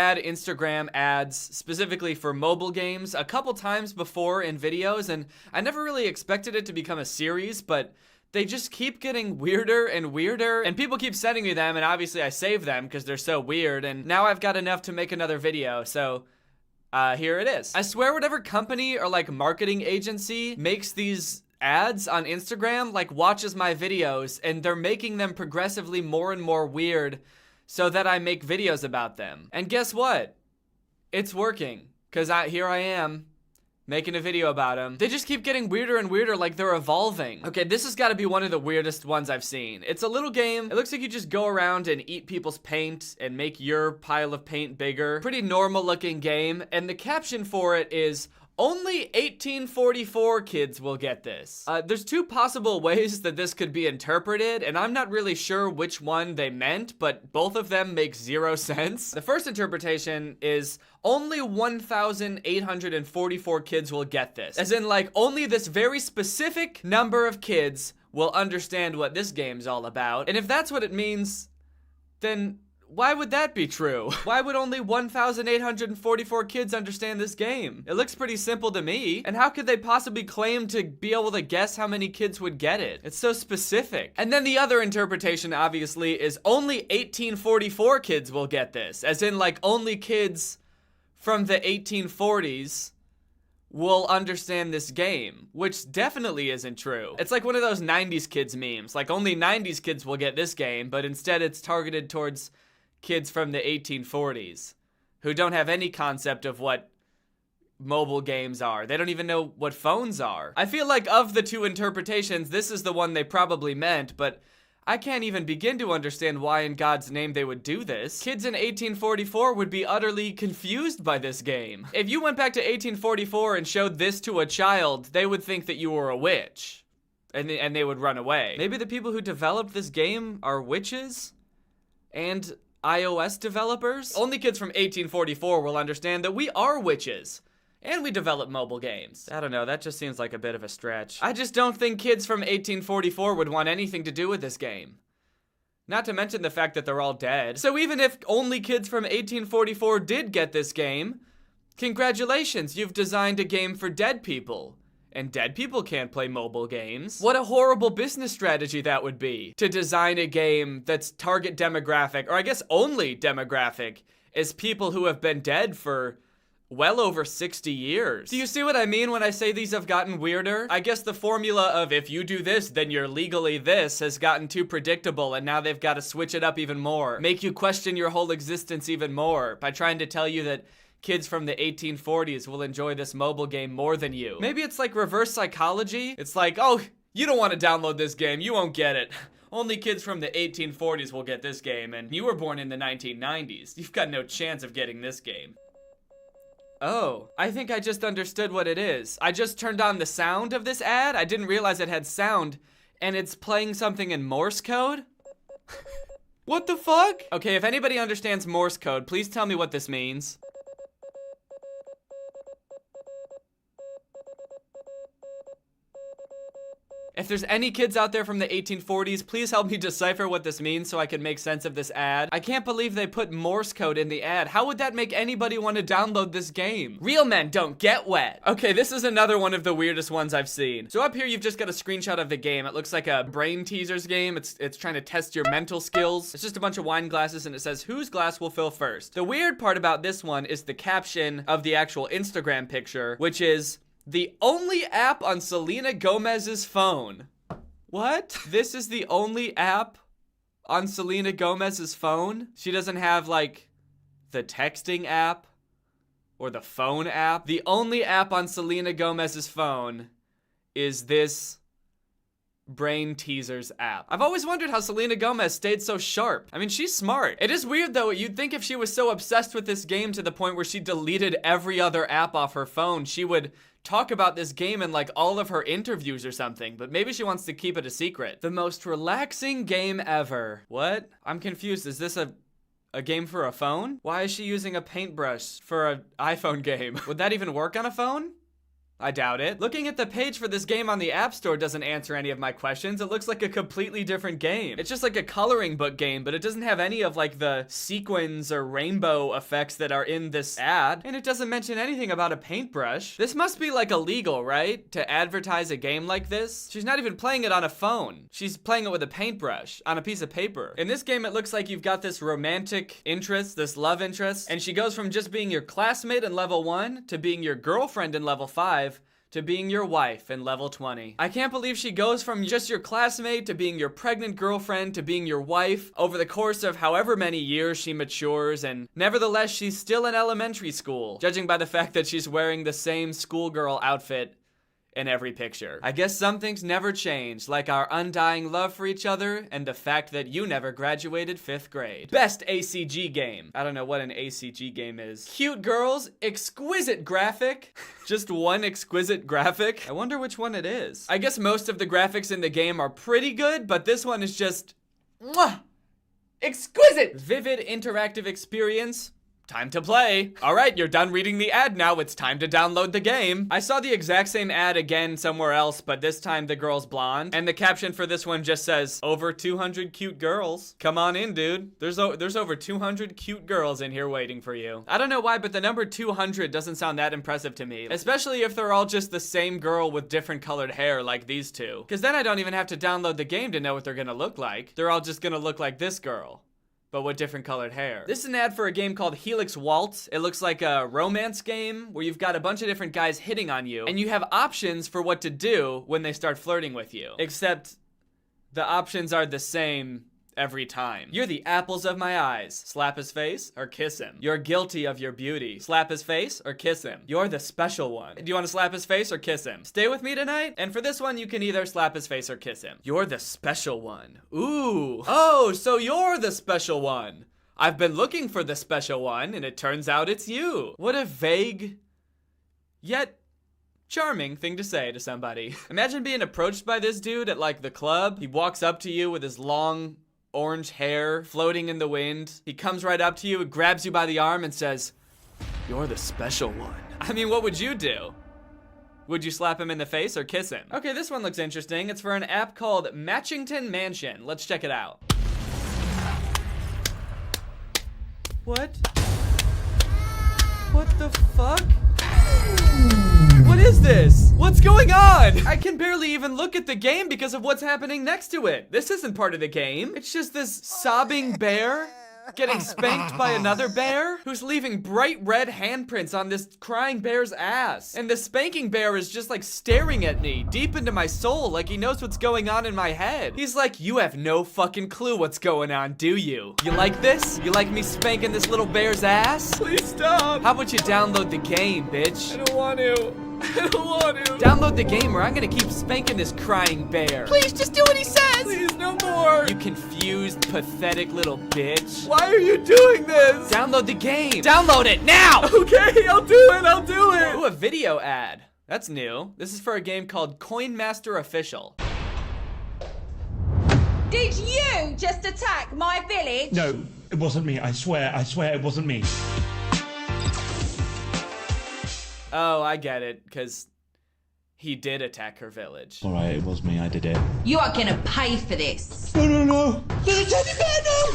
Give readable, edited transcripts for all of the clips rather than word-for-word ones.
had Instagram ads specifically for mobile games a couple times before in videos, and I never really expected it to become a series, but they just keep getting weirder and weirder, and people keep sending me them, and obviously I save them because they're so weird, and now I've got enough to make another video, so here it is. I swear whatever company or like marketing agency makes these ads on Instagram like watches my videos, and they're making them progressively more and more weird so that I make videos about them. And guess what? It's working, because here I am making a video about them. They just keep getting weirder and weirder, like they're evolving. Okay, this has got to be one of the weirdest ones I've seen. It's a little game. It looks like you just go around and eat people's paint and make your pile of paint bigger. Pretty normal looking game. And the caption for it is, "Only 1844 kids will get this." There's two possible ways that this could be interpreted, and I'm not really sure which one they meant, but both of them make zero sense. The first interpretation is, only 1,844 kids will get this. As in, like, only this very specific number of kids will understand what this game's all about. And if that's what it means, then why would that be true? Why would only 1,844 kids understand this game? It looks pretty simple to me. And how could they possibly claim to be able to guess how many kids would get it? It's so specific. And then the other interpretation, obviously, is only 1844 kids will get this. As in, like, only kids from the 1840s will understand this game, which definitely isn't true. It's like one of those 90s kids memes. Like, only 90s kids will get this game, but instead it's targeted towards kids from the 1840s who don't have any concept of what mobile games are. They don't even know what phones are. I feel like of the two interpretations, this is the one they probably meant, but I can't even begin to understand why in God's name they would do this. Kids in 1844 would be utterly confused by this game. If you went back to 1844 and showed this to a child, they would think that you were a witch, and they would run away. Maybe the people who developed this game are witches? And iOS developers? Only kids from 1844 will understand that we are witches. And we develop mobile games. I don't know, that just seems like a bit of a stretch. I just don't think kids from 1844 would want anything to do with this game. Not to mention the fact that they're all dead. So even if only kids from 1844 did get this game, congratulations, you've designed a game for dead people. And dead people can't play mobile games. What a horrible business strategy that would be, to design a game that's target demographic, or I guess only demographic, is people who have been dead for well over 60 years. Do you see what I mean when I say these have gotten weirder? I guess the formula of if you do this, then you're legally this has gotten too predictable, and now they've got to switch it up even more. Make you question your whole existence even more by trying to tell you that kids from the 1840s will enjoy this mobile game more than you. Maybe it's like reverse psychology. It's like, oh, you don't want to download this game, you won't get it. Only kids from the 1840s will get this game, and you were born in the 1990s. You've got no chance of getting this game. Oh, I think I just understood what it is. I just turned on the sound of this ad. I didn't realize it had sound, and it's playing something in Morse code? What the fuck? Okay, if anybody understands Morse code, please tell me what this means. If there's any kids out there from the 1840s, please help me decipher what this means so I can make sense of this ad. I can't believe they put Morse code in the ad. How would that make anybody want to download this game? Real men don't get wet. Okay, this is another one of the weirdest ones I've seen. So up here, you've just got a screenshot of the game. It looks like a brain teasers game. It's trying to test your mental skills. It's just a bunch of wine glasses, and it says, whose glass will fill first? The weird part about this one is the caption of the actual Instagram picture, which is, the only app on Selena Gomez's phone. What? This is the only app on Selena Gomez's phone? She doesn't have, like, the texting app or the phone app. The only app on Selena Gomez's phone is this brain teasers app. I've always wondered how Selena Gomez stayed so sharp. I mean, she's smart. It is weird though. You'd think if she was so obsessed with this game to the point where she deleted every other app off her phone, she would talk about this game in like all of her interviews or something, but maybe she wants to keep it a secret. The most relaxing game ever. What? I'm confused. Is this a game for a phone? Why is she using a paintbrush for an iPhone game? Would that even work on a phone? I doubt it. Looking at the page for this game on the App Store doesn't answer any of my questions. It looks like a completely different game. It's just like a coloring book game, but it doesn't have any of like the sequins or rainbow effects that are in this ad. And it doesn't mention anything about a paintbrush. This must be like illegal, right? To advertise a game like this? She's not even playing it on a phone. She's playing it with a paintbrush on a piece of paper. In this game, it looks like you've got this romantic interest, this love interest, and she goes from just being your classmate in level 1 to being your girlfriend in level 5 to being your wife in level 20. I can't believe she goes from just your classmate to being your pregnant girlfriend to being your wife over the course of however many years she matures, and nevertheless, she's still in elementary school, judging by the fact that she's wearing the same schoolgirl outfit in every picture. I guess some things never change, like our undying love for each other and the fact that you never graduated 5th grade. Best ACG game. I don't know what an ACG game is. Cute girls, exquisite graphic. Just one exquisite graphic. I wonder which one it is. I guess most of the graphics in the game are pretty good, but this one is just mwah, exquisite. Vivid interactive experience. Time to play. All right, you're done reading the ad now. It's time to download the game. I saw the exact same ad again somewhere else, but this time the girl's blonde. And the caption for this one just says, over 200 cute girls. Come on in, dude. There's over 200 cute girls in here waiting for you. I don't know why, but the number 200 doesn't sound that impressive to me. Especially if they're all just the same girl with different colored hair like these two. Because then I don't even have to download the game to know what they're gonna look like. They're all just gonna look like this girl, but with different colored hair. This is an ad for a game called Helix Waltz. It looks like a romance game where you've got a bunch of different guys hitting on you, and you have options for what to do when they start flirting with you. Except the options are the same every time. You're the apples of my eyes. Slap his face or kiss him. You're guilty of your beauty. Slap his face or kiss him. You're the special one. Do you want to slap his face or kiss him? Stay with me tonight? And for this one, you can either slap his face or kiss him. You're the special one. Ooh. Oh, so you're the special one. I've been looking for the special one, and it turns out it's you. What a vague, yet charming thing to say to somebody. Imagine being approached by this dude at like the club. He walks up to you with his long orange hair floating in the wind. He comes right up to you, grabs you by the arm and says, you're the special one. I mean, what would you do? Would you slap him in the face or kiss him? Okay, this one looks interesting. It's for an app called Matchington Mansion. Let's check it out. What? What the fuck? What is this? What's going on? I can barely even look at the game because of what's happening next to it. This isn't part of the game. It's just this sobbing bear getting spanked by another bear who's leaving bright red handprints on this crying bear's ass. And the spanking bear is just like staring at me deep into my soul like he knows what's going on in my head. He's like, you have no fucking clue what's going on, do you? You like this? You like me spanking this little bear's ass? Please stop. How about you download the game, bitch? I don't want to. I don't want to. Download the game or I'm gonna keep spanking this crying bear. Please, just do what he says. Please, no more. You confused, pathetic little bitch. Why are you doing this? Download the game. Download it now. Okay, I'll do it. I'll do it. Ooh, a video ad. That's new. This is for a game called Coin Master Official. Did you just attack my village? No, it wasn't me. I swear it wasn't me. Oh, I get it, because he did attack her village. All right, it was me. I did it. You are gonna pay for this. No. There's a teddy bear, no!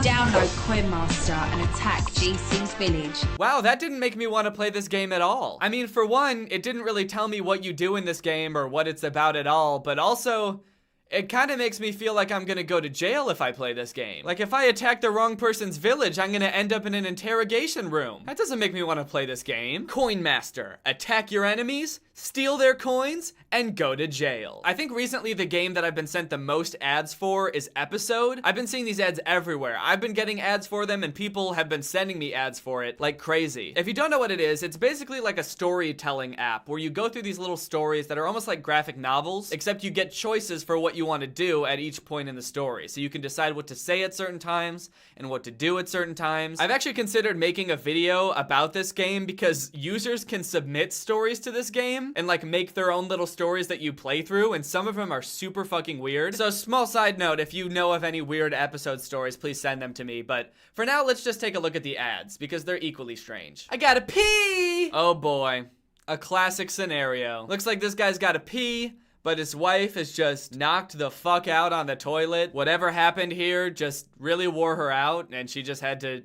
Download Coin Master and attack GC's village. Wow, that didn't make me want to play this game at all. I mean, for one, it didn't really tell me what you do in this game or what it's about at all, but also, it kind of makes me feel like I'm gonna go to jail if I play this game. Like, if I attack the wrong person's village, I'm gonna end up in an interrogation room. That doesn't make me want to play this game. Coin Master. Attack your enemies, steal their coins, and go to jail. I think recently the game that I've been sent the most ads for is Episode. I've been seeing these ads everywhere. I've been getting ads for them and people have been sending me ads for it like crazy. If you don't know what it is, it's basically like a storytelling app where you go through these little stories that are almost like graphic novels, except you get choices for what you want to do at each point in the story. So you can decide what to say at certain times and what to do at certain times. I've actually considered making a video about this game because users can submit stories to this game and like make their own little stories that you play through, and some of them are super fucking weird. So small side note, if you know of any weird episode stories, please send them to me. But for now, let's just take a look at the ads because they're equally strange. I gotta pee! Oh boy. A classic scenario. Looks like this guy's gotta pee, but his wife has just knocked the fuck out on the toilet. Whatever happened here just really wore her out, and she just had to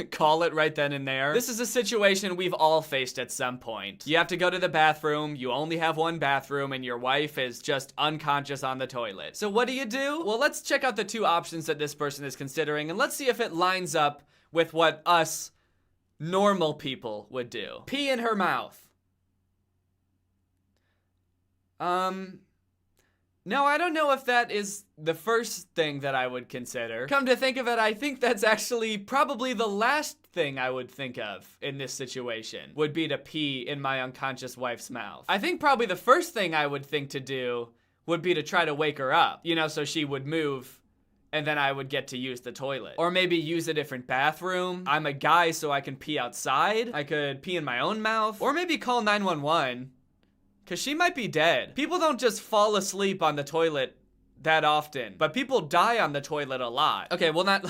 call it right then and there. This is a situation we've all faced at some point. You have to go to the bathroom, you only have one bathroom, and your wife is just unconscious on the toilet. So what do? Well, let's check out the two options that this person is considering, and let's see if it lines up with what us normal people would do. Pee in her mouth. No, I don't know if that is the first thing that I would consider. Come to think of it, I think that's actually probably the last thing I would think of in this situation, would be to pee in my unconscious wife's mouth. I think probably the first thing I would think to do would be to try to wake her up, you know, so she would move and then I would get to use the toilet. Or maybe use a different bathroom. I'm a guy, so I can pee outside. I could pee in my own mouth. Or maybe call 911. Because she might be dead. People don't just fall asleep on the toilet that often, but people die on the toilet a lot. Okay, well, not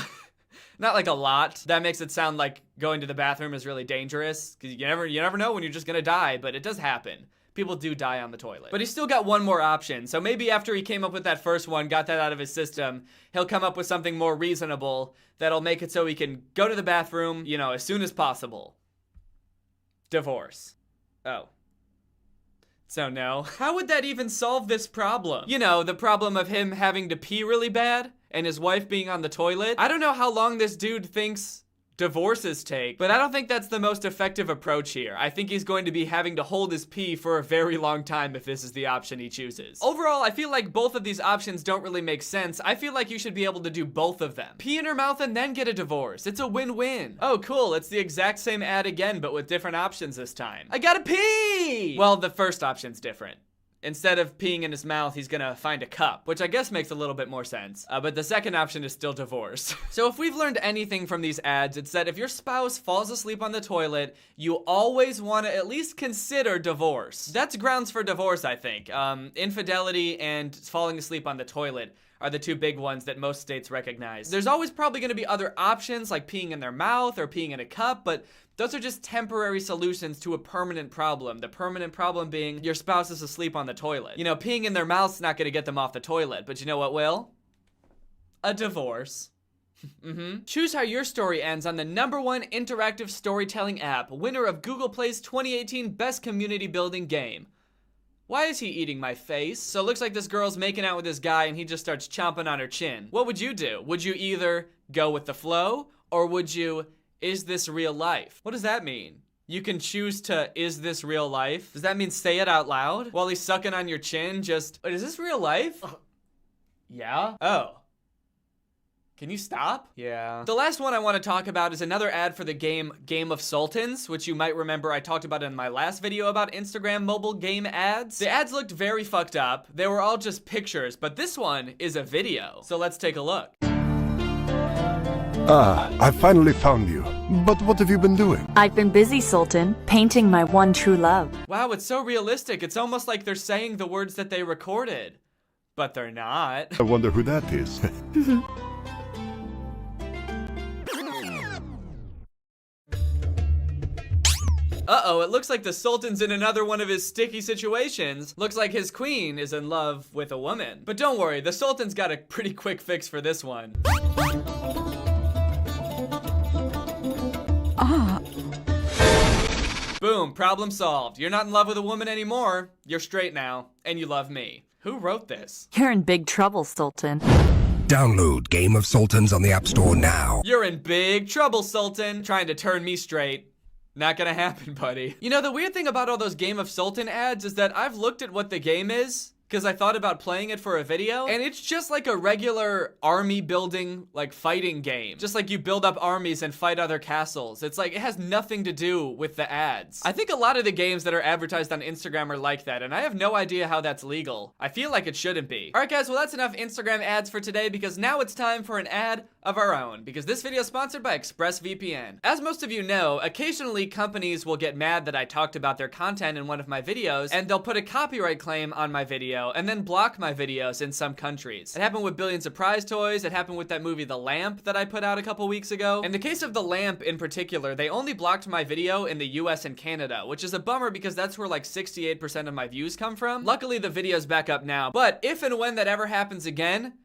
like a lot. That makes it sound like going to the bathroom is really dangerous, because you never know when you're just gonna die, but it does happen. People do die on the toilet. But he's still got one more option, so maybe after he came up with that first one, got that out of his system, he'll come up with something more reasonable that'll make it so he can go to the bathroom, you know, as soon as possible. Divorce. Oh. So no. How would that even solve this problem? You know, the problem of him having to pee really bad and his wife being on the toilet. I don't know how long this dude thinks divorces take, but I don't think that's the most effective approach here. I think he's going to be having to hold his pee for a very long time if this is the option he chooses. Overall, I feel like both of these options don't really make sense. I feel like you should be able to do both of them. Pee in her mouth and then get a divorce. It's a win-win. Oh, cool. It's the exact same ad again, but with different options this time. I gotta pee! Well, the first option's different. Instead of peeing in his mouth, he's gonna find a cup, which I guess makes a little bit more sense. But the second option is still divorce. So if we've learned anything from these ads, it's that if your spouse falls asleep on the toilet, you always want to at least consider divorce. That's grounds for divorce, I think. Infidelity and falling asleep on the toilet are the two big ones that most states recognize. There's always probably gonna be other options like peeing in their mouth or peeing in a cup, but those are just temporary solutions to a permanent problem. The permanent problem being your spouse is asleep on the toilet. You know, peeing in their mouth's not gonna get them off the toilet, but you know what will? A divorce. Choose how your story ends on the #1 interactive storytelling app, winner of Google Play's 2018 Best Community Building Game. Why is he eating my face? So it looks like this girl's making out with this guy and he just starts chomping on her chin. What would you do? Would you either go with the flow or would you, is this real life? What does that mean? You can choose to, is this real life? Does that mean say it out loud? While he's sucking on your chin, just, wait, is this real life? Yeah? Oh. Can you stop? Yeah. The last one I want to talk about is another ad for the Game of Sultans, which you might remember I talked about in my last video about Instagram mobile game ads. The ads looked very fucked up. They were all just pictures, but this one is a video. So let's take a look. Ah, I finally found you. But what have you been doing? I've been busy, Sultan, painting my one true love. Wow, it's so realistic. It's almost like they're saying the words that they recorded. But they're not. I wonder who that is. Uh-oh, it looks like the Sultan's in another one of his sticky situations. Looks like his queen is in love with a woman. But don't worry, the Sultan's got a pretty quick fix for this one. Boom, problem solved. You're not in love with a woman anymore. You're straight now, and you love me. Who wrote this? You're in big trouble, Sultan. Download Game of Sultans on the App Store now. You're in big trouble, Sultan. Trying to turn me straight. Not gonna happen, buddy. You know, the weird thing about all those Game of Sultan ads is that I've looked at what the game is, because I thought about playing it for a video, and it's just like a regular army building, like fighting game. Just like you build up armies and fight other castles. It's like, it has nothing to do with the ads. I think a lot of the games that are advertised on Instagram are like that, and I have no idea how that's legal. I feel like it shouldn't be. All right, guys, well, that's enough Instagram ads for today, because now it's time for an ad of our own, because this video is sponsored by ExpressVPN. As most of you know, occasionally companies will get mad that I talked about their content in one of my videos, and they'll put a copyright claim on my video and then block my videos in some countries. It happened with Billions of Prize Toys. It happened with that movie The Lamp that I put out a couple weeks ago. In the case of The Lamp in particular, they only blocked my video in the US and Canada, which is a bummer because that's where like 68% of my views come from. Luckily, the video's back up now, but if and when that ever happens again,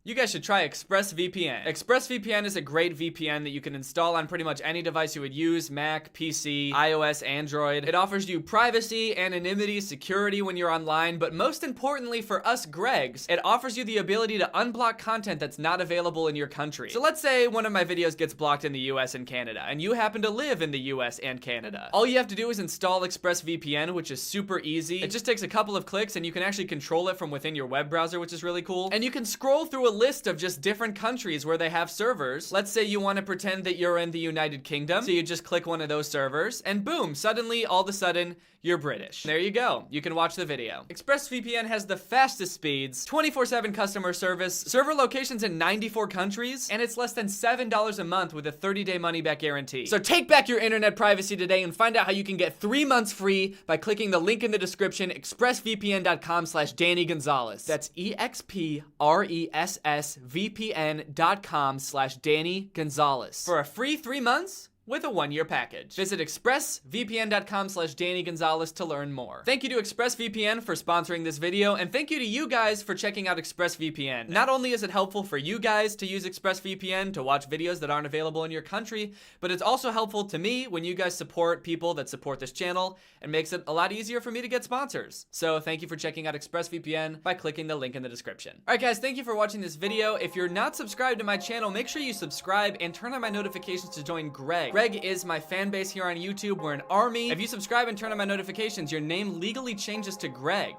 you guys should try ExpressVPN. ExpressVPN is a great VPN that you can install on pretty much any device you would use, Mac, PC, iOS, Android. It offers you privacy, anonymity, security when you're online, but most importantly for us Gregs, it offers you the ability to unblock content that's not available in your country. So let's say one of my videos gets blocked in the US and Canada, and you happen to live in the US and Canada. All you have to do is install ExpressVPN, which is super easy. It just takes a couple of clicks, and you can actually control it from within your web browser, which is really cool. And you can scroll through a list of just different countries where they have servers. Let's say you want to pretend that you're in the United Kingdom, so you just click one of those servers, and boom, suddenly, all of a sudden, you're British. There you go. You can watch the video. ExpressVPN has the fastest speeds, 24/7 customer service, server locations in 94 countries, and it's less than $7 a month with a 30-day money-back guarantee. So take back your internet privacy today and find out how you can get 3 months free by clicking the link in the description, expressvpn.com/Danny Gonzalez. That's expressvpn.com/Danny Gonzalez for a free 3 months with a 1-year package. Visit expressvpn.com/Danny Gonzalez to learn more. Thank you to ExpressVPN for sponsoring this video, and thank you to you guys for checking out ExpressVPN. Not only is it helpful for you guys to use ExpressVPN to watch videos that aren't available in your country, but it's also helpful to me when you guys support people that support this channel and makes it a lot easier for me to get sponsors. So thank you for checking out ExpressVPN by clicking the link in the description. All right, guys, thank you for watching this video. If you're not subscribed to my channel, make sure you subscribe and turn on my notifications to join Greg. Greg is my fan base here on YouTube. We're an army. If you subscribe and turn on my notifications, your name legally changes to Greg,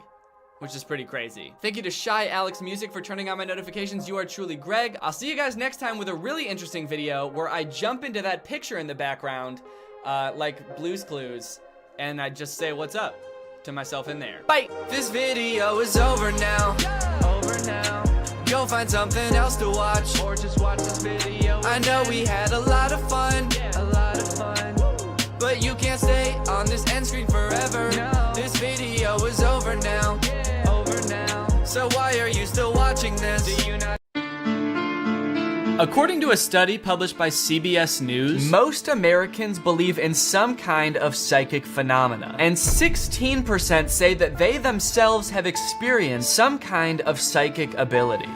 which is pretty crazy. Thank you to Shy Alex Music for turning on my notifications. You are truly Greg. I'll see you guys next time with a really interesting video where I jump into that picture in the background, like Blue's Clues, and I just say what's up to myself in there. Bye! This video is over now. Go find something else to watch, or just watch this video. I know we had a lot of fun, but you can't stay on this end screen forever. No. This video is over now. So why are you still watching this? Do you not? According to a study published by CBS News, most Americans believe in some kind of psychic phenomena, and 16% say that they themselves have experienced some kind of psychic ability.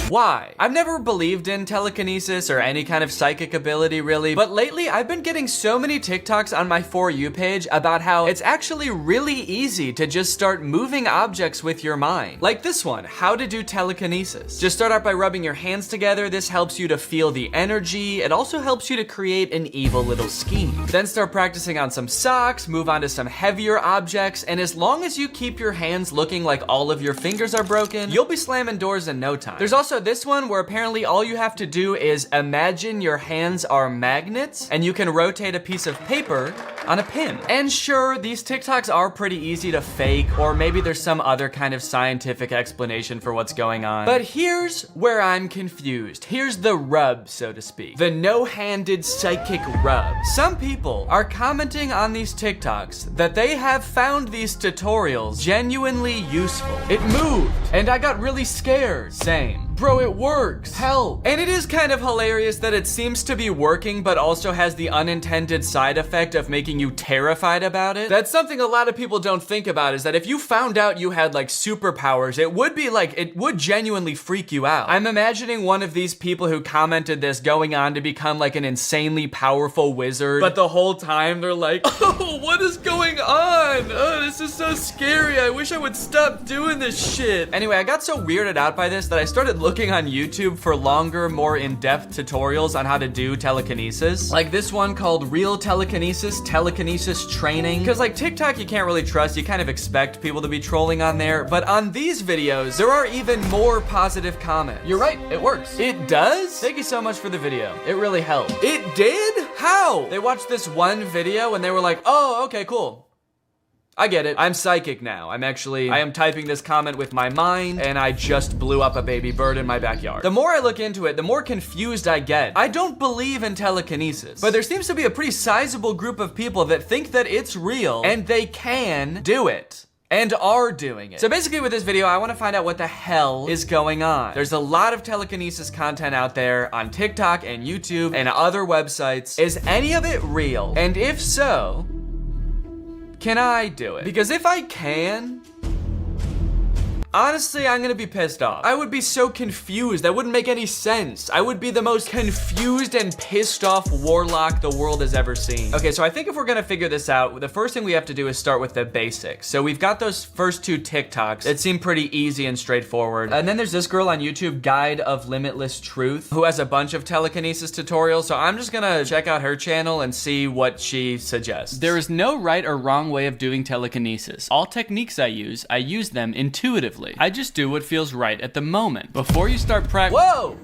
Why? I've never believed in telekinesis or any kind of psychic ability really, but lately I've been getting so many TikToks on my For You page about how it's actually really easy to just start moving objects with your mind. Like this one, how to do telekinesis. Just start out by rubbing your hands together. This helps you to feel the energy. It also helps you to create an evil little scheme. Then start practicing on some socks, move on to some heavier objects, and as long as you keep your hands looking like all of your fingers are broken, you'll be slamming doors in no time. There's also this one where apparently all you have to do is imagine your hands are magnets and you can rotate a piece of paper on a pin. And sure, these TikToks are pretty easy to fake, or maybe there's some other kind of scientific explanation for what's going on. But here's where I'm confused. Here's the rub, so to speak. The no-handed psychic rub. Some people are commenting on these TikToks that they have found these tutorials genuinely useful. It moved, and I got really scared. Same. Bro, it works. Help. And it is kind of hilarious that it seems to be working, but also has the unintended side effect of making you terrified about it. That's something a lot of people don't think about, is that if you found out you had like superpowers, it would genuinely freak you out. I'm imagining one of these people who commented this going on to become like an insanely powerful wizard, but the whole time they're like, oh, what is going on? Oh, this is so scary. I wish I would stop doing this shit. Anyway, I got so weirded out by this that I started looking looking on YouTube for longer, more in-depth tutorials on how to do telekinesis. Like this one called Real Telekinesis Training. Because like TikTok you can't really trust, you kind of expect people to be trolling on there, but on these videos, there are even more positive comments. You're right, it works. It does? Thank you so much for the video. It really helped. It did? How? They watched this one video and they were like, oh, okay, cool. I get it. I'm psychic now. I am typing this comment with my mind and I just blew up a baby bird in my backyard. The more I look into it, the more confused I get. I don't believe in telekinesis, but there seems to be a pretty sizable group of people that think that it's real and they can do it. And are doing it. So basically with this video, I wanna find out what the hell is going on. There's a lot of telekinesis content out there on TikTok and YouTube and other websites. Is any of it real? And if so, can I do it? Because if I can, honestly, I'm gonna be pissed off. I would be so confused. That wouldn't make any sense. I would be the most confused and pissed off warlock the world has ever seen. Okay, so I think if we're gonna figure this out, the first thing we have to do is start with the basics. So we've got those first two TikToks that seem pretty easy and straightforward. And then there's this girl on YouTube, Guide of Limitless Truth, who has a bunch of telekinesis tutorials. So I'm just gonna check out her channel and see what she suggests. There is no right or wrong way of doing telekinesis. All techniques I use them intuitively. I just do what feels right at the moment. Before you start Whoa!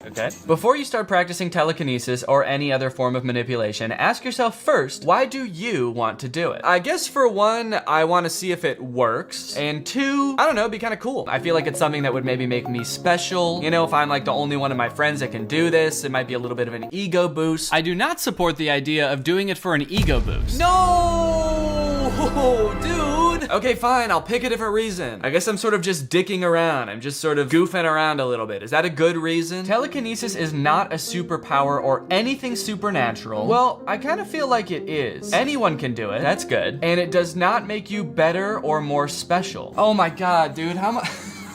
Okay. Before you start practicing telekinesis or any other form of manipulation, ask yourself first, why do you want to do it? I guess for one, I want to see if it works. And two, I don't know, it'd be kind of cool. I feel like it's something that would maybe make me special. You know, if I'm like the only one of my friends that can do this, it might be a little bit of an ego boost. I do not support the idea of doing it for an ego boost. No, dude. Okay, fine, I'll pick a different reason. I guess I'm sort of just dicking around. I'm just sort of goofing around a little bit. Is that a good reason? Telekinesis is not a superpower or anything supernatural. Well, I kind of feel like it is. Anyone can do it. That's good. And it does not make you better or more special. Oh my God, dude, how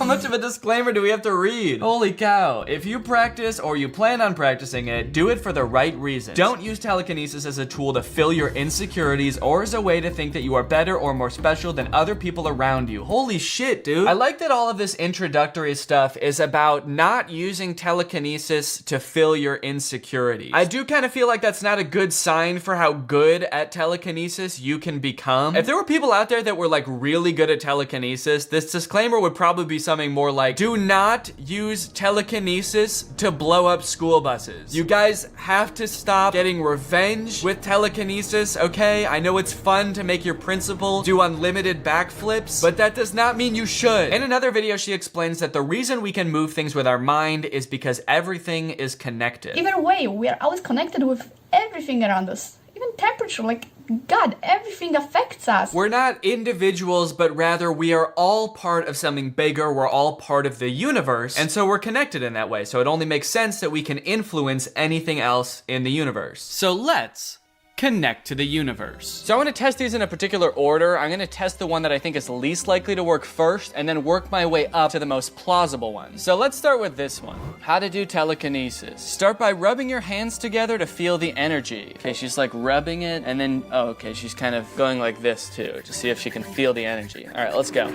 much of a disclaimer do we have to read? Holy cow. If you practice or you plan on practicing it, do it for the right reason. Don't use telekinesis as a tool to fill your insecurities or as a way to think that you are better or more special than other people around you. Holy shit, dude. I like that all of this introductory stuff is about not using telekinesis to fill your insecurities. I do kind of feel like that's not a good sign for how good at telekinesis you can become. If there were people out there that were like really good at telekinesis, this disclaimer would probably be something more like, do not use telekinesis to blow up school buses. You guys have to stop getting revenge with telekinesis, okay? I know it's fun to make your principal do unlimited backflips, but that does not mean you should. In another video, she explains that the reason we can move things with our mind is because everything is connected. Either way, we are always connected with everything around us. Even temperature, like, God, everything affects us. We're not individuals, but rather we are all part of something bigger. We're all part of the universe, and so we're connected in that way. So it only makes sense that we can influence anything else in the universe. So let's connect to the universe. So I want to test these in a particular order. I'm going to test the one that I think is least likely to work first, and then work my way up to the most plausible one. So let's start with this one. How to do telekinesis. Start by rubbing your hands together to feel the energy. Okay, she's like rubbing it, and then, oh, okay, she's kind of going like this too, to see if she can feel the energy. All right, let's go.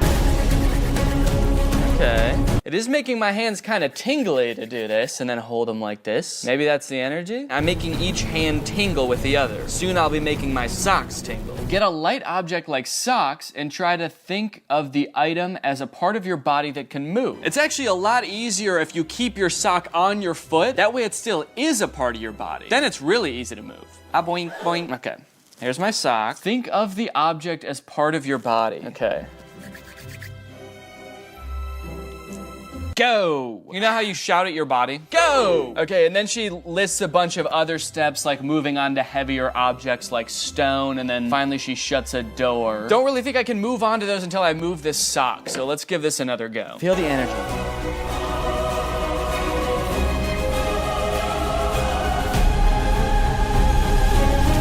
Okay. It is making my hands kind of tingly to do this, and then hold them like this. Maybe that's the energy. I'm making each hand tingle with the other. Soon I'll be making my socks tingle. Get a light object like socks and try to think of the item as a part of your body that can move. It's actually a lot easier if you keep your sock on your foot. That way it still is a part of your body. Then it's really easy to move. Ah, boing, boing. Okay. Here's my sock. Think of the object as part of your body. Okay. Go! You know how you shout at your body? Go! Okay, and then she lists a bunch of other steps like moving on to heavier objects like stone, and then finally she shuts a door. Don't really think I can move on to those until I move this sock, so let's give this another go. Feel the energy.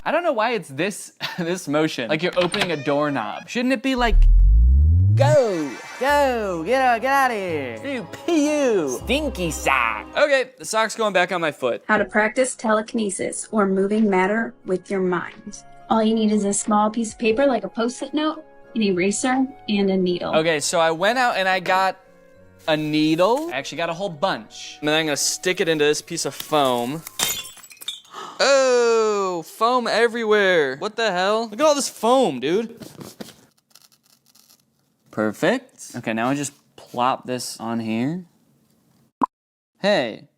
I don't know why it's this motion, like you're opening a doorknob. Shouldn't it be like, go, go, get out of here. Dude, PU. Stinky sock. Okay, the sock's going back on my foot. How to practice telekinesis, or moving matter with your mind. All you need is a small piece of paper, like a Post-it note, an eraser, and a needle. Okay, so I went out and I got a needle. I actually got a whole bunch. And then I'm gonna stick it into this piece of foam. Oh, foam everywhere. What the hell? Look at all this foam, dude. Perfect. Okay, now I just plop this on here. Hey,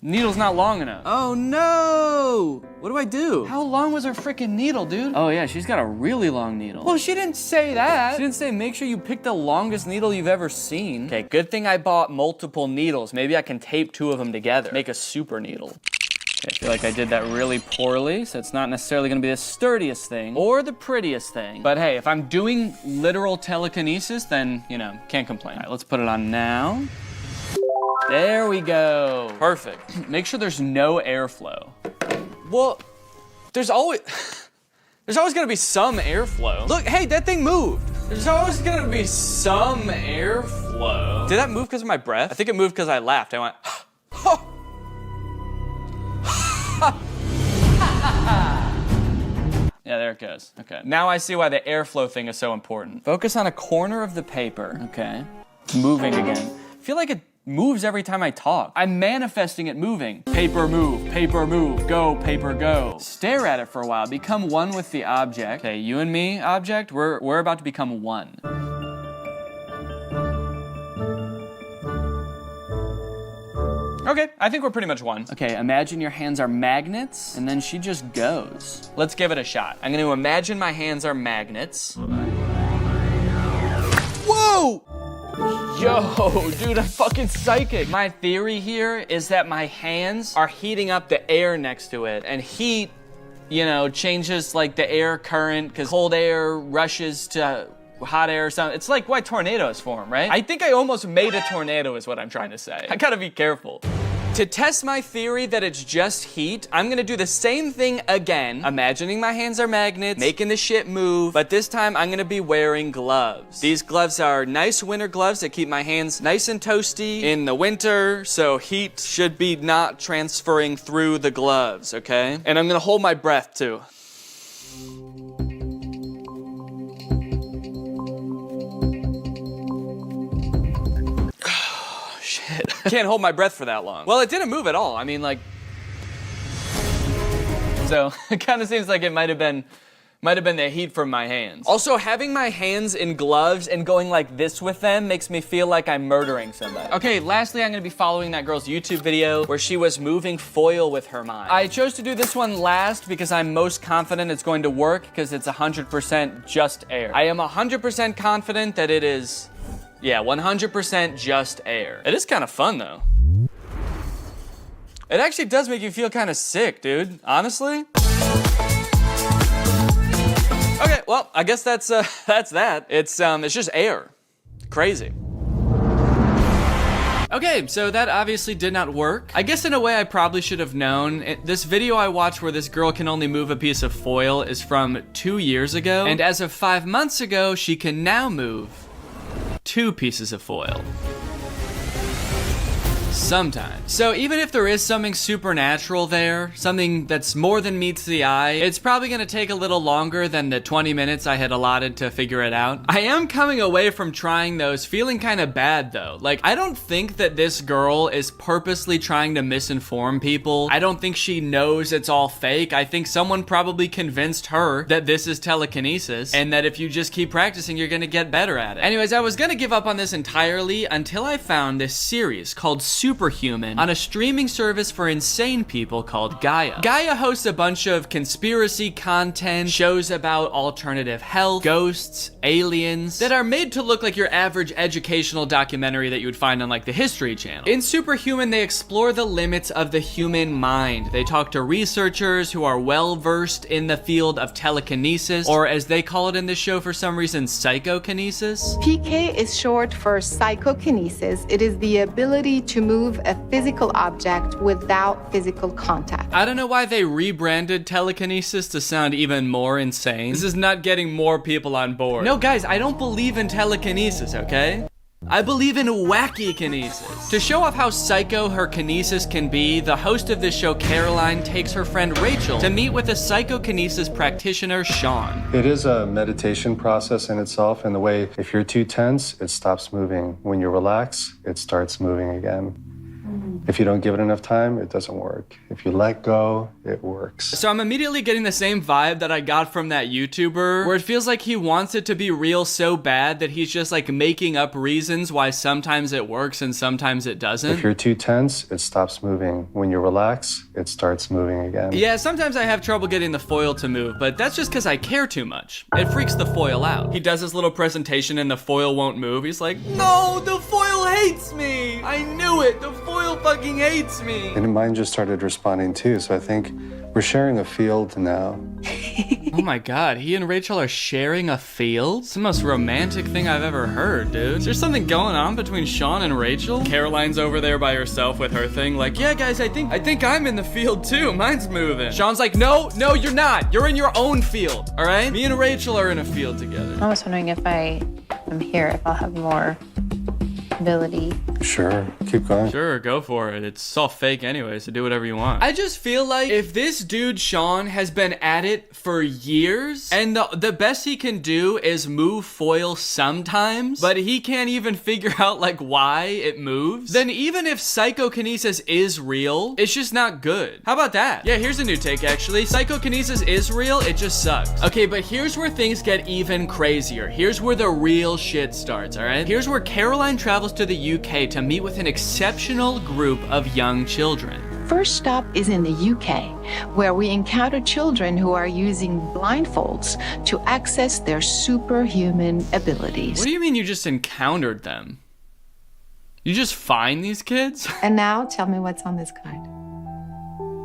needle's not long enough. Oh no! What do I do? How long was her freaking needle, dude? Oh yeah, she's got a really long needle. Well, she didn't say that. She didn't say make sure you pick the longest needle you've ever seen. Okay, good thing I bought multiple needles. Maybe I can tape 2 of them together. Make a super needle. Okay, I feel like I did that really poorly, so it's not necessarily gonna be the sturdiest thing or the prettiest thing. But hey, if I'm doing literal telekinesis, then, you know, can't complain. All right, let's put it on now. There we go. Perfect. Make sure there's no airflow. Well, there's always gonna be some airflow. Look, hey, that thing moved. There's always gonna be some airflow. Did that move because of my breath? I think it moved because I laughed. I went, oh. Yeah, there it goes. Okay. Now I see why the airflow thing is so important. Focus on a corner of the paper. Okay. It's moving again. I feel like it moves every time I talk. I'm manifesting it moving. Paper move, go, paper go. Stare at it for a while, become one with the object. Okay, you and me, object, we're about to become one. Okay, I think we're pretty much one. Okay, imagine your hands are magnets, and then she just goes. Let's give it a shot. I'm gonna imagine my hands are magnets. Whoa! Yo, dude, I'm fucking psychic. My theory here is that my hands are heating up the air next to it, and heat, you know, changes like the air current, because cold air rushes to hot air or something. It's like why tornadoes form, right? I think I almost made a tornado is what I'm trying to say. I gotta be careful. To test my theory that it's just heat, I'm gonna do the same thing again, imagining my hands are magnets, making the shit move, but this time I'm gonna be wearing gloves. These gloves are nice winter gloves that keep my hands nice and toasty in the winter, so heat should be not transferring through the gloves, okay? And I'm gonna hold my breath too. Shit. I can't hold my breath for that long. Well, it didn't move at all. I mean, like, so it kind of seems like it might have been the heat from my hands. Also, having my hands in gloves and going like this with them makes me feel like I'm murdering somebody. Okay, lastly, I'm gonna be following that girl's YouTube video where she was moving foil with her mind. I chose to do this one last because I'm most confident it's going to work because it's 100% just air. I am 100% confident that it is, yeah, 100% just air. It is kind of fun though. It actually does make you feel kind of sick, dude, honestly. Okay, well, I guess that's that. It's just air. Crazy. Okay, so that obviously did not work. I guess in a way I probably should have known. This video I watched where this girl can only move a piece of foil is from 2 years ago. And as of 5 months ago, she can now move 2 pieces of foil. Sometimes. So even if there is something supernatural there, something that's more than meets the eye, it's probably gonna take a little longer than the 20 minutes I had allotted to figure it out. I am coming away from trying those feeling kind of bad though. Like, I don't think that this girl is purposely trying to misinform people. I don't think she knows it's all fake. I think someone probably convinced her that this is telekinesis and that if you just keep practicing, you're gonna get better at it. Anyways, I was gonna give up on this entirely until I found this series called Superhuman on a streaming service for insane people called Gaia. Gaia hosts a bunch of conspiracy content, shows about alternative health, ghosts, aliens, that are made to look like your average educational documentary that you would find on like the History Channel. In Superhuman, they explore the limits of the human mind. They talk to researchers who are well versed in the field of telekinesis, or as they call it in this show for some reason, psychokinesis. PK is short for psychokinesis. It is the ability to move a physical object without physical contact. I don't know why they rebranded telekinesis to sound even more insane. This is not getting more people on board. No, guys, I don't believe in telekinesis, okay? I believe in wacky kinesis. To show off how psycho her kinesis can be, the host of this show, Caroline, takes her friend Rachel to meet with a psychokinesis practitioner, Sean. It is a meditation process in itself, in the way if you're too tense, it stops moving. When you relax, it starts moving again. If you don't give it enough time, it doesn't work. If you let go, it works. So I'm immediately getting the same vibe that I got from that YouTuber, where it feels like he wants it to be real so bad that he's just like making up reasons why sometimes it works and sometimes it doesn't. If you're too tense, it stops moving. When you relax, it starts moving again. Yeah, sometimes I have trouble getting the foil to move, but that's just because I care too much. It freaks the foil out. He does this little presentation and the foil won't move. He's like, no, the foil hates me. I knew it. The foil fucking hates me. And mine just started responding too, so I think we're sharing a field now. Oh my god, he and Rachel are sharing a field? It's the most romantic thing I've ever heard, dude. Is there something going on between Sean and Rachel? Caroline's over there by herself with her thing, like, yeah guys, I think I'm in the field too. Mine's moving. Sean's like, no, you're not. You're in your own field, all right? Me and Rachel are in a field together. I was wondering if I am here, if I'll have more ability. Sure, keep going. Sure, go for it. It's all fake anyway, so do whatever you want. I just feel like if this dude Sean has been at it for years, and the best he can do is move foil sometimes, but he can't even figure out like why it moves, then even if psychokinesis is real, it's just not good. How about that? Yeah, here's a new take actually. Psychokinesis is real, it just sucks. Okay, but here's where things get even crazier. Here's where the real shit starts, all right? Here's where Caroline travels to the UK to meet with an exceptional group of young children. First stop is in the UK, where we encounter children who are using blindfolds to access their superhuman abilities. What do you mean you just encountered them? You just find these kids? And now tell me what's on this card.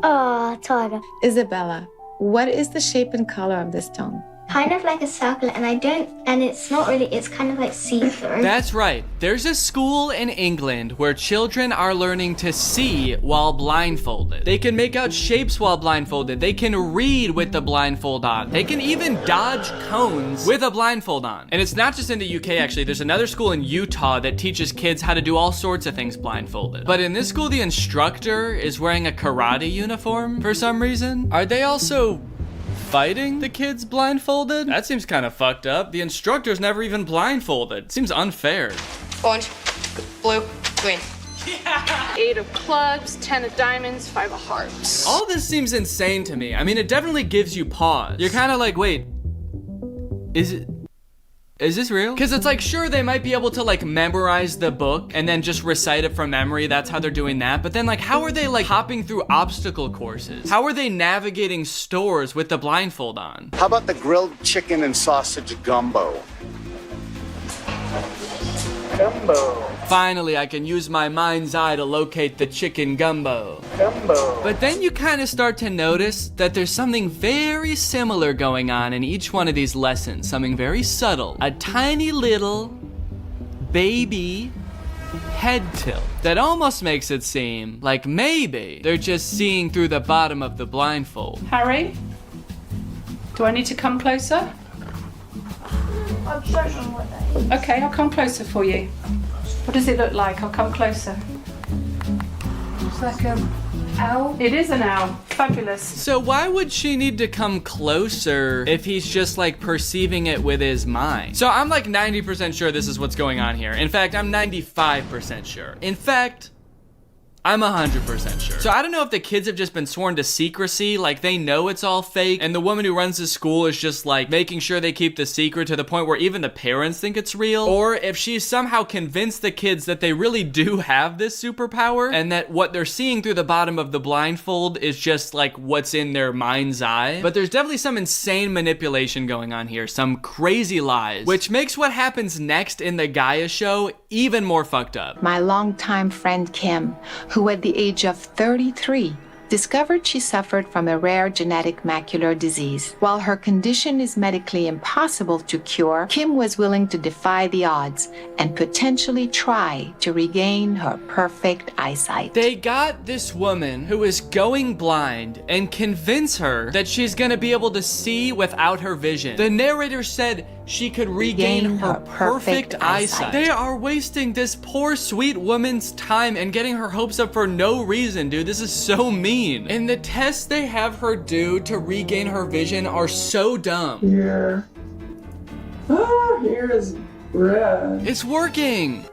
Oh, tiger. Isabella, what is the shape and color of this stone? Kind of like a circle, and it's not really, it's kind of like see-through. That's right. There's a school in England where children are learning to see while blindfolded. They can make out shapes while blindfolded. They can read with the blindfold on. They can even dodge cones with a blindfold on. And it's not just in the UK actually. There's another school in Utah that teaches kids how to do all sorts of things blindfolded. But in this school, the instructor is wearing a karate uniform for some reason. Are they also fighting the kids blindfolded? That seems kind of fucked up. The instructor's never even blindfolded. Seems unfair. Orange, blue, green. Yeah. 8 of clubs, 10 of diamonds, 5 of hearts. All this seems insane to me. I mean, it definitely gives you pause. You're kind of like, wait, is this real? Because it's like, sure, they might be able to like memorize the book and then just recite it from memory. That's how they're doing that. But then like, how are they like hopping through obstacle courses? How are they navigating stores with the blindfold on? How about the grilled chicken and sausage gumbo? Gumbo. Finally, I can use my mind's eye to locate the chicken gumbo. Gumbo. But then you kind of start to notice that there's something very similar going on in each one of these lessons. Something very subtle. A tiny little baby head tilt that almost makes it seem like maybe they're just seeing through the bottom of the blindfold. Harry, do I need to come closer? I'm sure what that is. Okay, I'll come closer for you. What does it look like? I'll come closer. It's like an owl. It is an owl. Fabulous. So why would she need to come closer if he's just like perceiving it with his mind? So I'm like 90% sure this is what's going on here. In fact, I'm 95% sure. In fact, I'm 100% sure. So I don't know if the kids have just been sworn to secrecy, like they know it's all fake, and the woman who runs the school is just like making sure they keep the secret to the point where even the parents think it's real, or if she's somehow convinced the kids that they really do have this superpower, and that what they're seeing through the bottom of the blindfold is just like what's in their mind's eye. But there's definitely some insane manipulation going on here, some crazy lies, which makes what happens next in the Gaia show even more fucked up. My longtime friend Kim, who at the age of 33 discovered she suffered from a rare genetic macular disease. While her condition is medically impossible to cure, Kim was willing to defy the odds and potentially try to regain her perfect eyesight. They got this woman who is going blind and convince her that she's gonna be able to see without her vision. The narrator said she could regain her perfect eyesight. They are wasting this poor sweet woman's time and getting her hopes up for no reason, dude. This is so mean. And the tests they have her do to regain her vision are so dumb. Here. Oh, here is red. It's working.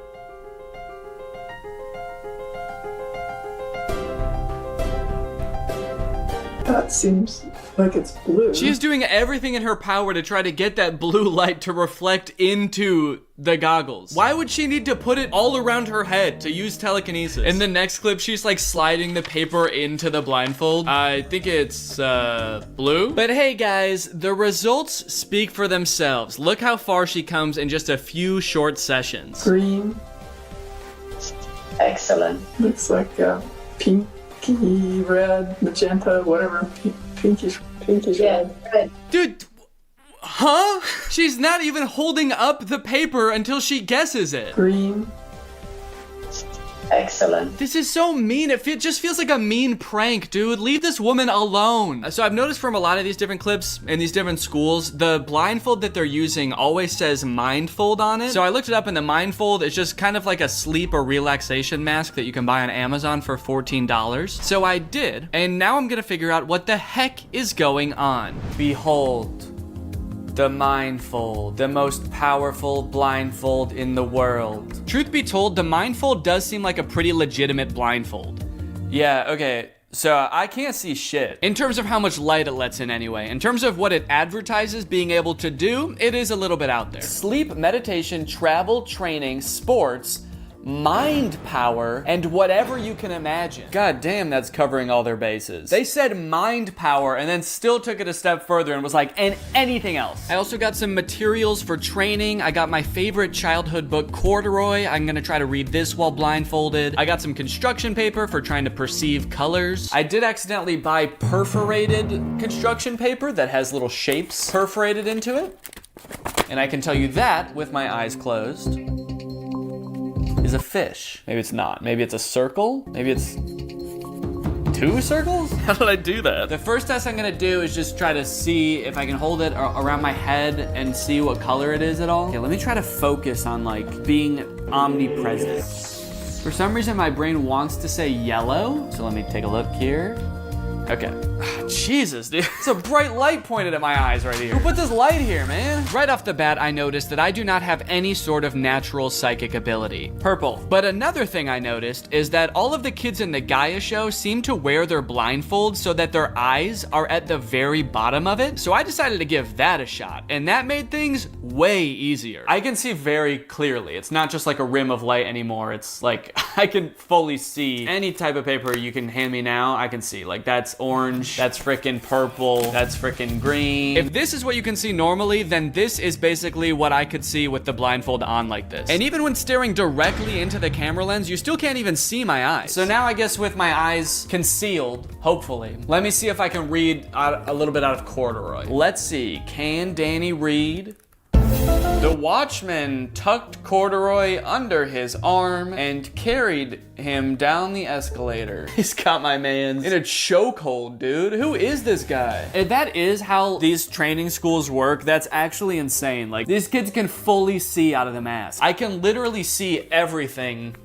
That seems like it's blue. She's doing everything in her power to try to get that blue light to reflect into the goggles. Why would she need to put it all around her head to use telekinesis? In the next clip, she's like sliding the paper into the blindfold. I think it's blue. But hey guys, the results speak for themselves. Look how far she comes in just a few short sessions. Green. Excellent. Looks like pinky red, magenta, whatever. Pinkish red. Dude, huh? She's not even holding up the paper until she guesses it. Green. Excellent. This is so mean. It just feels like a mean prank, dude. Leave this woman alone. So I've noticed from a lot of these different clips in these different schools, the blindfold that they're using always says Mindfold on it. So I looked it up, and the Mindfold is just kind of like a sleep or relaxation mask that you can buy on Amazon for $14. So I did, and now I'm gonna figure out what the heck is going on. Behold. The Mindfold, the most powerful blindfold in the world. Truth be told, the Mindfold does seem like a pretty legitimate blindfold. Yeah, okay, so I can't see shit. In terms of how much light it lets in anyway. In terms of what it advertises being able to do, it is a little bit out there. Sleep, meditation, travel, training, sports, mind power, and whatever you can imagine. God damn, that's covering all their bases. They said mind power and then still took it a step further and was like, and anything else. I also got some materials for training. I got my favorite childhood book, Corduroy. I'm gonna try to read this while blindfolded. I got some construction paper for trying to perceive colors. I did accidentally buy perforated construction paper that has little shapes perforated into it. And I can tell you that with my eyes closed. Is a fish. Maybe it's not. Maybe it's a circle. Maybe it's 2 circles? How did I do that? The first test I'm gonna do is just try to see if I can hold it around my head and see what color it is at all. Okay, let me try to focus on like being omnipresent. For some reason, my brain wants to say yellow. So let me take a look here. Okay. Jesus, dude. It's a bright light pointed at my eyes right here. Who put this light here, man? Right off the bat, I noticed that I do not have any sort of natural psychic ability. Purple. But another thing I noticed is that all of the kids in the Gaia show seem to wear their blindfolds so that their eyes are at the very bottom of it. So I decided to give that a shot, and that made things way easier. I can see very clearly. It's not just like a rim of light anymore. It's like I can fully see any type of paper you can hand me now. I can see like that's orange, that's freaking purple, that's freaking green. If this is what you can see normally, then this is basically what I could see with the blindfold on like this. And even when staring directly into the camera lens, you still can't even see my eyes. So now I guess with my eyes concealed, hopefully, let me see if I can read a little bit out of Corduroy. Let's see, can Danny read? The watchman tucked Corduroy under his arm and carried him down the escalator. He's got my man in a chokehold, dude. Who is this guy? If that is how these training schools work, that's actually insane. Like, these kids can fully see out of the mask. I can literally see everything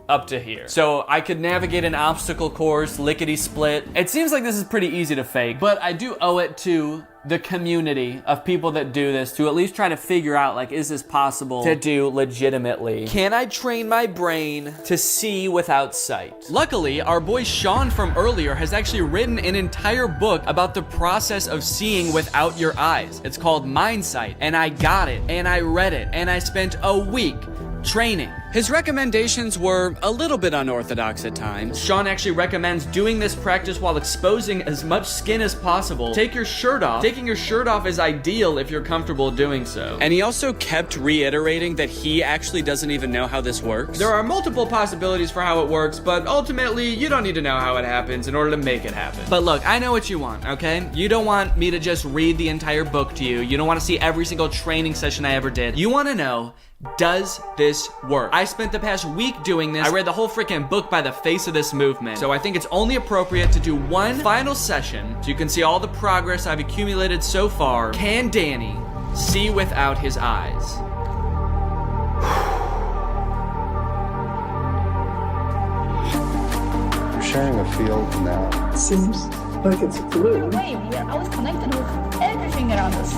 up to here. So I could navigate an obstacle course, lickety-split. It seems like this is pretty easy to fake, but I do owe it to the community of people that do this to at least try to figure out, like, is this possible to do legitimately? Can I train my brain to see without sight? Luckily, our boy Sean from earlier has actually written an entire book about the process of seeing without your eyes. It's called Mindsight, and I got it, and I read it, and I spent a week training. His recommendations were a little bit unorthodox at times. Sean actually recommends doing this practice while exposing as much skin as possible. Take your shirt off. Taking your shirt off is ideal if you're comfortable doing so. And he also kept reiterating that he actually doesn't even know how this works. There are multiple possibilities for how it works, but ultimately, you don't need to know how it happens in order to make it happen. But look, I know what you want, okay? You don't want me to just read the entire book to you. You don't want to see every single training session I ever did. You want to know, does this work? I spent the past week doing this. I read the whole freaking book by the face of this movement. So I think it's only appropriate to do one final session so you can see all the progress I've accumulated so far. Can Danny see without his eyes. You're sharing a field now. Seems like it's blue. Wait, we are always connected with everything around us.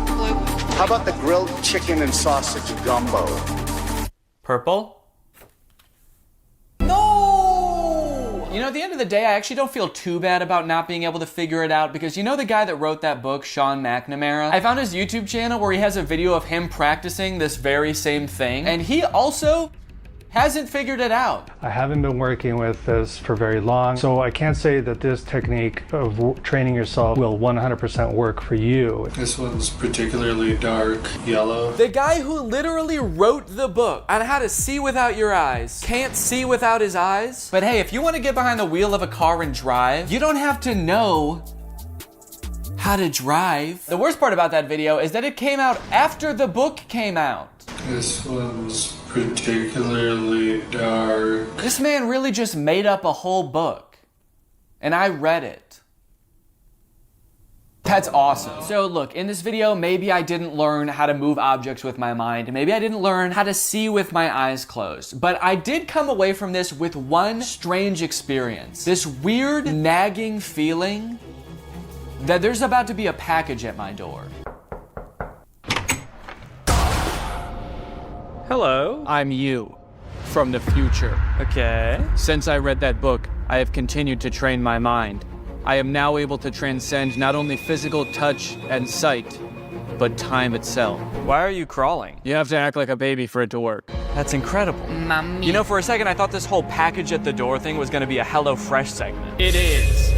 Blue. How about the grilled chicken and sausage gumbo? Purple? No! You know, at the end of the day, I actually don't feel too bad about not being able to figure it out because you know the guy that wrote that book, Sean McNamara? I found his YouTube channel where he has a video of him practicing this very same thing, and he also hasn't figured it out. I haven't been working with this for very long, so I can't say that this technique of training yourself will 100% work for you. This one's particularly dark yellow. The guy who literally wrote the book on how to see without your eyes can't see without his eyes. But hey, if you want to get behind the wheel of a car and drive, you don't have to know how to drive. The worst part about that video is that it came out after the book came out. This one's particularly dark. This man really just made up a whole book, and I read it. That's awesome. So look, in this video, maybe I didn't learn how to move objects with my mind. Maybe I didn't learn how to see with my eyes closed. But I did come away from this with one strange experience. This weird, nagging feeling that there's about to be a package at my door. Hello. I'm you, from the future. Okay. Since I read that book, I have continued to train my mind. I am now able to transcend not only physical touch and sight, but time itself. Why are you crawling? You have to act like a baby for it to work. That's incredible. Mommy. You know, for a second, I thought this whole package at the door thing was gonna be a HelloFresh segment. It is.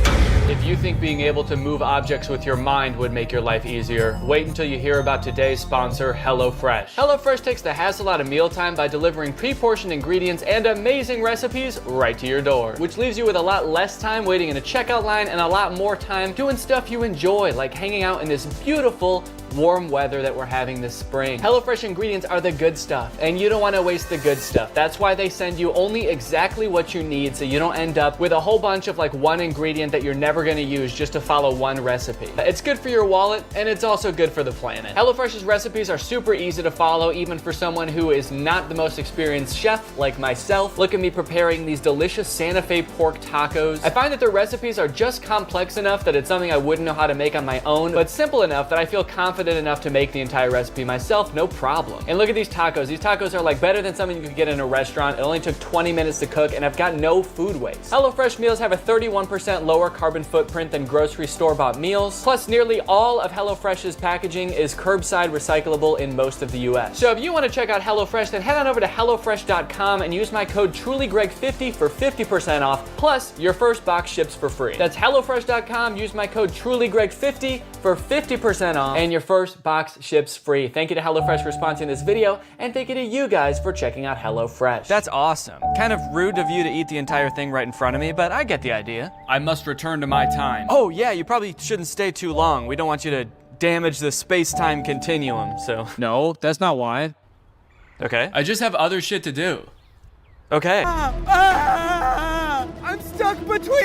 If you think being able to move objects with your mind would make your life easier, wait until you hear about today's sponsor, HelloFresh. HelloFresh takes the hassle out of mealtime by delivering pre-portioned ingredients and amazing recipes right to your door, which leaves you with a lot less time waiting in a checkout line and a lot more time doing stuff you enjoy, like hanging out in this beautiful, warm weather that we're having this spring. HelloFresh ingredients are the good stuff, and you don't want to waste the good stuff. That's why they send you only exactly what you need so you don't end up with a whole bunch of like one ingredient that you're never going to use just to follow one recipe. It's good for your wallet, and it's also good for the planet. HelloFresh's recipes are super easy to follow, even for someone who is not the most experienced chef like myself. Look at me preparing these delicious Santa Fe pork tacos. I find that their recipes are just complex enough that it's something I wouldn't know how to make on my own, but simple enough that I feel confident enough to make the entire recipe myself, no problem. And look at these tacos. These tacos are like better than something you could get in a restaurant. It only took 20 minutes to cook, and I've got no food waste. HelloFresh meals have a 31% lower carbon footprint than grocery store-bought meals. Plus, nearly all of HelloFresh's packaging is curbside recyclable in most of the US. So if you want to check out HelloFresh, then head on over to HelloFresh.com and use my code TrulyGreg50 for 50% off. Plus, your first box ships for free. That's HelloFresh.com. Use my code TrulyGreg50 for 50% off, and your first box ships free. Thank you to HelloFresh for sponsoring this video, and thank you to you guys for checking out HelloFresh. That's awesome. Kind of rude of you to eat the entire thing right in front of me, but I get the idea. I must return to my time. Oh yeah, you probably shouldn't stay too long. We don't want you to damage the space-time continuum, so. No, that's not why. Okay. I just have other shit to do. Okay. I'm stuck between.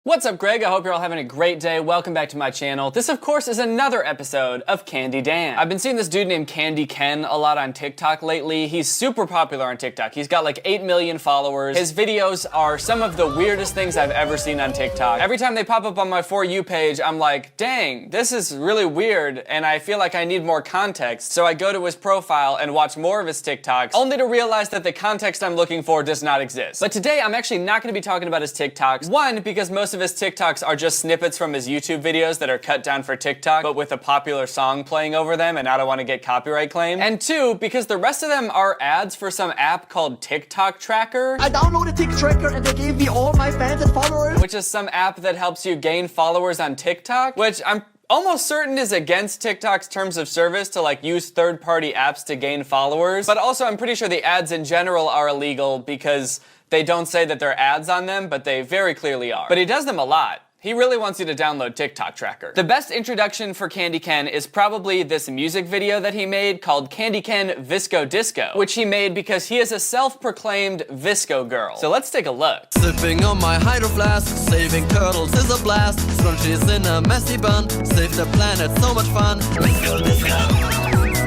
What's up, Greg? I hope you're all having a great day. Welcome back to my channel. This, of course, is another episode of Candy Dan. I've been seeing this dude named Candy Ken a lot on TikTok lately. He's super popular on TikTok. He's got like 8 million followers. His videos are some of the weirdest things I've ever seen on TikTok. Every time they pop up on my For You page, I'm like, dang, this is really weird, and I feel like I need more context. So I go to his profile and watch more of his TikToks, only to realize that the context I'm looking for does not exist. But today, I'm actually not gonna be talking about his TikToks. One, because most of his TikToks are just snippets from his YouTube videos that are cut down for TikTok, but with a popular song playing over them, and I don't want to get copyright claimed. And two, because the rest of them are ads for some app called TikTok Tracker. I downloaded TikTok Tracker and they gave me all my fans and followers. Which is some app that helps you gain followers on TikTok, which I'm almost certain is against TikTok's terms of service to like use third-party apps to gain followers. But also I'm pretty sure the ads in general are illegal because they don't say that they're ads on them, but they very clearly are. But he does them a lot. He really wants you to download TikTok Tracker. The best introduction for Candy Ken is probably this music video that he made called Candy Ken Visco Disco, which he made because he is a self-proclaimed Visco girl. So let's take a look. Sipping on my hydro flask, saving turtles is a blast. Scrunchies in a messy bun, save the planet, so much fun. Visco Disco,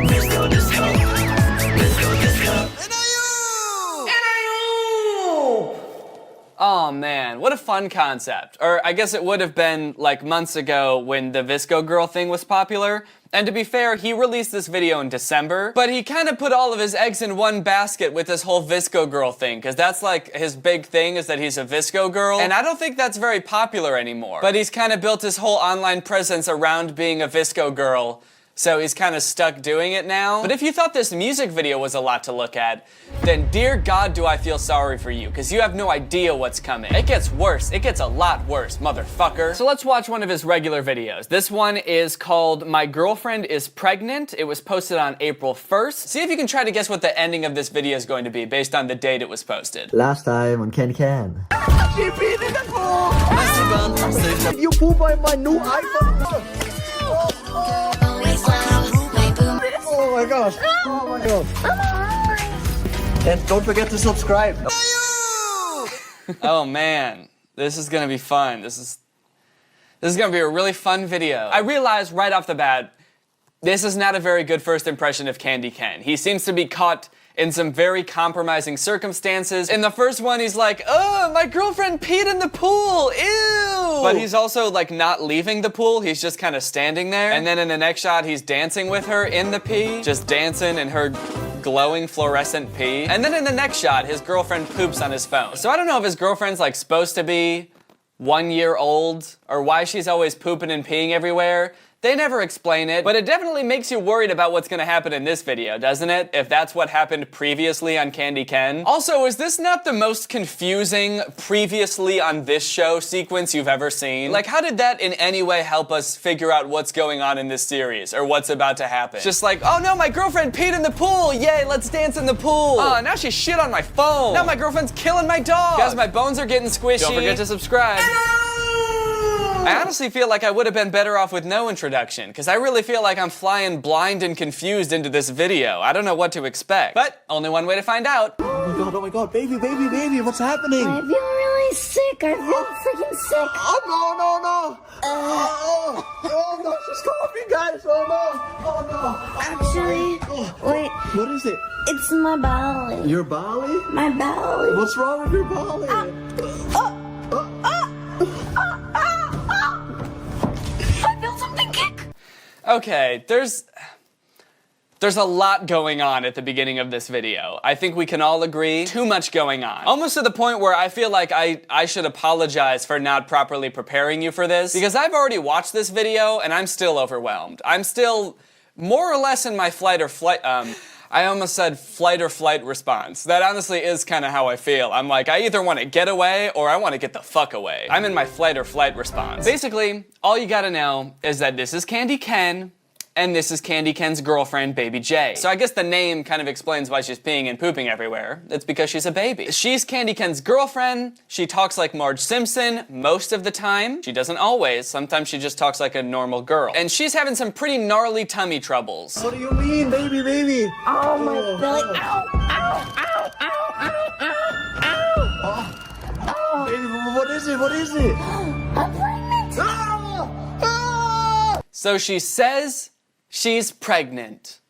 Visco Disco, Visco Disco. Oh man, what a fun concept. Or I guess it would have been like months ago when the Visco girl thing was popular. And to be fair, he released this video in December, but he kind of put all of his eggs in one basket with this whole Visco girl thing, because that's like his big thing is that he's a Visco girl, and I don't think that's very popular anymore. But he's kind of built his whole online presence around being a Visco girl, so he's kind of stuck doing it now. But if you thought this music video was a lot to look at, then dear God do I feel sorry for you, because you have no idea what's coming. It gets worse. It gets a lot worse, motherfucker. So let's watch one of his regular videos. This one is called My Girlfriend is Pregnant. It was posted on April 1st. See if you can try to guess what the ending of this video is going to be based on the date it was posted. Last time on Candy Can. She peed in the pool! Messy bun, save the... You poop on my new iPhone! Oh my gosh! Oh my gosh! And don't forget to subscribe. Oh man, this is gonna be fun. This is gonna be a really fun video. I realized right off the bat, this is not a very good first impression of Candy Ken. He seems to be caught in some very compromising circumstances. In the first one, he's like, oh, my girlfriend peed in the pool, ew! But he's also like not leaving the pool, he's just kind of standing there. And then in the next shot, he's dancing with her in the pee, just dancing in her glowing fluorescent pee. And then in the next shot, his girlfriend poops on his phone. So I don't know if his girlfriend's like supposed to be 1 year old, or why she's always pooping and peeing everywhere. They never explain it, but it definitely makes you worried about what's gonna happen in this video, doesn't it? If that's what happened previously on Candy Ken. Also, is this not the most confusing previously on this show sequence you've ever seen? Like, how did that in any way help us figure out what's going on in this series, or what's about to happen? Just like, oh no, my girlfriend peed in the pool! Yay, let's dance in the pool! Oh, now she shit on my phone! Now my girlfriend's killing my dog! Guys, my bones are getting squishy. Don't forget to subscribe. I honestly feel like I would have been better off with no introduction, because I really feel like I'm flying blind and confused into this video. I don't know what to expect, but only one way to find out. Oh my god, baby, baby, baby, what's happening? I feel really sick. I feel freaking sick. Oh, no. Oh, no, she's coughing, guys. Oh, no. Actually, wait. What is it? It's my belly. Your belly? My belly. What's wrong with your belly? I feel something kick. Okay, there's a lot going on at the beginning of this video. I think we can all agree, too much going on. Almost to the point where I feel like I should apologize for not properly preparing you for this, because I've already watched this video and I'm still overwhelmed. I'm still more or less in my I almost said flight or flight response. That honestly is kind of how I feel. I'm like, I either want to get away or I want to get the fuck away. I'm in my flight or flight response. Basically, all you gotta know is that this is Candy Ken, and this is Candy Ken's girlfriend, Baby J. So I guess the name kind of explains why she's peeing and pooping everywhere. It's because she's a baby. She's Candy Ken's girlfriend. She talks like Marge Simpson most of the time. She doesn't always. Sometimes she just talks like a normal girl. And she's having some pretty gnarly tummy troubles. What do you mean, baby, baby? Oh, my belly. Ow. Baby, what is it? What is it? I'm pregnant. So she says she's pregnant.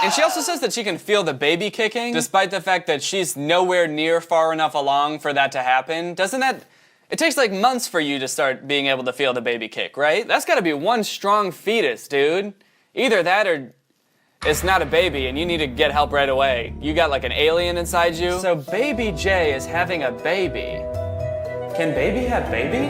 And she also says that she can feel the baby kicking, despite the fact that she's nowhere near far enough along for that to happen. Doesn't that... It takes like months for you to start being able to feel the baby kick, right? That's gotta be one strong fetus, dude. Either that or it's not a baby and you need to get help right away. You got like an alien inside you. So Baby J is having a baby. Can baby have baby?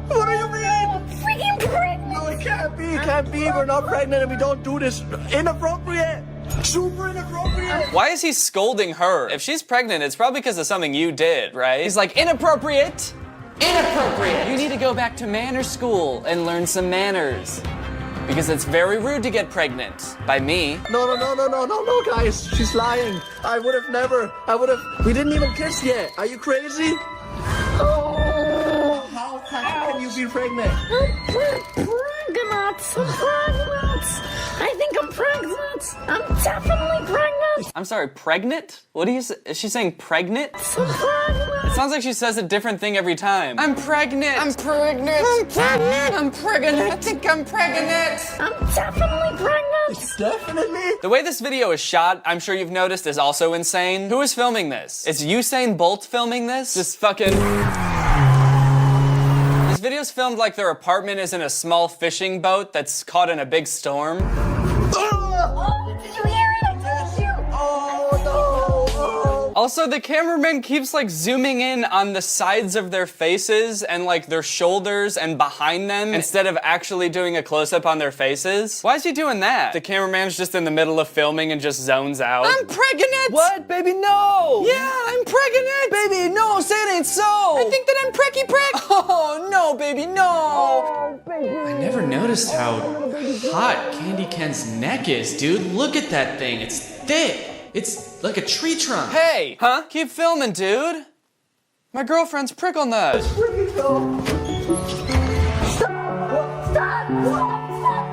What do you mean? I'm freaking pregnant. No, it can't be. It can't be. We're not pregnant and we don't do this. Inappropriate. Super inappropriate. Why is he scolding her? If she's pregnant, it's probably because of something you did, right? He's like, inappropriate. Inappropriate. You need to go back to manners school and learn some manners. Because it's very rude to get pregnant. By me. No, guys. She's lying. I would have never. We didn't even kiss yet. Are you crazy? Oh. How you pregnant? I'm pregnant. I think I'm pregnant. I'm definitely pregnant. I'm sorry, pregnant? What do you say? Is she saying pregnant? It sounds like she says a different thing every time. I'm pregnant. I'm pregnant. I'm pregnant. I'm pregnant. I think I'm pregnant. I'm definitely pregnant. Definitely. The way this video is shot, I'm sure you've noticed, is also insane. Who is filming this? Is Usain Bolt filming this? Just fucking... This video's filmed like their apartment is in a small fishing boat that's caught in a big storm. Oh, did you hear it? I told you. Oh no. Also, the cameraman keeps like zooming in on the sides of their faces and like their shoulders and behind them instead of actually doing a close-up on their faces. Why is he doing that? The cameraman's just in the middle of filming and just zones out. I'm pregnant! What, baby? No. Yeah, I'm pregnant! Baby, no, say it ain't so. I think that I'm precky prick! Oh no, baby, no. Oh, baby. I never noticed how hot Candy Ken's neck is, dude. Look at that thing. It's thick. It's like a tree trunk. Hey! Huh? Keep filming, dude. My girlfriend's prickle nut. Stop!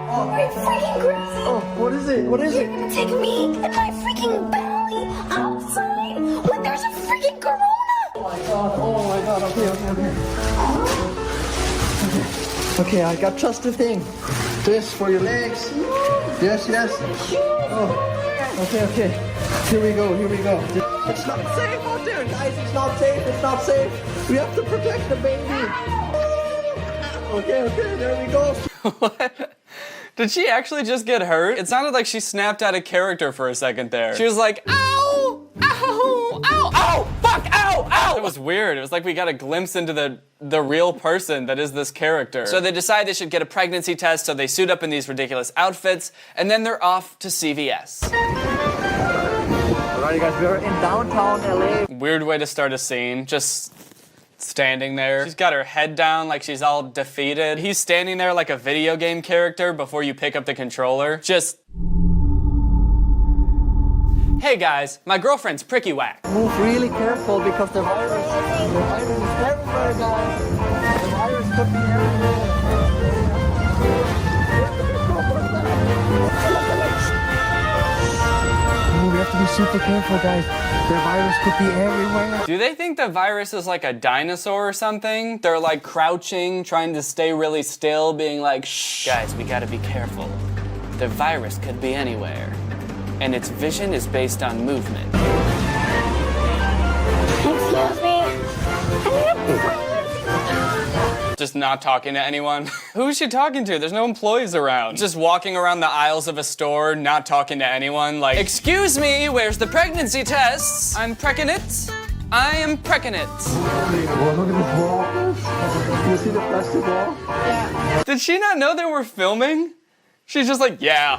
Are you freaking crazy? Oh, what is it? What is You're it? gonna take me and my freaking belly outside when there's a freaking corona! Oh my god, okay. Okay, I got just the thing. This for your legs. Yes. Oh, okay. Here we go. It's not safe out there, guys. It's not safe. We have to protect the baby. Okay, there we go. What? Did she actually just get hurt? It sounded like she snapped out of character for a second there. She was like, ow! Ow! Ow! Ow! Fuck! Ow! Ow! It was weird. It was like we got a glimpse into the real person that is this character. So they decide they should get a pregnancy test, so they suit up in these ridiculous outfits, and then they're off to CVS. Alright, guys, we're in downtown LA. Weird way to start a scene. Just standing there. She's got her head down like she's all defeated. He's standing there like a video game character before you pick up the controller. Just... Hey guys, my girlfriend's pricky whack. Move really careful because the virus is everywhere, guys. The virus could be everywhere. Oh, we have to be super careful, guys. The virus could be everywhere. Do they think the virus is like a dinosaur or something? They're like crouching, trying to stay really still, being like, shh, guys, we gotta be careful. The virus could be anywhere. And its vision is based on movement. Excuse me. Just not talking to anyone. Who is she talking to? There's no employees around. Just walking around the aisles of a store, not talking to anyone, like, excuse me, where's the pregnancy tests? I'm pregnant. I am pregnant. Oh, look at this wall. Do you see the plastic wall? Yeah. Did she not know they were filming? She's just like, yeah.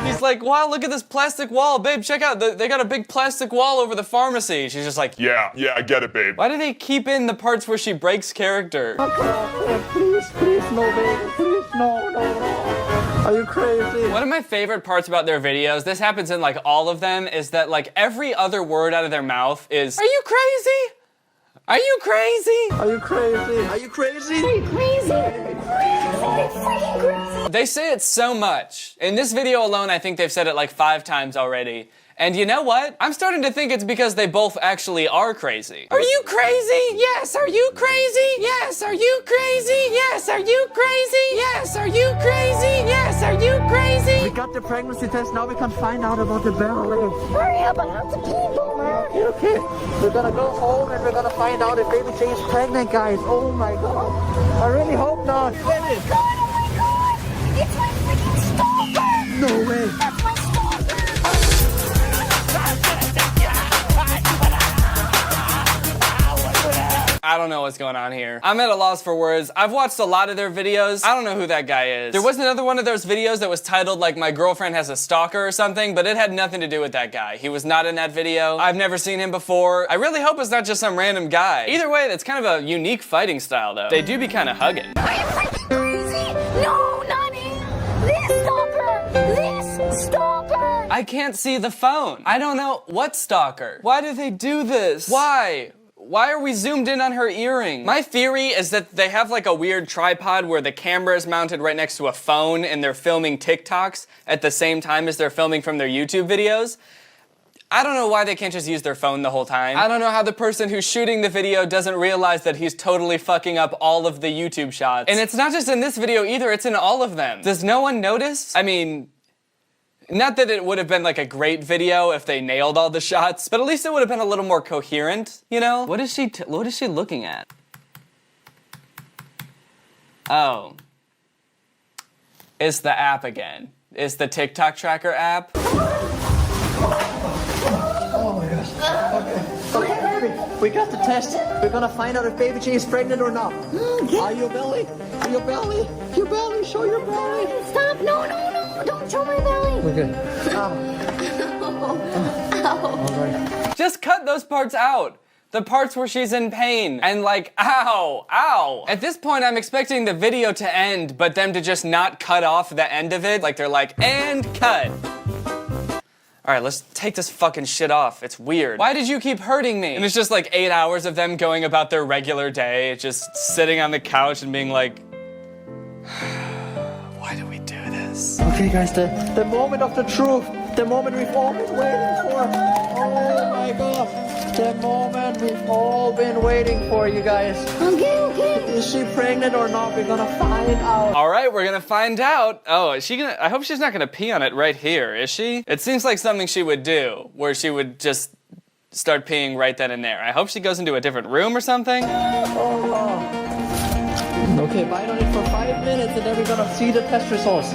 He's like, wow, look at this plastic wall. Babe, check out, they got a big plastic wall over the pharmacy. She's just like, Yeah, I get it, babe. why do they keep in the parts where she breaks character? Please, no, baby. Please, no. Are you crazy? One of my favorite parts about their videos, this happens in like all of them, is that like every other word out of their mouth is, are you crazy? Are you crazy? Are you crazy? Are you crazy? Are you crazy? Are you freaking crazy? They say it so much. In this video alone, I think they've said it like 5 times already. And you know what? I'm starting to think it's because they both actually are crazy. Are you crazy? Yes. Are you crazy? Yes. Are you crazy? Yes. Are you crazy? Yes. Are you crazy? Yes. Are you crazy? We got the pregnancy test, now we can find out about the belly. Hurry up, I have to pee, Boomer. Okay, we're gonna go home and we're gonna find out if baby J is pregnant, guys. Oh my god. I really hope not. Oh my god. It's my freaking stalker. No way. That's my stalker. I don't know what's going on here. I'm at a loss for words. I've watched a lot of their videos. I don't know who that guy is. There was another one of those videos that was titled like my girlfriend has a stalker or something, but it had nothing to do with that guy. He was not in that video. I've never seen him before. I really hope it's not just some random guy. Either way, that's kind of a unique fighting style though. They do be kind of hugging. Are you freaking crazy? No, not him. This stalker. This stalker. I can't see the phone. I don't know. What stalker? Why do they do this? Why? why are we zoomed in on her earring? My theory is that they have like a weird tripod where the camera is mounted right next to a phone and they're filming TikToks at the same time as they're filming from their YouTube videos. I don't know why they can't just use their phone the whole time. I don't know how the person who's shooting the video doesn't realize that he's totally fucking up all of the YouTube shots. And it's not just in this video either, it's in all of them. Does no one notice? I mean, not that it would have been like a great video if they nailed all the shots, but at least it would have been a little more coherent, you know? What is she looking at? Oh. It's the app again. It's the TikTok tracker app. Oh my gosh. Okay, baby. We got the test. We're gonna find out if Baby G is pregnant or not. Are you belly? Are you belly? Your belly. Show your belly. Stop. No. Don't show my belly. Okay. Ow. All right. Just cut those parts out. The parts where she's in pain and like, ow, ow. At this point, I'm expecting the video to end, but them to just not cut off the end of it. Like they're like, and cut. All right, let's take this fucking shit off. It's weird. Why did you keep hurting me? And it's just like 8 hours of them going about their regular day, just sitting on the couch and being like, why do we do this? Okay, guys, the moment of the truth. The moment we've all been waiting for. Oh my god. The moment we've all been waiting for, you guys. Okay. Is she pregnant or not? We're gonna find out. All right, we're gonna find out. Oh, is she gonna? I hope she's not gonna pee on it right here, is she? It seems like something she would do, where she would just start peeing right then and there. I hope she goes into a different room or something. Oh. Okay, bite on it for 5 minutes and then we're gonna see the test results.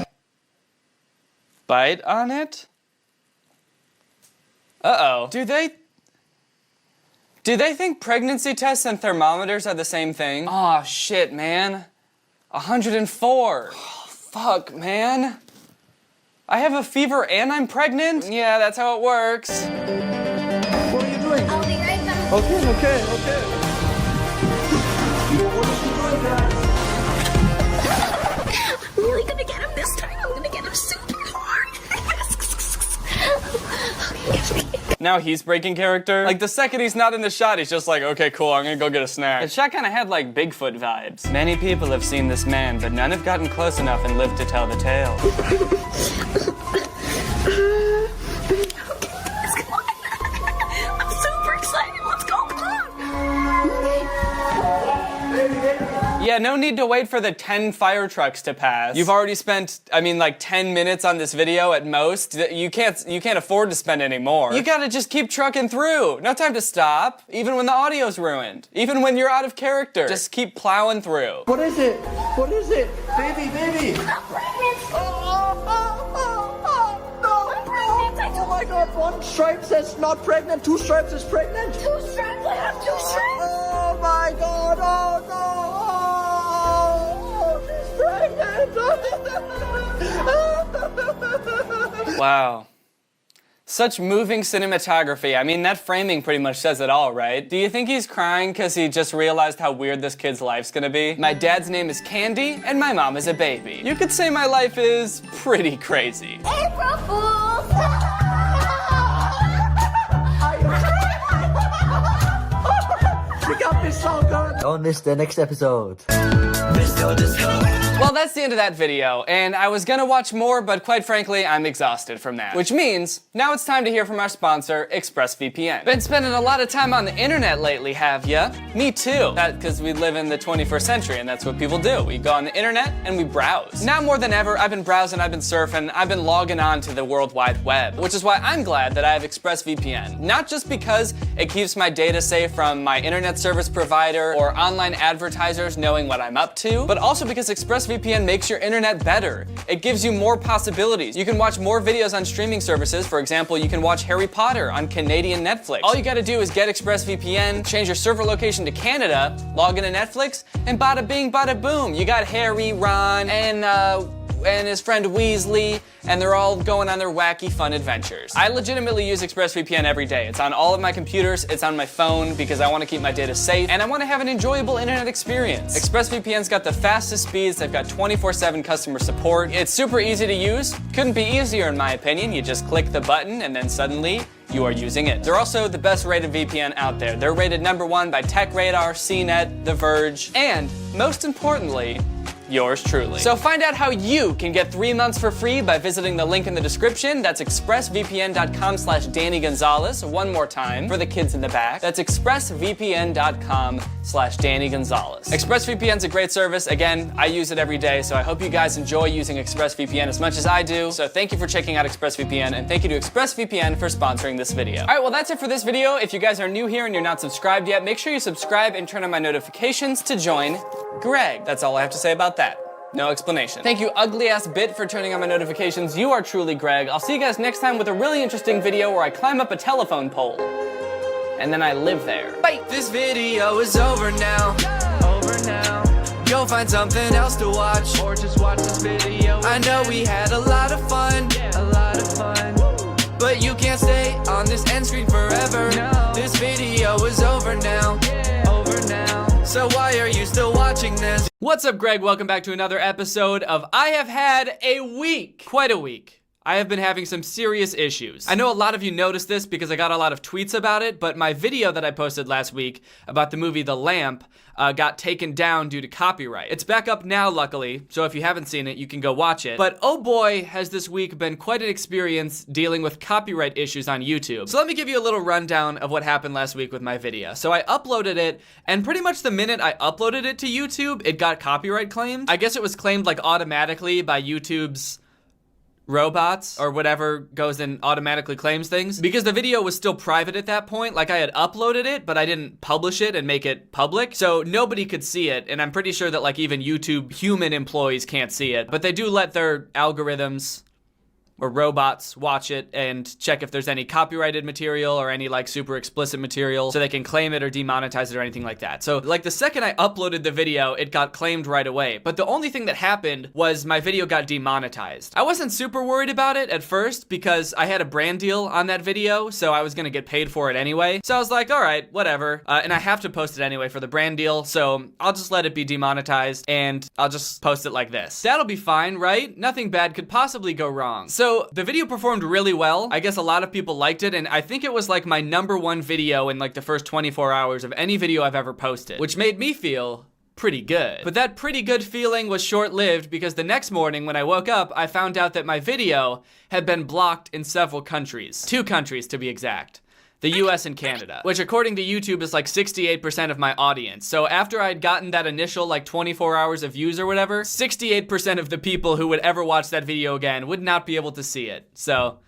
Bite on it? Uh-oh. Do they think pregnancy tests and thermometers are the same thing? Aw, shit, man. 104. Oh, fuck, man. I have a fever and I'm pregnant? Yeah, that's how it works. What are you doing? I'll be right back. Okay. What is she doing, guys? I'm really gonna get him this time. I'm gonna get him super hard. Now he's breaking character. Like the second he's not in the shot, he's just like, okay, cool, I'm gonna go get a snack. The shot kind of had like Bigfoot vibes. Many people have seen this man, but none have gotten close enough and lived to tell the tale. I'm super excited. Let's go. Come on. Yeah, no need to wait for the 10 fire trucks to pass. You've already spent, like 10 minutes on this video at most. You can't afford to spend any more. You gotta just keep trucking through. No time to stop, even when the audio's ruined. Even when you're out of character. Just keep plowing through. What is it? Baby. I'm pregnant. Oh my god, 1 stripe says not pregnant, 2 stripes is pregnant. 2 stripes, I have 2 stripes. Oh my god, oh no, she's pregnant. Wow. Such moving cinematography. That framing pretty much says it all, right? Do you think he's crying because he just realized how weird this kid's life's gonna be? My dad's name is Candy, and my mom is a baby. You could say my life is pretty crazy. April Fools! You got me so good. Don't miss the next episode. Well, that's the end of that video, and I was gonna watch more, but quite frankly, I'm exhausted from that. Which means, now it's time to hear from our sponsor, ExpressVPN. Been spending a lot of time on the internet lately, have ya? Me too. That's because we live in the 21st century, and that's what people do. We go on the internet, and we browse. Now more than ever, I've been browsing, I've been surfing, I've been logging on to the World Wide Web, which is why I'm glad that I have ExpressVPN. Not just because it keeps my data safe from my internet service provider or online advertisers knowing what I'm up to, but also because ExpressVPN makes your internet better. It gives you more possibilities. You can watch more videos on streaming services. For example, you can watch Harry Potter on Canadian Netflix. All you gotta do is get ExpressVPN, change your server location to Canada, log into Netflix, and bada bing, bada boom. You got Harry, Ron, and and his friend Weasley, and they're all going on their wacky fun adventures. I legitimately use ExpressVPN every day. It's on all of my computers, it's on my phone because I want to keep my data safe, and I want to have an enjoyable internet experience. ExpressVPN's got the fastest speeds, they've got 24/7 customer support. It's super easy to use. Couldn't be easier in my opinion. You just click the button and then suddenly you are using it. They're also the best rated VPN out there. They're rated #1 by TechRadar, CNET, The Verge, and most importantly, yours truly. So find out how you can get 3 months for free by visiting the link in the description. That's expressvpn.com/Danny Gonzalez. One more time for the kids in the back. That's expressvpn.com/Danny Gonzalez. ExpressVPN's a great service. Again, I use it every day, so I hope you guys enjoy using ExpressVPN as much as I do. So thank you for checking out ExpressVPN, and thank you to ExpressVPN for sponsoring this video. All right, well, that's it for this video. If you guys are new here and you're not subscribed yet, make sure you subscribe and turn on my notifications to join Greg. That's all I have to say about that. No explanation. Thank you, ugly ass bit, for turning on my notifications. You are truly Greg. I'll see you guys next time with a really interesting video where I climb up a telephone pole. And then I live there. Bye! This video is over now. Over now. Go find something else to watch. Or just watch this video. I know we had a lot of fun. A lot of fun. But you can't stay on this end screen forever. No. This video is over now. Over now. So why are you still watching this? What's up, Greg? Welcome back to another episode of I Have Had a Week. Quite a week. I have been having some serious issues. I know a lot of you noticed this because I got a lot of tweets about it, but my video that I posted last week about the movie The Lamp got taken down due to copyright. It's back up now, luckily, so if you haven't seen it, you can go watch it. But oh boy, has this week been quite an experience dealing with copyright issues on YouTube. So let me give you a little rundown of what happened last week with my video. So I uploaded it, and pretty much the minute I uploaded it to YouTube, it got copyright claimed. I guess it was claimed like automatically by YouTube's robots or whatever goes and automatically claims things, because the video was still private at that point. Like, I had uploaded it, but I didn't publish it and make it public, so nobody could see it. And I'm pretty sure that like even YouTube human employees can't see it, but they do let their algorithms or robots watch it and check if there's any copyrighted material or any like super explicit material so they can claim it or demonetize it or anything like that. So like the second I uploaded the video, it got claimed right away. But the only thing that happened was my video got demonetized. I wasn't super worried about it at first because I had a brand deal on that video, so I was gonna get paid for it anyway. So I was like, all right, whatever. And I have to post it anyway for the brand deal, so I'll just let it be demonetized and I'll just post it like this. That'll be fine, right? Nothing bad could possibly go wrong. So the video performed really well. I guess a lot of people liked it, and I think it was like my #1 video in like the first 24 hours of any video I've ever posted, which made me feel pretty good. But that pretty good feeling was short-lived because the next morning when I woke up, I found out that my video had been blocked in several countries. 2 countries to be exact. The US and Canada, which according to YouTube is like 68% of my audience. So after I'd gotten that initial like 24 hours of views or whatever, 68% of the people who would ever watch that video again would not be able to see it. So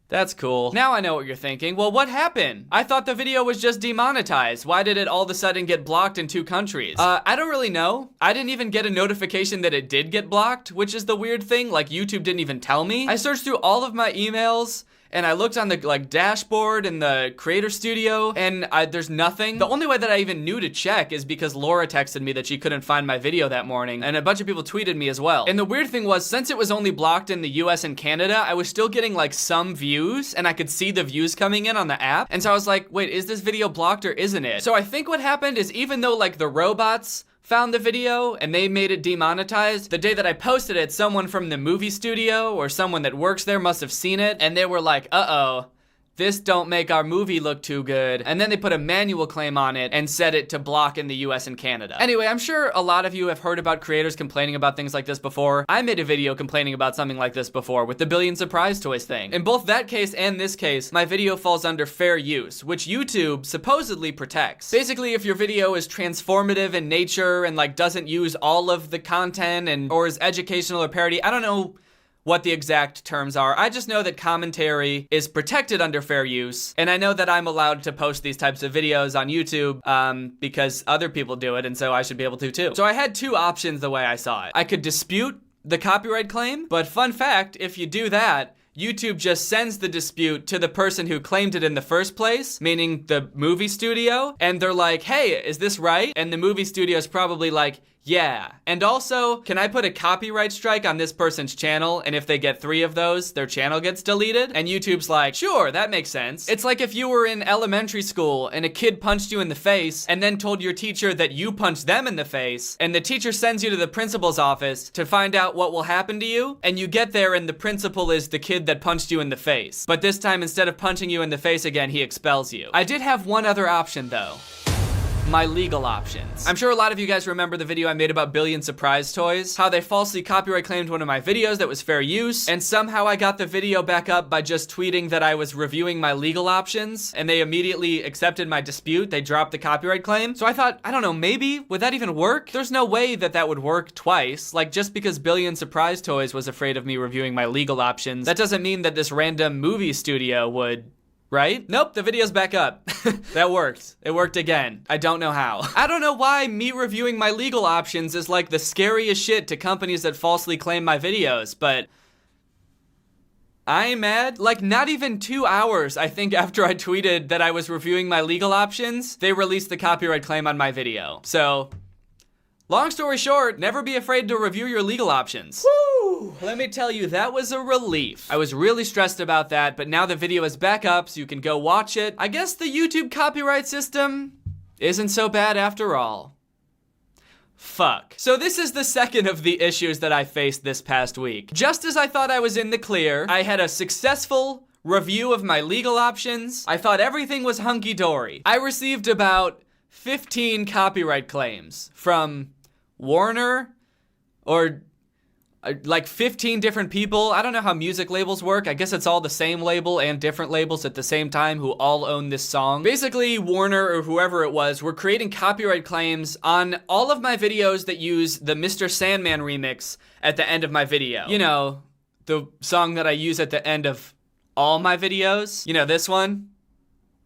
that's cool. Now I know what you're thinking. Well, what happened? I thought the video was just demonetized. Why did it all of a sudden get blocked in 2 countries? I don't really know. I didn't even get a notification that it did get blocked, which is the weird thing. Like, YouTube didn't even tell me. I searched through all of my emails, and I looked on the like dashboard in the creator studio, and there's nothing. The only way that I even knew to check is because Laura texted me that she couldn't find my video that morning, and a bunch of people tweeted me as well. And the weird thing was, since it was only blocked in the US and Canada, I was still getting like some views, and I could see the views coming in on the app. And so I was like, wait, is this video blocked or isn't it? So I think what happened is, even though like the robots found the video and they made it demonetized, the day that I posted it, someone from the movie studio or someone that works there must have seen it, and they were like, uh-oh, this don't make our movie look too good. And then they put a manual claim on it and set it to block in the US and Canada. Anyway, I'm sure a lot of you have heard about creators complaining about things like this before. I made a video complaining about something like this before with the Billion Surprise Toys thing. In both that case and this case, my video falls under fair use, which YouTube supposedly protects. Basically, if your video is transformative in nature and like doesn't use all of the content and or is educational or parody, I don't know what the exact terms are. I just know that commentary is protected under fair use, and I know that I'm allowed to post these types of videos on YouTube because other people do it, and so I should be able to too. So I had 2 options the way I saw it. I could dispute the copyright claim, but fun fact, if you do that, YouTube just sends the dispute to the person who claimed it in the first place, meaning the movie studio, and they're like, hey, is this right? And the movie studio is probably like, Yeah, and also, can I put a copyright strike on this person's channel, and if they get 3 of those, their channel gets deleted? And YouTube's like, sure, that makes sense. It's like if you were in elementary school and a kid punched you in the face and then told your teacher that you punched them in the face, and the teacher sends you to the principal's office to find out what will happen to you, and you get there and the principal is the kid that punched you in the face. But this time, instead of punching you in the face again, he expels you. I did have one other option though. My legal options. I'm sure a lot of you guys remember the video I made about Billion Surprise Toys, how they falsely copyright claimed one of my videos that was fair use, and somehow I got the video back up by just tweeting that I was reviewing my legal options, and they immediately accepted my dispute. They dropped the copyright claim. So I thought, I don't know, maybe, would that even work? There's no way that that would work twice. Like, just because Billion Surprise Toys was afraid of me reviewing my legal options, that doesn't mean that this random movie studio would. Right? Nope, the video's back up. That worked. It worked again. I don't know how. I don't know why me reviewing my legal options is like the scariest shit to companies that falsely claim my videos, but I ain't mad. Like, not even 2 hours, I think, after I tweeted that I was reviewing my legal options, they released the copyright claim on my video. So, long story short, never be afraid to review your legal options. Woo! Let me tell you, that was a relief. I was really stressed about that, but now the video is back up so you can go watch it. I guess the YouTube copyright system isn't so bad after all. Fuck. So this is the second of the issues that I faced this past week. Just as I thought I was in the clear, I had a successful review of my legal options. I thought everything was hunky-dory. I received about 15 copyright claims from Warner or like 15 different people. I don't know how music labels work. I guess it's all the same label and different labels at the same time who all own this song. Basically, Warner or whoever it was were creating copyright claims on all of my videos that use the Mr. Sandman remix at the end of my video. You know, the song that I use at the end of all my videos. You know, this one.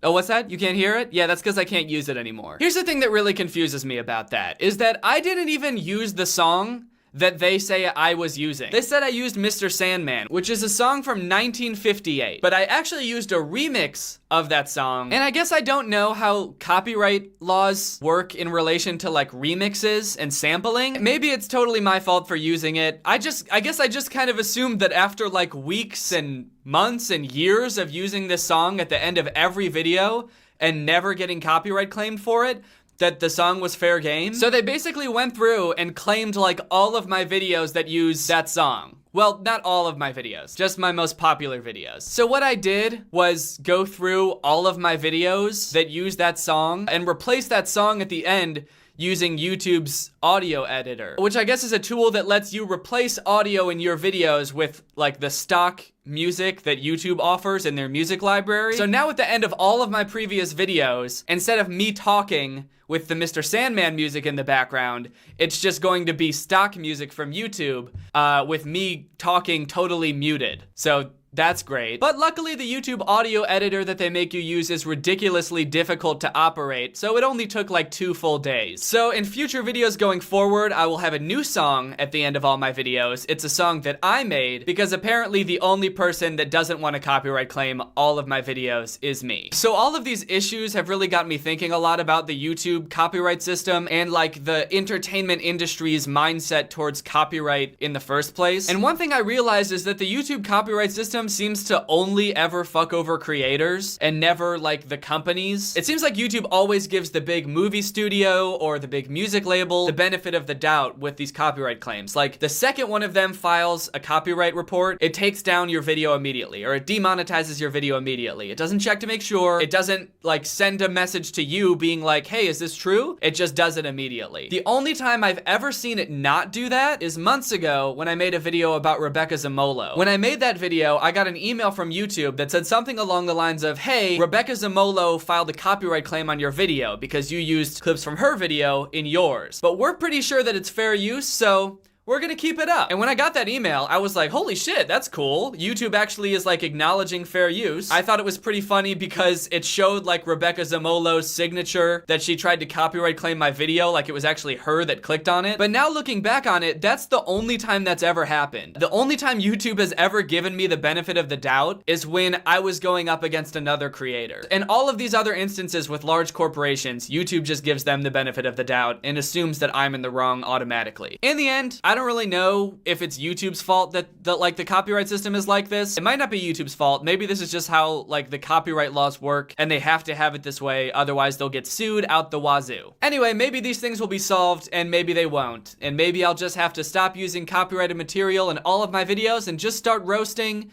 Oh, what's that? You can't hear it? Yeah, that's because I can't use it anymore. Here's the thing that really confuses me about that, is that I didn't even use the song that they say I was using. They said I used Mr. Sandman, which is a song from 1958, but I actually used a remix of that song. And I guess I don't know how copyright laws work in relation to like remixes and sampling. Maybe it's totally my fault for using it. I guess I just kind of assumed that after like weeks and months and years of using this song at the end of every video and never getting copyright claimed for it, that the song was fair game. So they basically went through and claimed like all of my videos that use that song. Well, not all of my videos, just my most popular videos. So what I did was go through all of my videos that use that song and replace that song at the end using YouTube's audio editor, which I guess is a tool that lets you replace audio in your videos with like the stock music that YouTube offers in their music library. So now at the end of all of my previous videos, instead of me talking with the Mr. Sandman music in the background, it's just going to be stock music from YouTube with me talking totally muted. So that's great. But luckily the YouTube audio editor that they make you use is ridiculously difficult to operate, so it only took like 2 full days. So in future videos going forward, I will have a new song at the end of all my videos. It's a song that I made because apparently the only person that doesn't want to copyright claim all of my videos is me. So all of these issues have really got me thinking a lot about the YouTube copyright system and like the entertainment industry's mindset towards copyright in the first place. And one thing I realized is that the YouTube copyright system seems to only ever fuck over creators and never like the companies. It seems like YouTube always gives the big movie studio or the big music label the benefit of the doubt with these copyright claims. Like the second one of them files a copyright report, it takes down your video immediately, or it demonetizes your video immediately. It doesn't check to make sure. It doesn't like send a message to you being like, hey, is this true? It just does it immediately. The only time I've ever seen it not do that is months ago when I made a video about Rebecca Zamolo. When I made that video, I got an email from YouTube that said something along the lines of, hey, Rebecca Zamolo filed a copyright claim on your video because you used clips from her video in yours. But we're pretty sure that it's fair use, so we're gonna keep it up. And when I got that email, I was like, holy shit, that's cool. YouTube actually is like acknowledging fair use. I thought it was pretty funny because it showed like Rebecca Zamolo's signature that she tried to copyright claim my video, like it was actually her that clicked on it. But now looking back on it, that's the only time that's ever happened. The only time YouTube has ever given me the benefit of the doubt is when I was going up against another creator. And all of these other instances with large corporations, YouTube just gives them the benefit of the doubt and assumes that I'm in the wrong automatically. In the end, I don't really know if it's YouTube's fault that like the copyright system is like this. It might not be YouTube's fault. Maybe this is just how like the copyright laws work and they have to have it this way, otherwise they'll get sued out the wazoo. Anyway, maybe these things will be solved and maybe they won't. And maybe I'll just have to stop using copyrighted material in all of my videos and just start roasting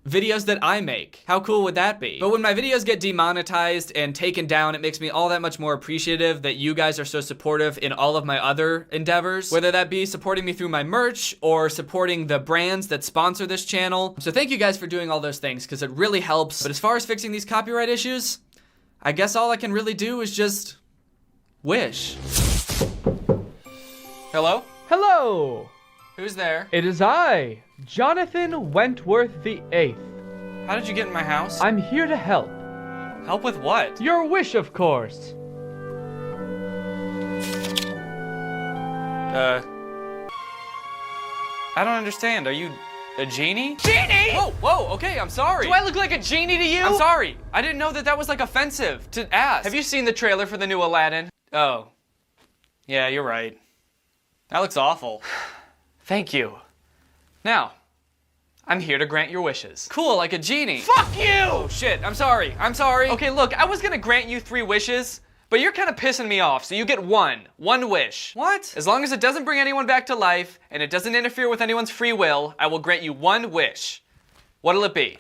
videos that I make. How cool would that be? But when my videos get demonetized and taken down, it makes me all that much more appreciative that you guys are so supportive in all of my other endeavors, whether that be supporting me through my merch or supporting the brands that sponsor this channel. So thank you guys for doing all those things because it really helps. But as far as fixing these copyright issues, I guess all I can really do is just wish. Hello? Hello! Who's there? It is I, Jonathan Wentworth VIII. How did you get in my house? I'm here to help. Help with what? Your wish, of course. I don't understand. Are you a genie? Genie! Whoa, okay, I'm sorry. Do I look like a genie to you? I'm sorry. I didn't know that that was like offensive to ask. Have you seen the trailer for the new Aladdin? Oh. Yeah, you're right. That looks awful. Thank you. Now, I'm here to grant your wishes. Cool, like a genie. Fuck you! Oh shit, I'm sorry. Okay, look, I was gonna grant you 3 wishes, but you're kind of pissing me off, so you get one wish. What? As long as it doesn't bring anyone back to life, and it doesn't interfere with anyone's free will, I will grant you 1 wish. What'll it be?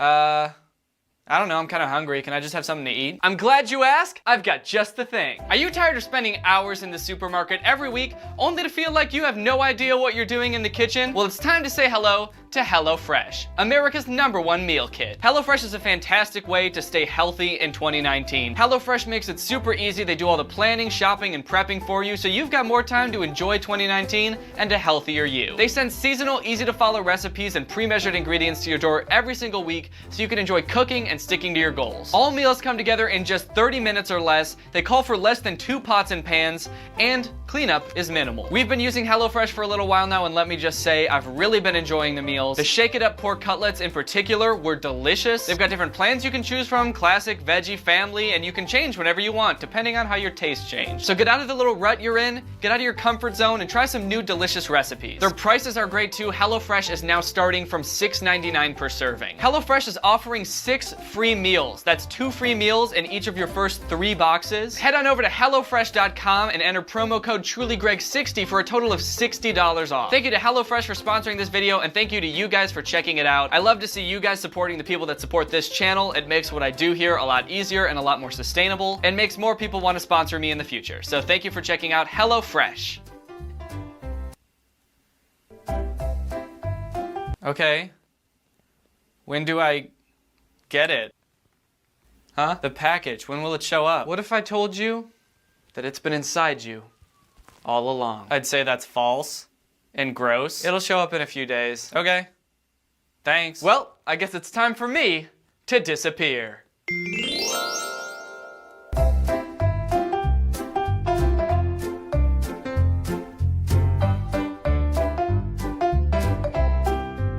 I don't know, I'm kind of hungry. Can I just have something to eat? I'm glad you asked. I've got just the thing. Are you tired of spending hours in the supermarket every week only to feel like you have no idea what you're doing in the kitchen? Well, it's time to say hello to HelloFresh, America's #1 meal kit. HelloFresh is a fantastic way to stay healthy in 2019. HelloFresh makes it super easy. They do all the planning, shopping, and prepping for you, so you've got more time to enjoy 2019 and a healthier you. They send seasonal, easy-to-follow recipes and pre-measured ingredients to your door every single week so you can enjoy cooking and sticking to your goals. All meals come together in just 30 minutes or less. They call for less than 2 pots and pans, and cleanup is minimal. We've been using HelloFresh for a little while now, and let me just say, I've really been enjoying the meals. The Shake It Up pork cutlets in particular were delicious. They've got different plans you can choose from, classic, veggie, family, and you can change whenever you want, depending on how your tastes change. So get out of the little rut you're in, get out of your comfort zone, and try some new delicious recipes. Their prices are great too. HelloFresh is now starting from $6.99 per serving. HelloFresh is offering 6 free meals. That's 2 free meals in each of your first 3 boxes. Head on over to HelloFresh.com and enter promo code TrulyGreg60 for a total of $60 off. Thank you to HelloFresh for sponsoring this video, and thank you to you guys for checking it out. I love to see you guys supporting the people that support this channel. It makes what I do here a lot easier and a lot more sustainable, and makes more people want to sponsor me in the future. So thank you for checking out HelloFresh. Okay. When do I get it? Huh? The package, when will it show up? What if I told you that it's been inside you all along? I'd say that's false and gross. It'll show up in a few days. Okay. Thanks. Well, I guess it's time for me to disappear.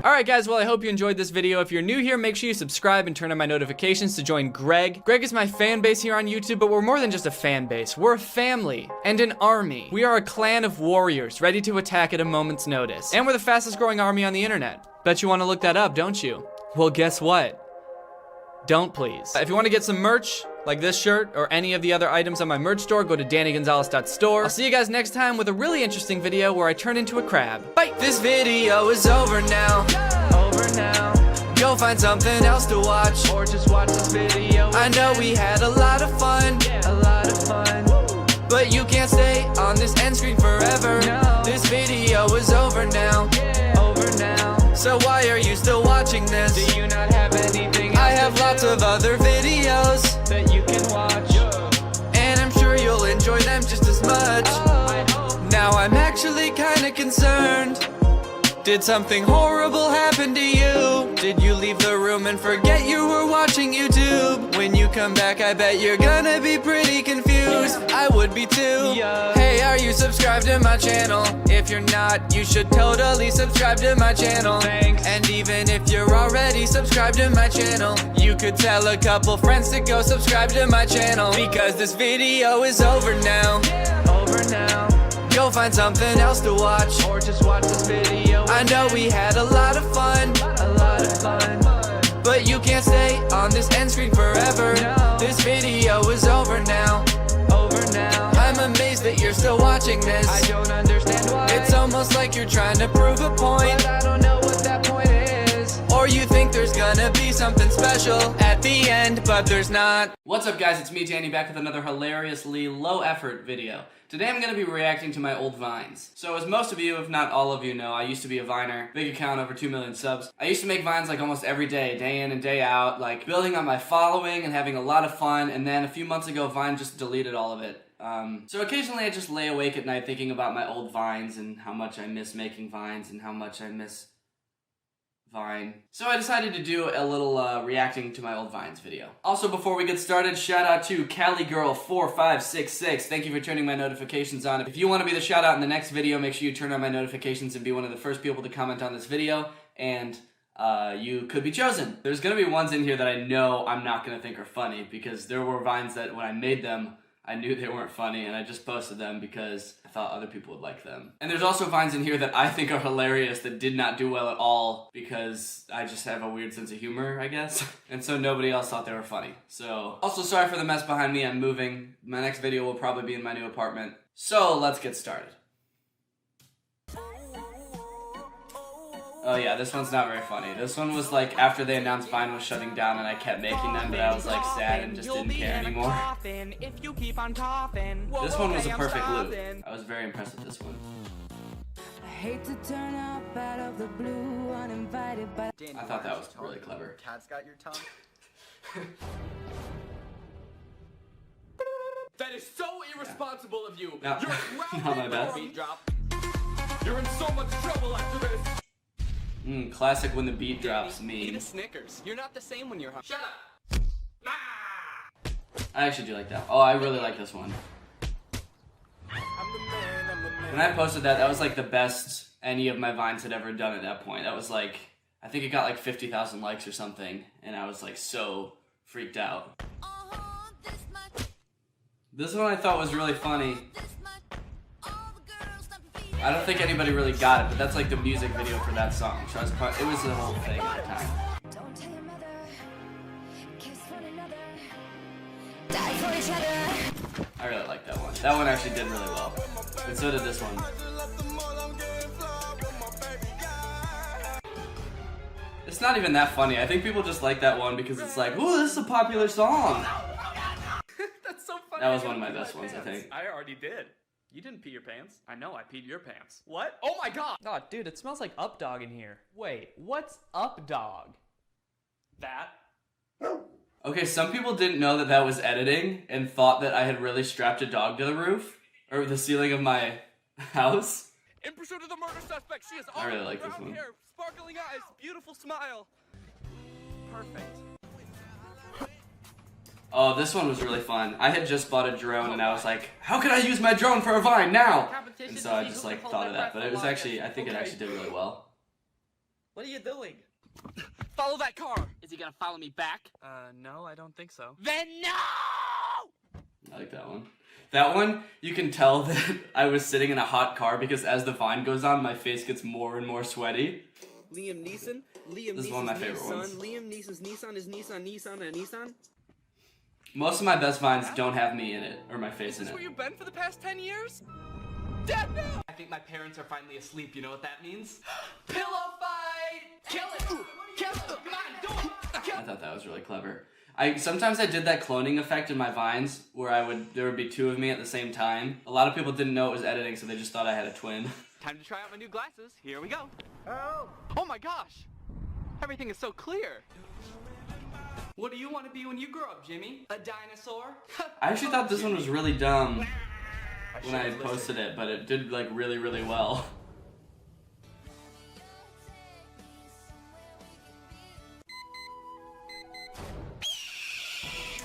Alright guys, well I hope you enjoyed this video. If you're new here, make sure you subscribe and turn on my notifications to join Greg. Greg is my fan base here on YouTube, but we're more than just a fan base. We're a family and an army. We are a clan of warriors ready to attack at a moment's notice. And we're the fastest growing army on the internet. Bet you want to look that up, don't you? Well, guess what? Don't please. If you want to get some merch, like this shirt or any of the other items on my merch store, go to DannyGonzalez.store. I'll see you guys next time with a really interesting video where I turn into a crab. Bye! This video is over now. Go find something else to watch, or just watch this video. I know we had a lot of fun, but you can't stay on this end screen forever. This video is over now. So why are you still watching this? Do you not have anything else? I have lots of other videos that you can watch, and I'm sure you'll enjoy them just as much. Now now I'm actually kinda concerned. Did something horrible happen to you? Did you leave the room and forget you were watching YouTube? When you come back, I bet you're gonna be pretty confused. I would be too. Hey, are you subscribed to my channel? If you're not, you should totally subscribe to my channel. Thanks. And even if you're already subscribed to my channel, you could tell a couple friends to go subscribe to my channel. Because this video is over now. Over now. Go find something else to watch, or just watch this video. I know we had a lot of fun, but you can't stay on this end screen forever. No. This video is over now. I'm amazed that you're still watching this. I don't understand why. It's almost like you're trying to prove a point, but I don't know what that point is. Or you think there's gonna be something special at the end, but there's not. What's up, guys? It's me, Danny, back with another hilariously low-effort video. Today I'm going to be reacting to my old Vines. So as most of you, if not all of you know, I used to be a Viner. Big account, over 2 million subs. I used to make Vines like almost every day in and day out, like building on my following and having a lot of fun, and then a few months ago, Vine just deleted all of it. So occasionally I just lay awake at night thinking about my old Vines and how much I miss making Vines and how much I miss Vine. So I decided to do a little reacting to my old Vines video. Also, before we get started, shout out to CaliGirl4566. Thank you for turning my notifications on. If you want to be the shout out in the next video, make sure you turn on my notifications and be one of the first people to comment on this video, and you could be chosen. There's gonna be ones in here that I know I'm not gonna think are funny, because there were Vines that when I made them, I knew they weren't funny, and I just posted them because I thought other people would like them. And there's also Vines in here that I think are hilarious that did not do well at all because I just have a weird sense of humor, I guess. And so nobody else thought they were funny. So, also sorry for the mess behind me, I'm moving. My next video will probably be in my new apartment. So, let's get started. Oh yeah, this one's not very funny. This one was like after they announced Vine was shutting down and I kept making them, but I was like sad and just didn't care anymore. This one was a perfect loop. I was very impressed with this one. I thought that was really clever. Cat's got your tongue. That is so irresponsible of you. No. You're Not my best. beat drop. You're in so much trouble after this. Classic when the beat drops Eat a meme. Snickers. You're not the same when you're hungry. Shut up. I actually do like that. Oh, I really like this one. When I posted that, that was like the best any of my Vines had ever done at that point. That was like, I think it got like 50,000 likes or something, and I was like so freaked out. This one I thought was really funny. I don't think anybody really got it, but that's like the music video for that song. So it was the whole thing at the time. I really like that one. That one actually did really well. And so did this one. It's not even that funny. I think people just like that one because it's like, ooh, this is a popular song. That's so funny. That was one of my best ones, I think. I already did. You didn't pee your pants? I know, I peed your pants. What? Oh my god! Oh, dude, it smells like Up Dog in here. Wait, what's Up Dog? That? Okay, some people didn't know that that was editing and thought that I had really strapped a dog to the roof or the ceiling of my house. In pursuit of the murder suspect, she is I really like this one. hair, sparkling eyes, beautiful smile. Perfect. Oh, this one was really fun. I had just bought a drone and I was like, how can I use my drone for a Vine now? And so I just like thought of that, but it was actually, I think it actually did really well. What are you doing? Follow that car! Is he gonna follow me back? No, I don't think so. Then no! I like that one. That one, you can tell that I was sitting in a hot car because as the Vine goes on, my face gets more and more sweaty. Liam Neeson? This is one of my favorite ones. Liam Neeson's Nissan is Nissan and Nissan? Most of my best Vines don't have me in it, or my face in Is this it. where you've been for the past 10 years? Dad, no! I think my parents are finally asleep, you know what that means? Pillow fight! Kill it! Kill it! Come on, do it! I thought that was really clever. Sometimes I did that cloning effect in my Vines, where there would be two of me at the same time. A lot of people didn't know it was editing, so they just thought I had a twin. Time to try out my new glasses. Here we go. Oh my gosh! Everything is so clear. What do you want to be when you grow up, Jimmy? A dinosaur? I actually thought this one was really dumb. when I posted it, but it did like really, really well.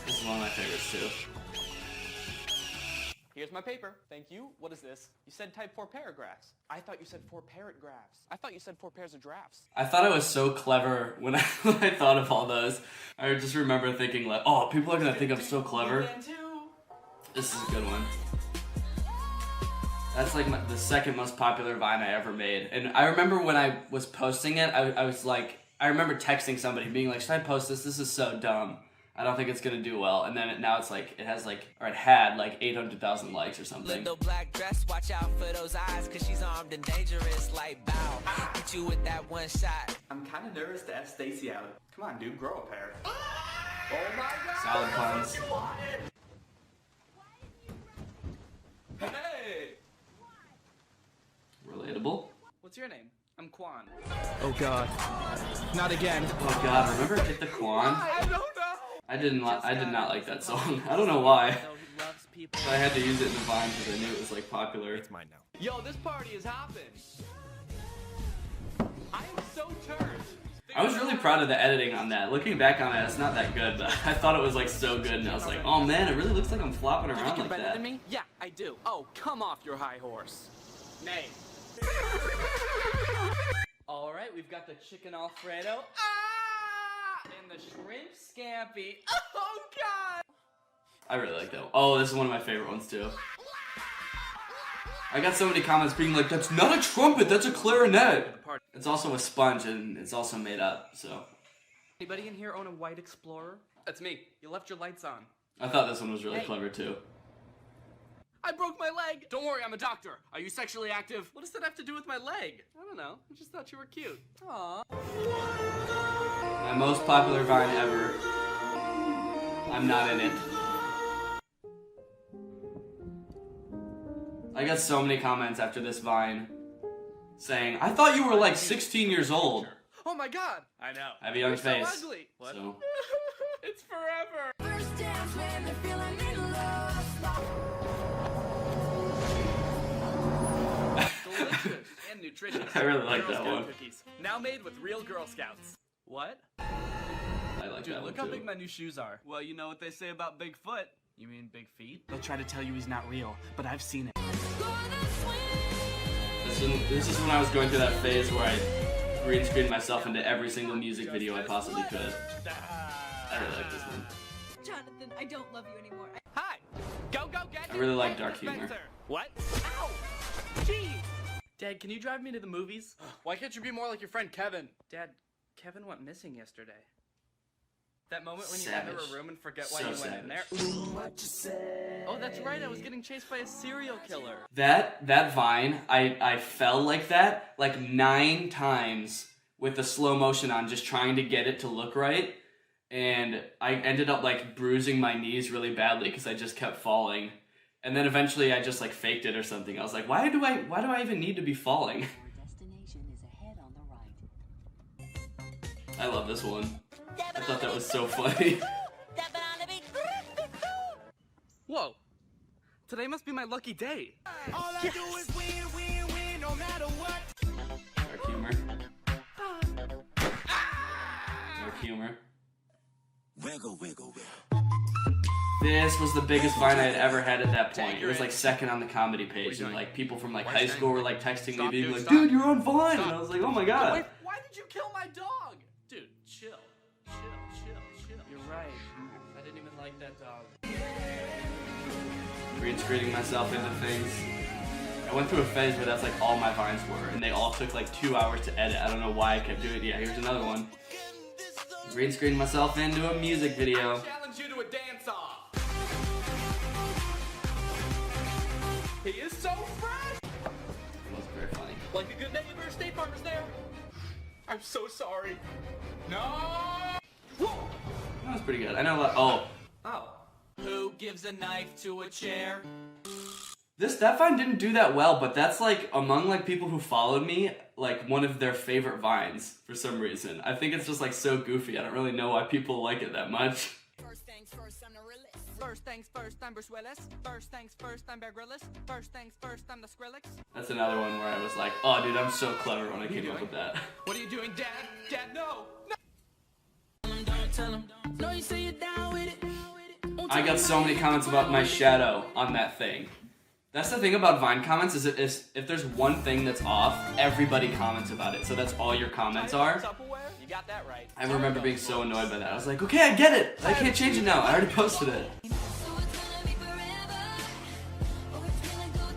This is one of my favorites too. Here's my paper. Thank you. What is this? You said type 4 paragraphs. I thought you said 4 parrot graphs. I thought you said 4 pairs of drafts. I thought I was so clever when I thought of all those. I just remember thinking like, oh, people are gonna think I'm so clever. This is a good one. That's like the second most popular Vine I ever made. And I remember when I was posting it, I was like, I remember texting somebody being like, should I post this? This is so dumb. I don't think it's gonna do well. And then now it's like, it has like, or it had like 800,000 likes or something. Little black dress, watch out for those eyes, cause she's armed and dangerous like bow. Hit you with that one shot. I'm kind of nervous to ask Stacy out. Come on, dude, grow a pair. Oh my god! Salad puns. Hey! Relatable. What's your name? I'm Quan. Oh god. Not again. Oh god, remember Hit the Quan? I don't know! I did not like that song. I don't know why. So I had to use it in the Vine because I knew it was like popular. It's mine now. Yo, this party is hopping! I am so turned! I was really proud of the editing on that. Looking back on it, it's not that good, but I thought it was like so good, and I was like, oh man, it really looks like I'm flopping around like better that. than me? Yeah, I do. Oh, come off your high horse. Nay. Alright, we've got the chicken Alfredo. Ah! And the shrimp scampi. Oh god! I really like that one. Oh, this is one of my favorite ones too. I got so many comments being like, that's not a trumpet, that's a clarinet. It's also a sponge and it's also made up, so. Anybody in here own a white Explorer? That's me. You left your lights on. I thought this one was really clever too. I broke my leg! Don't worry, I'm a doctor. Are you sexually active? What does that have to do with my leg? I don't know. I just thought you were cute. Aww. My most popular Vine ever. I'm not in it. I got so many comments after this Vine saying, I thought you were like 16 years old. Oh my god! I know. I have a young You're face. So ugly. What? So. It's forever. First dance when they're feeling in love. Delicious and nutritious. I really like Girl that Scout one. Cookies. Now made with real Girl Scouts. What? I like Dude, that look one how too. big my new shoes are. Well, you know what they say about Bigfoot. You mean big feet? They'll try to tell you he's not real, but I've seen it. This is when I was going through that phase where I green screened myself into every single music video I possibly could. I really like this one. Jonathan, I don't love you anymore. Hi! Go, go, get I really like dark humor. Spencer. What? Ow! Jeez! Dad, can you drive me to the movies? Why can't you be more like your friend Kevin? Dad, Kevin went missing yesterday. That moment when you enter a room and forget why you went in there. Oh, that's right, I was getting chased by a serial killer. That Vine, I fell like that like 9 times with the slow motion on, just trying to get it to look right. And I ended up like bruising my knees really badly because I just kept falling. And then eventually I just like faked it or something. I was like, why do I even need to be falling? I love this one. I thought that was so funny. Whoa. Today must be my lucky day. All I do is win, win, win, no matter what. Dark humor. Dark humor. Wiggle, wiggle, wiggle. This was the biggest Vine I had ever had at that point. It was like second on the comedy page, and like people from like high school were like texting me, being like, "Dude, you're on Vine," and I was like, "Oh my god." Wait, why did you kill my dog? Dude, chill. Chill. You're right. I didn't even like that dog. Green screening myself into things. I went through a phase where that's like all my Vines were, and they all took like 2 hours to edit. I don't know why I kept doing it. Yeah, here's another one. Green screened myself into a music video. Challenge you to a dance-off. He is so fresh. It was very funny. Like a good neighbor, State Farm is there. I'm so sorry. No. Whoa. That was pretty good. I know a lot. Oh. Who gives a knife to a chair? That Vine didn't do that well, but that's like among like people who followed me, like one of their favorite Vines for some reason. I think it's just like so goofy. I don't really know why people like it that much. First things first, I'm Bruce Willis. First things first, I'm Bear Grylls. First things first, I'm the Skrillex. That's another one where I was like, oh dude, I'm so clever when I came up with that. What are you doing, Dad? Dad, no! Don't tell him. No, you say you're down with it. I got so many comments about my shadow on that thing. That's the thing about Vine comments is if there's one thing that's off, everybody comments about it. So that's all your comments are. You got that right. I remember being so annoyed by that. I was like, okay, I get it. I can't change it now. I already posted it.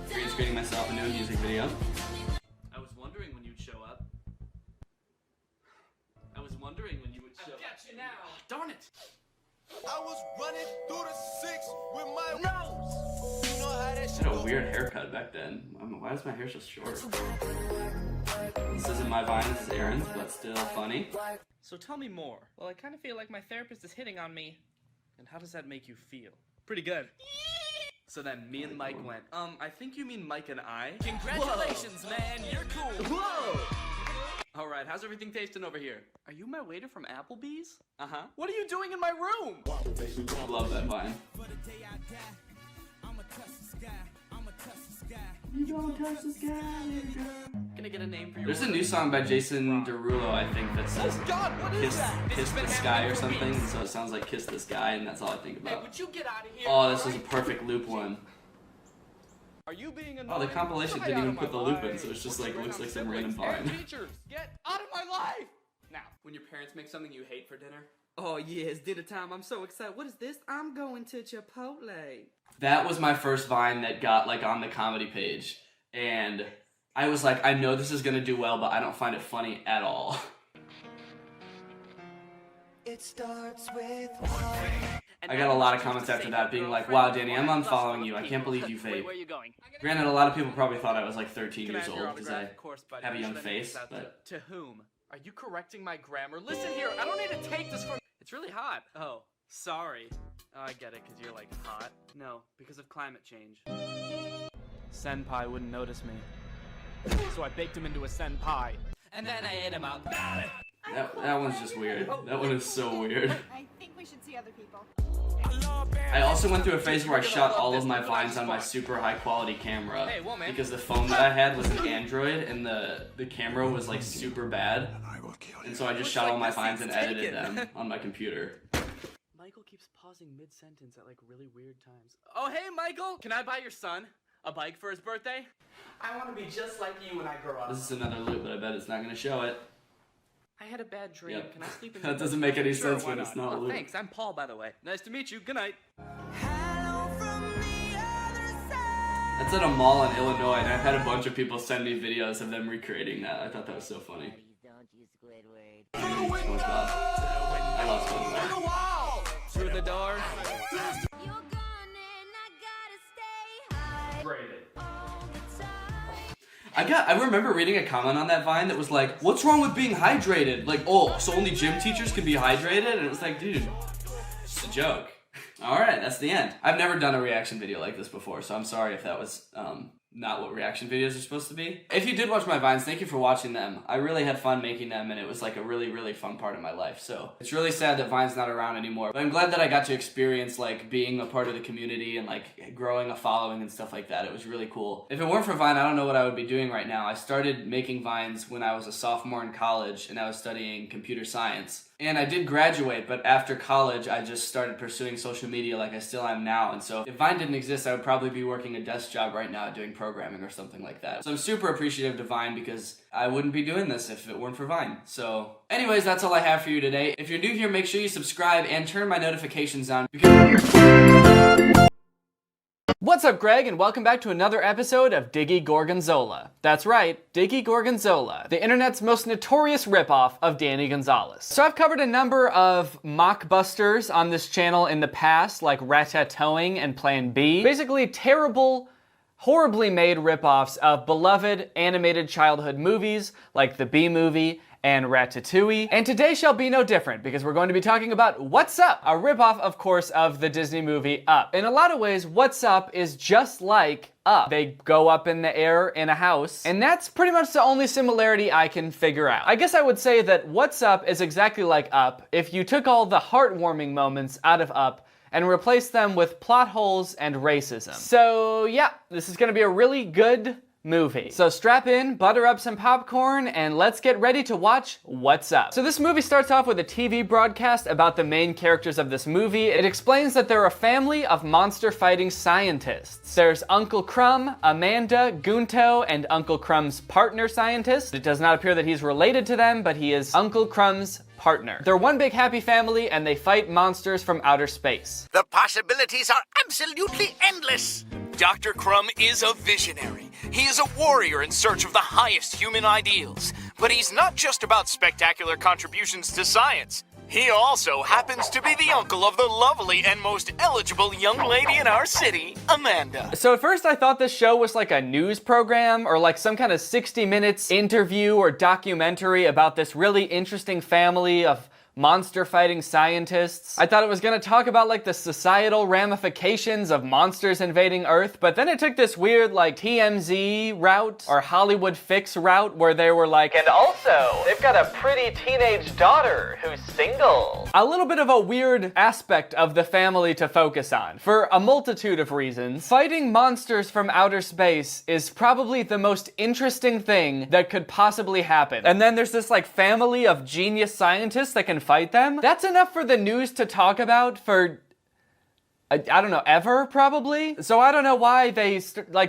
Green screening myself into a music video. I was wondering when you'd show up. I was wondering when you would show up. I got you now. Darn it. I was running through the six with my nose. You know how that I shit had a weird haircut back then. Why is my hair so short? This isn't my Vine, this is Aaron's, but still funny. So tell me more. Well, I kind of feel like my therapist is hitting on me. And how does that make you feel? Pretty good. So then me and Mike went, I think you mean Mike and I? Congratulations, man. You're cool. Whoa! Alright, how's everything tasting over here? Are you my waiter from Applebee's? Uh-huh. What are you doing in my room? I love that Vine. You don't touch the sky, little girl. Gonna get a name for your There's a new song by Jason Derulo, I think, that says Kiss the Sky or something, and so it sounds like Kiss the Sky, and that's all I think Hey, about. would you get out of here? Oh, this was a perfect loop one. Are you being Oh, the compilation didn't even put the loop in, so it's just like, looks like some random Vine. Teachers, get out of my life! Now, when your parents make something you hate for dinner. Oh yeah, it's dinner time. I'm so excited. What is this? I'm going to Chipotle. That was my first Vine that got like on the comedy page, and I was like, I know this is gonna do well, but I don't find it funny at all. It starts with I got a lot of comments after that being like, wow, Danny, I'm unfollowing you. I can't believe you vape. Where are you going? Granted, a lot of people probably thought I was like 13 Can I years have your old because I autograph? Of course, buddy. have a young Should I face, make this out but to whom? Are you correcting my grammar? Listen here, I don't need to take this from. It's really hot. Oh, sorry. Oh, I get it, because you're like hot. No, because of climate change. Senpai wouldn't notice me. So I baked him into a senpai. And then I ate him out. that one's just weird. That one is so weird. I think we should see other people. I also went through a phase where I shot all of my Vines on my super high quality camera because the phone that I had was an Android and the camera was like super bad. And so I just shot all my Vines and edited them on my computer. Michael keeps pausing mid-sentence at like really weird times. Oh, hey, Michael! Can I buy your son a bike for his birthday? I want to be just like you when I grow up. This is another loop, but I bet it's not going to show it. I had a bad dream. Yep. Can I sleep in That doesn't make any Sure, sense why when it's not a Oh, loop. thanks. I'm Paul, by the way. Nice to meet you. Good night. That's at a mall in Illinois, and I've had a bunch of people send me videos of them recreating that. I thought that was so funny. SpongeBob. I love SpongeBob. Through the door. I remember reading a comment on that Vine that was like, what's wrong with being hydrated? Like, oh, so only gym teachers can be hydrated? And it was like, dude, it's a joke. Alright, that's the end. I've never done a reaction video like this before, so I'm sorry if that was not what reaction videos are supposed to be. If you did watch my Vines, thank you for watching them. I really had fun making them, and it was like a really, really fun part of my life. So it's really sad that Vine's not around anymore. But I'm glad that I got to experience like being a part of the community and like growing a following and stuff like that. It was really cool. If it weren't for Vine, I don't know what I would be doing right now. I started making Vines when I was a sophomore in college, and I was studying computer science. And I did graduate, but after college, I just started pursuing social media like I still am now. And so if Vine didn't exist, I would probably be working a desk job right now doing programming or something like that. So I'm super appreciative to Vine because I wouldn't be doing this if it weren't for Vine. So anyways, that's all I have for you today. If you're new here, make sure you subscribe and turn my notifications on because... What's up, Greg, and welcome back to another episode of Diggy Gorgonzola. That's right, Diggy Gorgonzola, the internet's most notorious ripoff of Danny Gonzalez. So I've covered a number of mockbusters on this channel in the past, like Ratatouille and Plan B. Basically terrible, horribly made ripoffs of beloved animated childhood movies like the Bee Movie and Ratatouille. And today shall be no different because we're going to be talking about What's Up, a ripoff, of course, of the Disney movie Up. In a lot of ways, What's Up is just like Up. They go up in the air in a house, and that's pretty much the only similarity I can figure out. I guess I would say that What's Up is exactly like Up if you took all the heartwarming moments out of Up and replace them with plot holes and racism. So yeah, this is gonna be a really good movie. So strap in, butter up some popcorn, and let's get ready to watch What's Up. So this movie starts off with a TV broadcast about the main characters of this movie. It explains that they're a family of monster-fighting scientists. There's Uncle Crumb, Amanda, Gunto, and Uncle Crumb's partner scientist. It does not appear that he's related to them, but he is Uncle Crumb's partner. They're one big happy family, and they fight monsters from outer space. The possibilities are absolutely endless. Dr. Crumb is a visionary. He is a warrior in search of the highest human ideals. But he's not just about spectacular contributions to science. He also happens to be the uncle of the lovely and most eligible young lady in our city, Amanda. So at first I thought this show was like a news program or like some kind of 60 Minutes interview or documentary about this really interesting family of monster-fighting scientists. I thought it was gonna talk about like the societal ramifications of monsters invading Earth, but then it took this weird like TMZ route or Hollywood Fix route where they were like, and also, they've got a pretty teenage daughter who's single. A little bit of a weird aspect of the family to focus on, for a multitude of reasons. Fighting monsters from outer space is probably the most interesting thing that could possibly happen. And then there's this like family of genius scientists that can fight them. That's enough for the news to talk about for, I don't know, ever probably? So I don't know why they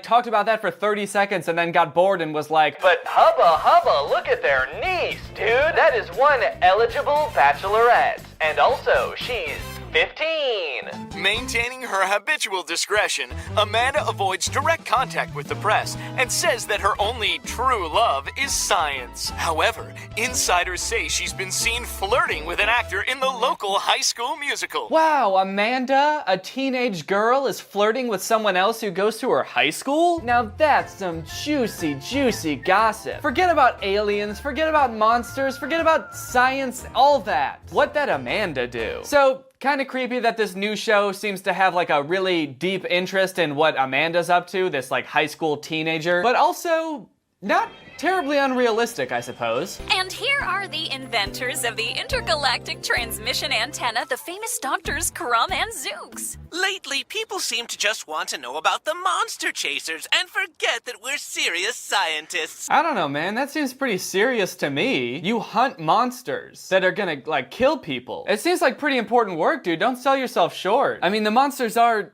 talked about that for 30 seconds and then got bored and was like, but hubba, look at their niece, dude. That is one eligible bachelorette. And also, she's 15. Maintaining her habitual discretion, Amanda avoids direct contact with the press and says that her only true love is science. However, insiders say she's been seen flirting with an actor in the local high school musical. Wow, Amanda, a teenage girl, is flirting with someone else who goes to her high school? Now that's some juicy gossip. Forget about aliens, forget about monsters, forget about science, all that. What'd that Amanda do? So, kind of creepy that this new show seems to have like a really deep interest in what Amanda's up to, this like high school teenager, but also not terribly unrealistic, I suppose. And here are the inventors of the intergalactic transmission antenna, the famous doctors Crumb and Zooks. Lately, people seem to just want to know about the monster chasers and forget that we're serious scientists. I don't know, man. That seems pretty serious to me. You hunt monsters that are gonna, like, kill people. It seems like pretty important work, dude. Don't sell yourself short. I mean, the monsters are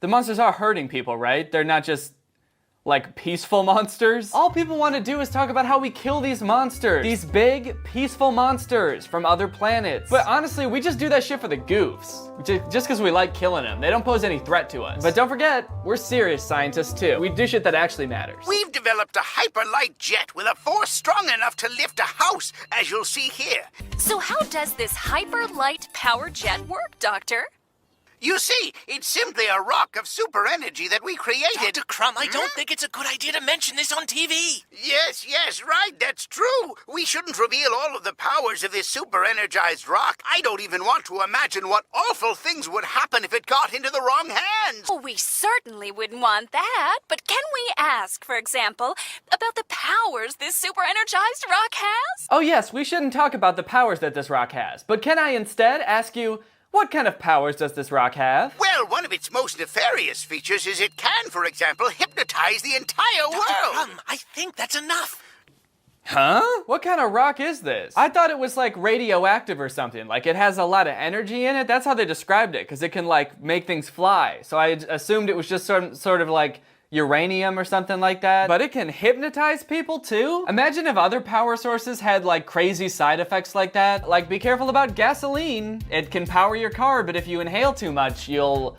hurting people, right? They're not just like peaceful monsters. All people want to do is talk about how we kill these monsters. These big, peaceful monsters from other planets. But honestly, we just do that shit for the goofs. Just because we like killing them. They don't pose any threat to us. But don't forget, we're serious scientists too. We do shit that actually matters. We've developed a hyperlight jet with a force strong enough to lift a house, as you'll see here. So how does this hyper-light power jet work, Doctor? You see, it's simply a rock of super energy that we created. Dr. Crumb, I don't think it's a good idea to mention this on TV. Yes, right, that's true. We shouldn't reveal all of the powers of this super energized rock. I don't even want to imagine what awful things would happen if it got into the wrong hands. Oh, we certainly wouldn't want that. But can we ask, for example, about the powers this super energized rock has? Oh yes, we shouldn't talk about the powers that this rock has. But can I instead ask you, what kind of powers does this rock have? Well, one of its most nefarious features is it can, for example, hypnotize the entire world. Dr. Crumb, I think that's enough. Huh? What kind of rock is this? I thought it was like radioactive or something. Like it has a lot of energy in it. That's how they described it, because it can like make things fly. So I assumed it was just sort of like uranium or something like that. But it can hypnotize people too? Imagine if other power sources had like crazy side effects like that. Like be careful about gasoline. It can power your car, but if you inhale too much, you'll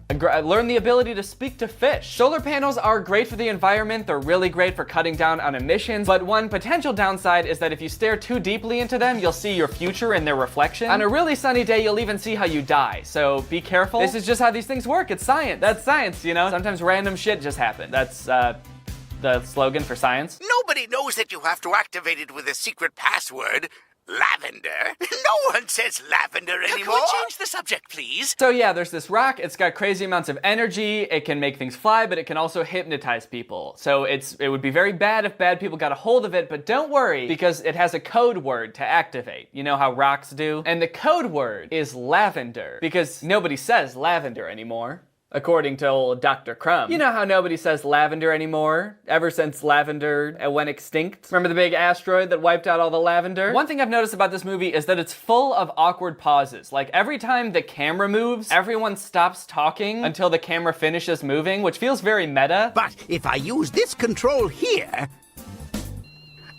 learn the ability to speak to fish. Solar panels are great for the environment. They're really great for cutting down on emissions. But one potential downside is that if you stare too deeply into them, you'll see your future in their reflection. On a really sunny day, you'll even see how you die. So be careful. This is just how these things work. It's science. That's science, you know? Sometimes random shit just happens. That's the slogan for science. Nobody knows that you have to activate it with a secret password. Lavender? No one says lavender Can anymore. we change the subject, please? So yeah, there's this rock, it's got crazy amounts of energy, it can make things fly, but it can also hypnotize people. So it would be very bad if bad people got a hold of it, but don't worry, because it has a code word to activate. You know how rocks do? And the code word is lavender, because nobody says lavender anymore. According to old Dr. Crumb. You know how nobody says lavender anymore, ever since lavender went extinct? Remember the big asteroid that wiped out all the lavender? One thing I've noticed about this movie is that it's full of awkward pauses. Like every time the camera moves, everyone stops talking until the camera finishes moving, which feels very meta. But if I use this control here,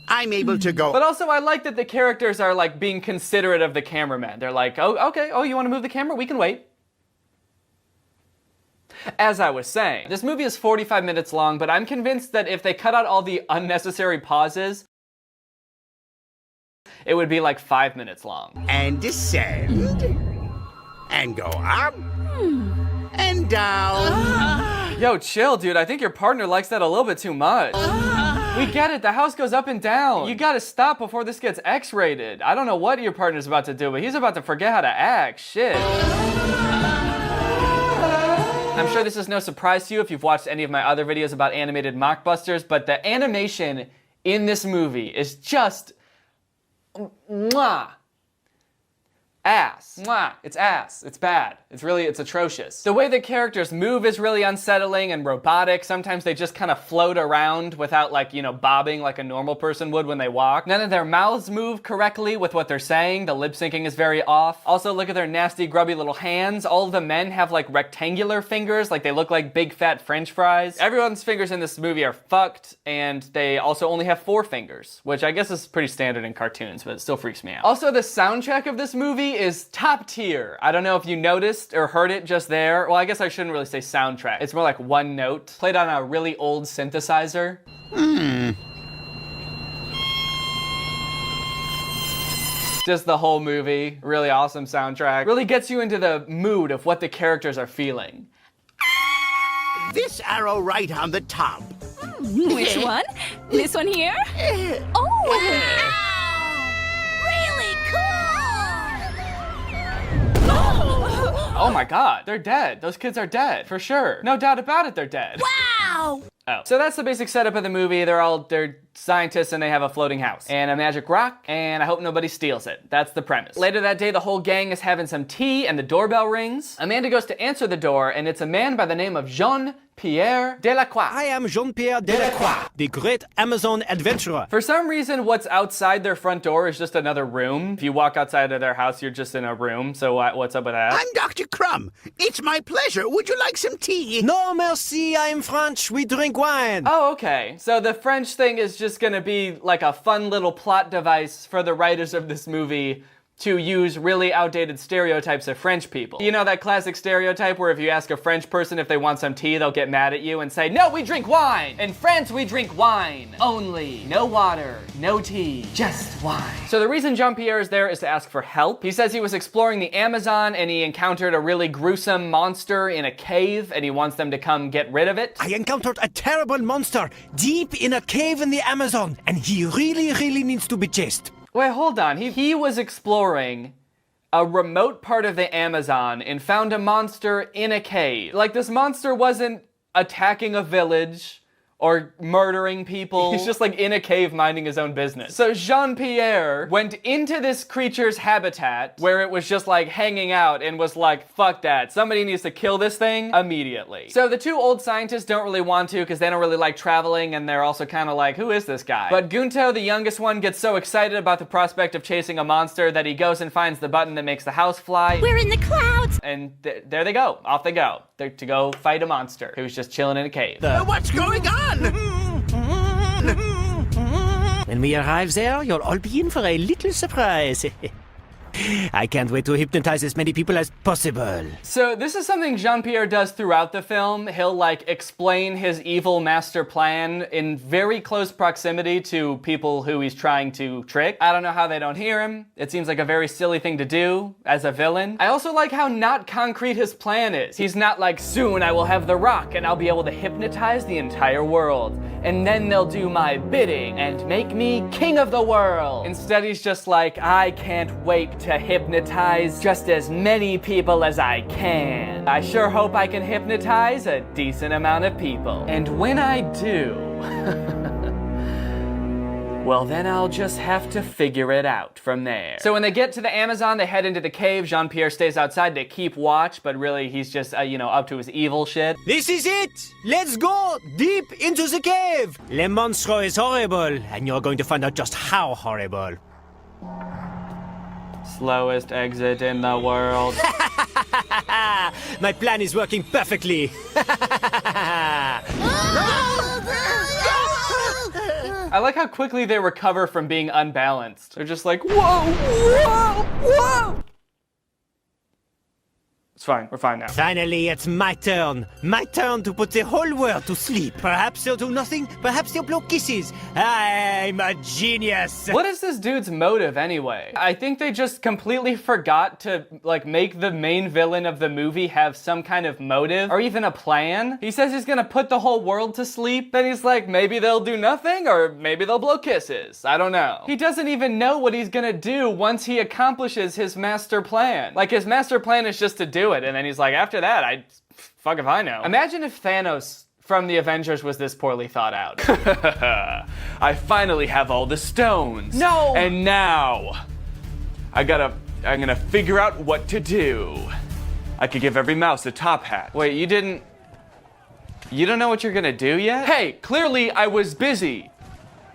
I'm able to go. But also I like that the characters are like being considerate of the cameraman. They're like, oh, okay, oh, you want to move the camera? We can wait. As I was saying, this movie is 45 minutes long, but I'm convinced that if they cut out all the unnecessary pauses, it would be like 5 minutes long. And descend. And go up. And down. Yo, chill, dude. I think your partner likes that a little bit too much. We get it. The house goes up and down. You gotta stop before this gets X-rated. I don't know what your partner's about to do, but he's about to forget how to act. Shit. I'm sure this is no surprise to you if you've watched any of my other videos about animated mockbusters, but the animation in this movie is just mwah. Ass. Mwah. It's ass. It's bad. It's atrocious. The way the characters move is really unsettling and robotic. Sometimes they just kind of float around without like, you know, bobbing like a normal person would when they walk. None of their mouths move correctly with what they're saying. The lip syncing is very off. Also, look at their nasty, grubby little hands. All of the men have like rectangular fingers, like they look like big fat French fries. Everyone's fingers in this movie are fucked, and they also only have 4 fingers, which I guess is pretty standard in cartoons, but it still freaks me out. Also, the soundtrack of this movie is top tier. I don't know if you noticed or heard it just there. Well, I guess I shouldn't really say soundtrack. It's more like one note, played on a really old synthesizer. Just the whole movie, really awesome soundtrack. Really gets you into the mood of what the characters are feeling. This arrow right on the top. Which one? This one here? Oh! Really cool! Oh my god, they're dead. Those kids are dead, for sure. No doubt about it, they're dead. Wow! Oh. So that's the basic setup of the movie. They're scientists and they have a floating house and a magic rock, and I hope nobody steals it. That's the premise. Later that day, the whole gang is having some tea and the doorbell rings. Amanda goes to answer the door, and it's a man by the name of Jean-Pierre Delacroix. I am Jean-Pierre Delacroix, the great Amazon adventurer. For some reason, what's outside their front door is just another room. If you walk outside of their house, you're just in a room. So what's up with that? I'm Dr. Crumb. It's my pleasure. Would you like some tea? No, merci. I am French. We drink wine. Oh, okay. So the French thing is just gonna be like a fun little plot device for the writers of this movie to use really outdated stereotypes of French people. You know that classic stereotype where if you ask a French person if they want some tea, they'll get mad at you and say, no, we drink wine! In France, we drink wine only. No water, no tea, just wine. So the reason Jean-Pierre is there is to ask for help. He says he was exploring the Amazon and he encountered a really gruesome monster in a cave and he wants them to come get rid of it. I encountered a terrible monster deep in a cave in the Amazon, and he really needs to be chased. Wait, hold on. He was exploring a remote part of the Amazon and found a monster in a cave. Like, this monster wasn't attacking a village or murdering people. He's just like in a cave minding his own business. So Jean-Pierre went into this creature's habitat where it was just like hanging out and was like, fuck that. Somebody needs to kill this thing immediately. So the 2 old scientists don't really want to because they don't really like traveling, and they're also kind of like, who is this guy? But Gunto, the youngest one, gets so excited about the prospect of chasing a monster that he goes and finds the button that makes the house fly. We're in the clouds! And there they go. Off they go. They're to go fight a monster who's just chilling in a cave. What's going on? When we arrive there, you'll all be in for a little surprise. I can't wait to hypnotize as many people as possible. So this is something Jean-Pierre does throughout the film. He'll like explain his evil master plan in very close proximity to people who he's trying to trick. I don't know how they don't hear him. It seems like a very silly thing to do as a villain. I also like how not concrete his plan is. He's not like, soon I will have the rock and I'll be able to hypnotize the entire world. and then they'll do my bidding and make me king of the world. Instead, he's just like, I can't wait to hypnotize just as many people as I can. I sure hope I can hypnotize a decent amount of people. And when I do, well, then I'll just have to figure it out from there. So when they get to the Amazon, they head into the cave. Jean-Pierre stays outside to keep watch, but really he's just, up to his evil shit. This is it! Let's go deep into the cave! Le monstro is horrible, and you're going to find out just how horrible. Slowest exit in the world. My plan is working perfectly. I like how quickly they recover from being unbalanced. They're just like, whoa, whoa, whoa! It's fine, we're fine now. Finally, it's my turn. My turn to put the whole world to sleep. Perhaps they'll do nothing, perhaps they'll blow kisses. I'm a genius. What is this dude's motive anyway? I think they just completely forgot to, make the main villain of the movie have some kind of motive or even a plan. He says he's gonna put the whole world to sleep, then he's like, maybe they'll do nothing or maybe they'll blow kisses. I don't know. He doesn't even know what he's gonna do once he accomplishes his master plan. Like, his master plan is just to do it, and then he's like, after that, fuck if I know. Imagine if Thanos from the Avengers was this poorly thought out. I finally have all the stones. No! And now, I'm gonna figure out what to do. I could give every mouse a top hat. Wait, you don't know what you're gonna do yet? Hey, clearly I was busy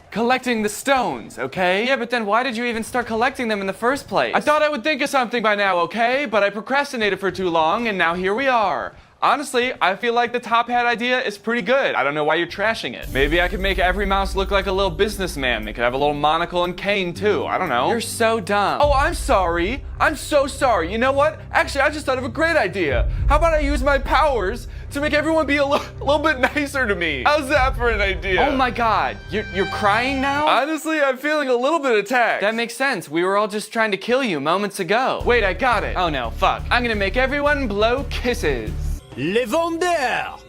collecting the stones, okay? Yeah, but then why did you even start collecting them in the first place? I thought I would think of something by now, okay? But I procrastinated for too long, and now here we are. Honestly, I feel like the top hat idea is pretty good. I don't know why you're trashing it. Maybe I could make every mouse look like a little businessman. They could have a little monocle and cane too. I don't know. You're so dumb. Oh, I'm sorry. I'm so sorry. You know what? Actually, I just thought of a great idea. How about I use my powers to make everyone be a little bit nicer to me? How's that for an idea? Oh my God, you're crying now? Honestly, I'm feeling a little bit attacked. That makes sense. We were all just trying to kill you moments ago. Wait, I got it. Oh no, fuck. I'm gonna make everyone blow kisses. Le vendeur!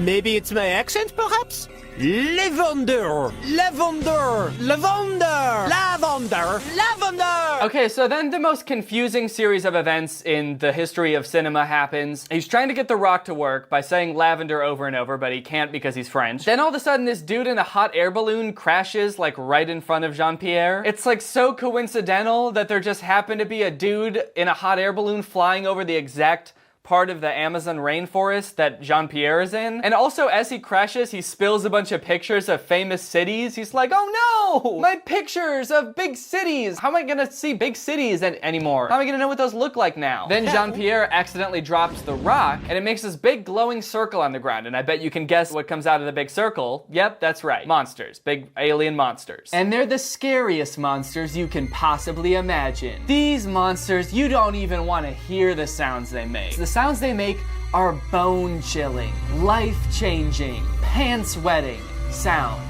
Maybe it's my accent, perhaps? Le vendeur! Lavender! Lavender! Lavender! Lavender! Okay, so then the most confusing series of events in the history of cinema happens. He's trying to get The Rock to work by saying lavender over and over, but he can't because he's French. Then all of a sudden, this dude in a hot air balloon crashes, right in front of Jean-Pierre. It's, so coincidental that there just happened to be a dude in a hot air balloon flying over the exact part of the Amazon rainforest that Jean-Pierre is in. And also, as he crashes, he spills a bunch of pictures of famous cities. He's like, oh no! My pictures of big cities! How am I gonna see big cities anymore? How am I gonna know what those look like now? Then Jean-Pierre accidentally drops the rock, and it makes this big glowing circle on the ground, and I bet you can guess what comes out of the big circle. Yep, that's right. Monsters. Big alien monsters. And they're the scariest monsters you can possibly imagine. These monsters, you don't even want to hear the sounds they make. The sounds they make are bone-chilling, life-changing, pants-wetting sounds.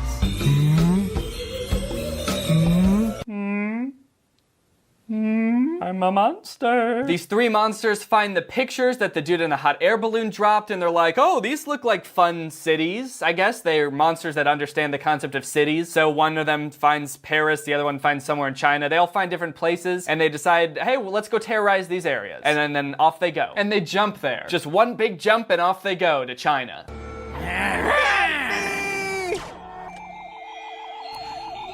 I'm a monster. These three monsters find the pictures that the dude in the hot air balloon dropped, and they're like, oh, these look like fun cities. I guess they're monsters that understand the concept of cities. So one of them finds Paris, the other one finds somewhere in China. They all find different places, and they decide, hey, well, let's go terrorize these areas. And then off they go. And they jump there. Just one big jump, and off they go to China.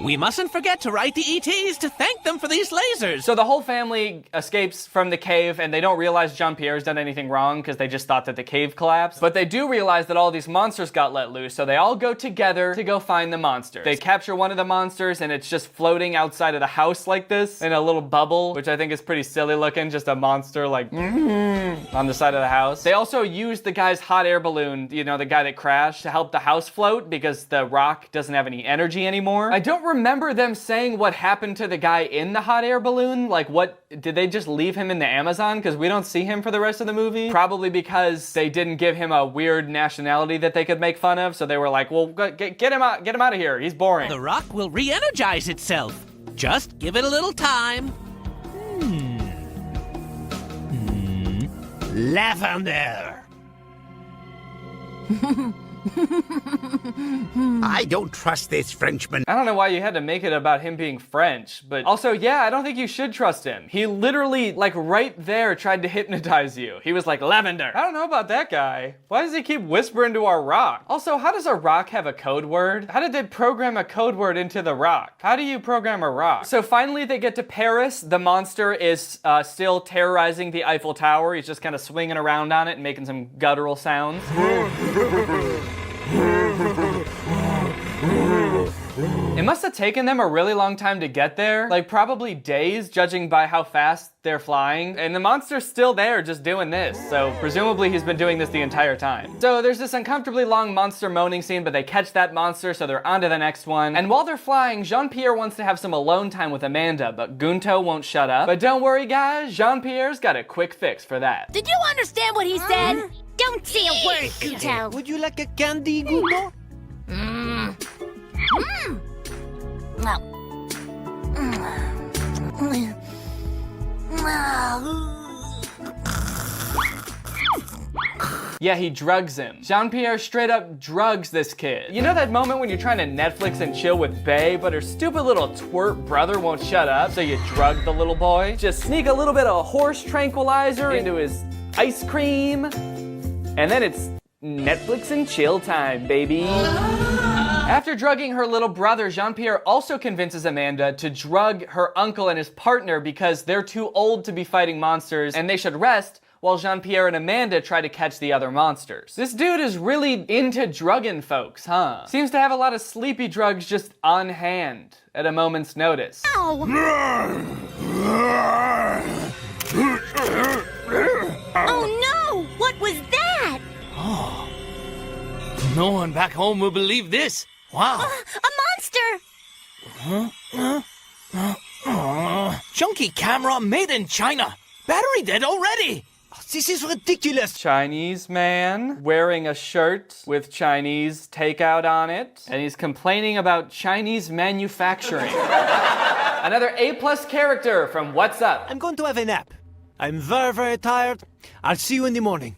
We mustn't forget to write the ETs to thank them for these lasers. So the whole family escapes from the cave, and they don't realize Jean-Pierre's done anything wrong because they just thought that the cave collapsed. But they do realize that all these monsters got let loose, so they all go together to go find the monsters. They capture one of the monsters, and it's just floating outside of the house like this in a little bubble, which I think is pretty silly looking, just a monster on the side of the house. They also use the guy's hot air balloon, the guy that crashed, to help the house float because the rock doesn't have any energy anymore. I don't remember them saying what happened to the guy in the hot air balloon. What did they just leave him in the Amazon? Because we don't see him for the rest of the movie. Probably because they didn't give him a weird nationality that they could make fun of. So they were like, well, get him out of here. He's boring. The rock will re-energize itself. Just give it a little time. Lavender. I don't trust this Frenchman. I don't know why you had to make it about him being French, but also, yeah, I don't think you should trust him. He literally, like, right there tried to hypnotize you. He was like, lavender. I don't know about that guy. Why does he keep whispering to our rock? Also, how does a rock have a code word? How did they program a code word into the rock? How do you program a rock? So finally they get to Paris. The monster is still terrorizing the Eiffel Tower. He's just kind of swinging around on it and making some guttural sounds. It must have taken them a really long time to get there, like probably days, judging by how fast they're flying. And the monster's still there just doing this, so presumably he's been doing this the entire time. So there's this uncomfortably long monster moaning scene, but they catch that monster, so they're on to the next one. And while they're flying, Jean-Pierre wants to have some alone time with Amanda, but Gunto won't shut up. But don't worry guys, Jean-Pierre's got a quick fix for that. Did you understand what he said? Don't say a word, Gunto. Would you like a candy, Gunto? Yeah, he drugs him. Jean-Pierre straight up drugs this kid. You know that moment when you're trying to Netflix and chill with Bae, but her stupid little twerp brother won't shut up, so you drug the little boy? Just sneak a little bit of horse tranquilizer into his ice cream, and then it's Netflix and chill time, baby. After drugging her little brother, Jean-Pierre also convinces Amanda to drug her uncle and his partner because they're too old to be fighting monsters and they should rest while Jean-Pierre and Amanda try to catch the other monsters. This dude is really into drugging folks, huh? Seems to have a lot of sleepy drugs just on hand at a moment's notice. Oh no! What was that? Oh. No one back home will believe this. Wow. A monster! Junky camera made in China. Battery dead already. This is ridiculous. Chinese man wearing a shirt with Chinese takeout on it, and he's complaining about Chinese manufacturing. Another A+ character from What's Up. I'm going to have a nap. I'm very, very tired. I'll see you in the morning.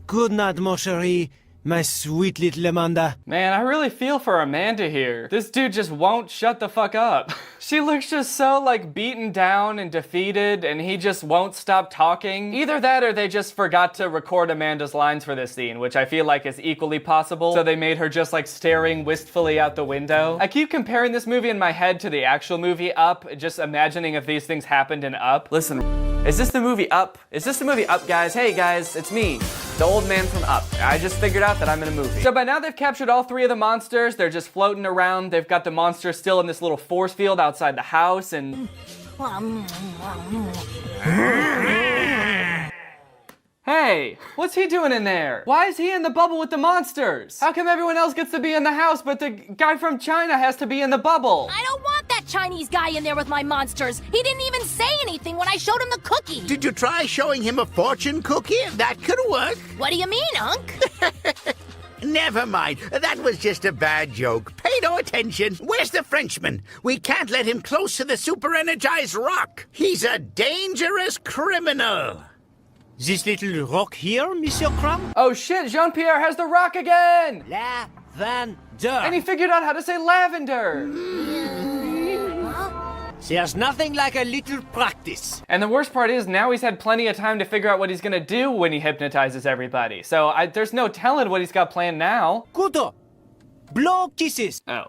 Good night, mon chéri. My sweet little Amanda. Man, I really feel for Amanda here. This dude just won't shut the fuck up. She looks just so like beaten down and defeated and he just won't stop talking. Either that or they just forgot to record Amanda's lines for this scene, which I feel like is equally possible. So they made her just like staring wistfully out the window. I keep comparing this movie in my head to the actual movie Up, just imagining if these things happened in Up. Listen, is this the movie Up? Is this the movie Up, guys? Hey guys, it's me, the old man from Up. I just figured out that I'm in a movie. So by now they've captured all 3 of the monsters. They're just floating around. They've got the monster still in this little force field outside the house and... Hey, what's he doing in there? Why is he in the bubble with the monsters? How come everyone else gets to be in the house but the guy from China has to be in the bubble? I don't want that Chinese guy in there with my monsters. He didn't even say anything when I showed him the cookie. Did you try showing him a fortune cookie? That could work. What do you mean, Unc? Never mind. That was just a bad joke. Pay no attention. Where's the Frenchman? We can't let him close to the super-energized rock. He's a dangerous criminal. This little rock here, Monsieur Crumb? Oh shit, Jean-Pierre has the rock again! Lavender. And he figured out how to say lavender! There's nothing like a little practice. And the worst part is, now he's had plenty of time to figure out what he's gonna do when he hypnotizes everybody. So there's no telling what he's got planned now. Kudo, blow kisses. Oh.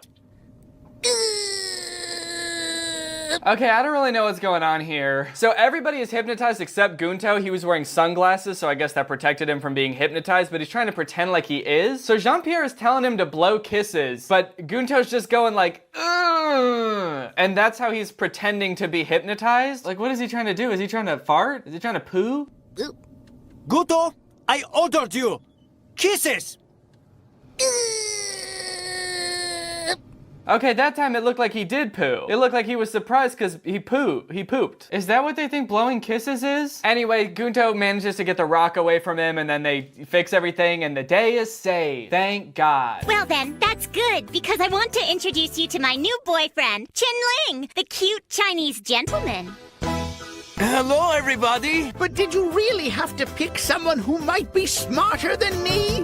Okay, I don't really know what's going on here. So everybody is hypnotized except Gunto. He was wearing sunglasses, so I guess that protected him from being hypnotized, but he's trying to pretend like he is. So Jean-Pierre is telling him to blow kisses, but Gunto's just going like, ugh. And that's how he's pretending to be hypnotized? Like, what is he trying to do? Is he trying to fart? Is he trying to poo? Gunto, I ordered you. Kisses. Okay, that time it looked like he did poo. It looked like he was surprised because he pooped. Is that what they think blowing kisses is? Anyway, Gunto manages to get the rock away from him and then they fix everything and the day is saved. Thank God. Well then, that's good because I want to introduce you to my new boyfriend, Chin Ling, the cute Chinese gentleman. Hello, everybody. But did you really have to pick someone who might be smarter than me?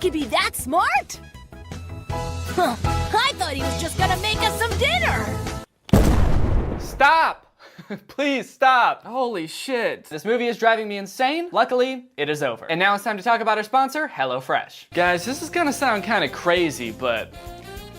could be that smart? Huh, I thought he was just gonna make us some dinner. Stop! Please stop. Holy shit. This movie is driving me insane. Luckily, it is over. And now it's time to talk about our sponsor, HelloFresh. Guys, this is gonna sound kind of crazy, but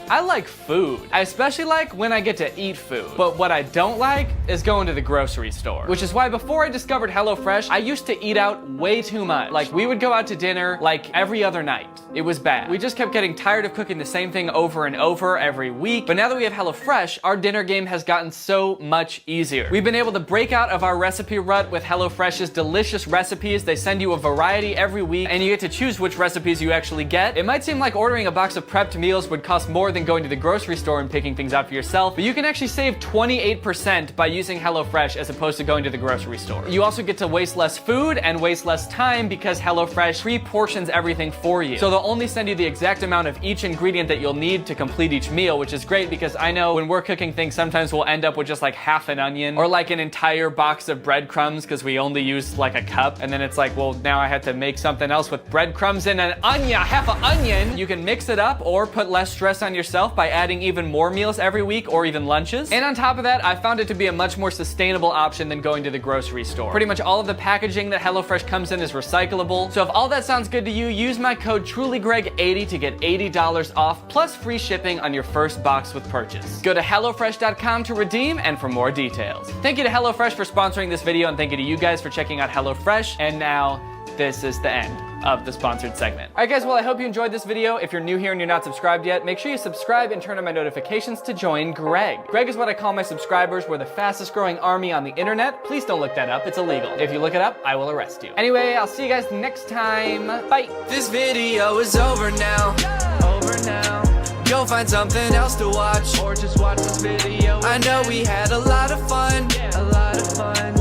I like food. I especially like when I get to eat food. But what I don't like is going to the grocery store. Which is why before I discovered HelloFresh, I used to eat out way too much. Like, we would go out to dinner like every other night. It was bad. We just kept getting tired of cooking the same thing over and over every week. But now that we have HelloFresh, our dinner game has gotten so much easier. We've been able to break out of our recipe rut with HelloFresh's delicious recipes. They send you a variety every week, and you get to choose which recipes you actually get. It might seem like ordering a box of prepped meals would cost more than going to the grocery store and picking things out for yourself, but you can actually save 28% by using HelloFresh as opposed to going to the grocery store. You also get to waste less food and waste less time because HelloFresh pre-portions everything for you. So they'll only send you the exact amount of each ingredient that you'll need to complete each meal, which is great because I know when we're cooking things, sometimes we'll end up with just like half an onion or like an entire box of breadcrumbs because we only used like a cup, and then it's like, well, now I have to make something else with breadcrumbs and an onion, half an onion. You can mix it up or put less stress on yourself by adding even more meals every week or even lunches. And on top of that, I found it to be a much more sustainable option than going to the grocery store. Pretty much all of the packaging that HelloFresh comes in is recyclable. So if all that sounds good to you, use my code TrulyGreg80 to get $80 off plus free shipping on your first box with purchase. Go to HelloFresh.com to redeem and for more details. Thank you to HelloFresh for sponsoring this video, and thank you to you guys for checking out HelloFresh. And now, this is the end of the sponsored segment. All right, guys, well, I hope you enjoyed this video. If you're new here and you're not subscribed yet, make sure you subscribe and turn on my notifications to join Greg. Greg is what I call my subscribers. We're the fastest growing army on the internet. Please don't look that up. It's illegal. If you look it up, I will arrest you. Anyway, I'll see you guys next time. Bye. This video is over now. Over now. Go find something else to watch, or just watch this video. I know we had a lot of fun. Yeah, a lot of fun.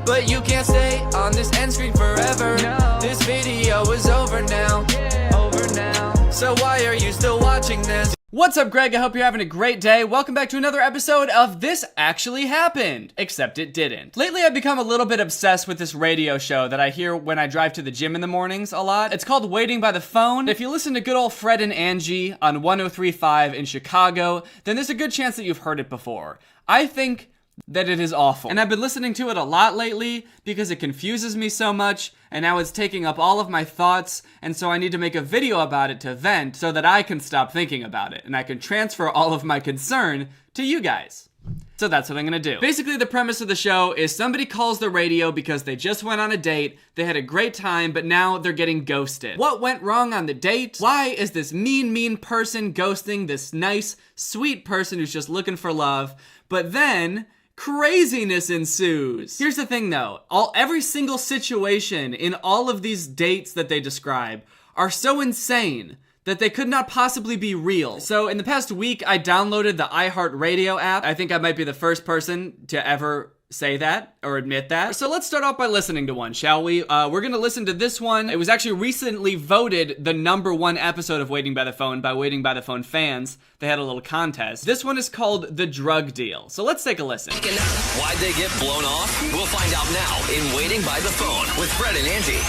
But you can't stay on this end screen forever. No. This video is over now. Yeah. Over now. So why are you still watching this? What's up, Greg? I hope you're having a great day. Welcome back to another episode of This Actually Happened. Except it didn't. Lately, I've become a little bit obsessed with this radio show that I hear when I drive to the gym in the mornings a lot. It's called Waiting by the Phone. If you listen to good old Fred and Angie on 103.5 in Chicago, then there's a good chance that you've heard it before. I think that it is awful. And I've been listening to it a lot lately because it confuses me so much, and now it's taking up all of my thoughts, and so I need to make a video about it to vent so that I can stop thinking about it, and I can transfer all of my concern to you guys. So that's what I'm gonna do. Basically, the premise of the show is somebody calls the radio because they just went on a date, they had a great time, but now they're getting ghosted. What went wrong on the date? Why is this mean person ghosting this nice, sweet person who's just looking for love? But then craziness ensues. Here's the thing though, every single situation in all of these dates that they describe are so insane that they could not possibly be real. So in the past week, I downloaded the iHeartRadio app. I think I might be the first person to ever say that or admit that. So let's start off by listening to one, shall we? We're gonna listen to this one. It was actually recently voted the #1 episode of Waiting by the Phone by Waiting by the Phone fans. They had a little contest. This one is called The Drug Deal. So let's take a listen. Why'd they get blown off? We'll find out now in Waiting by the Phone with Fred and Angie.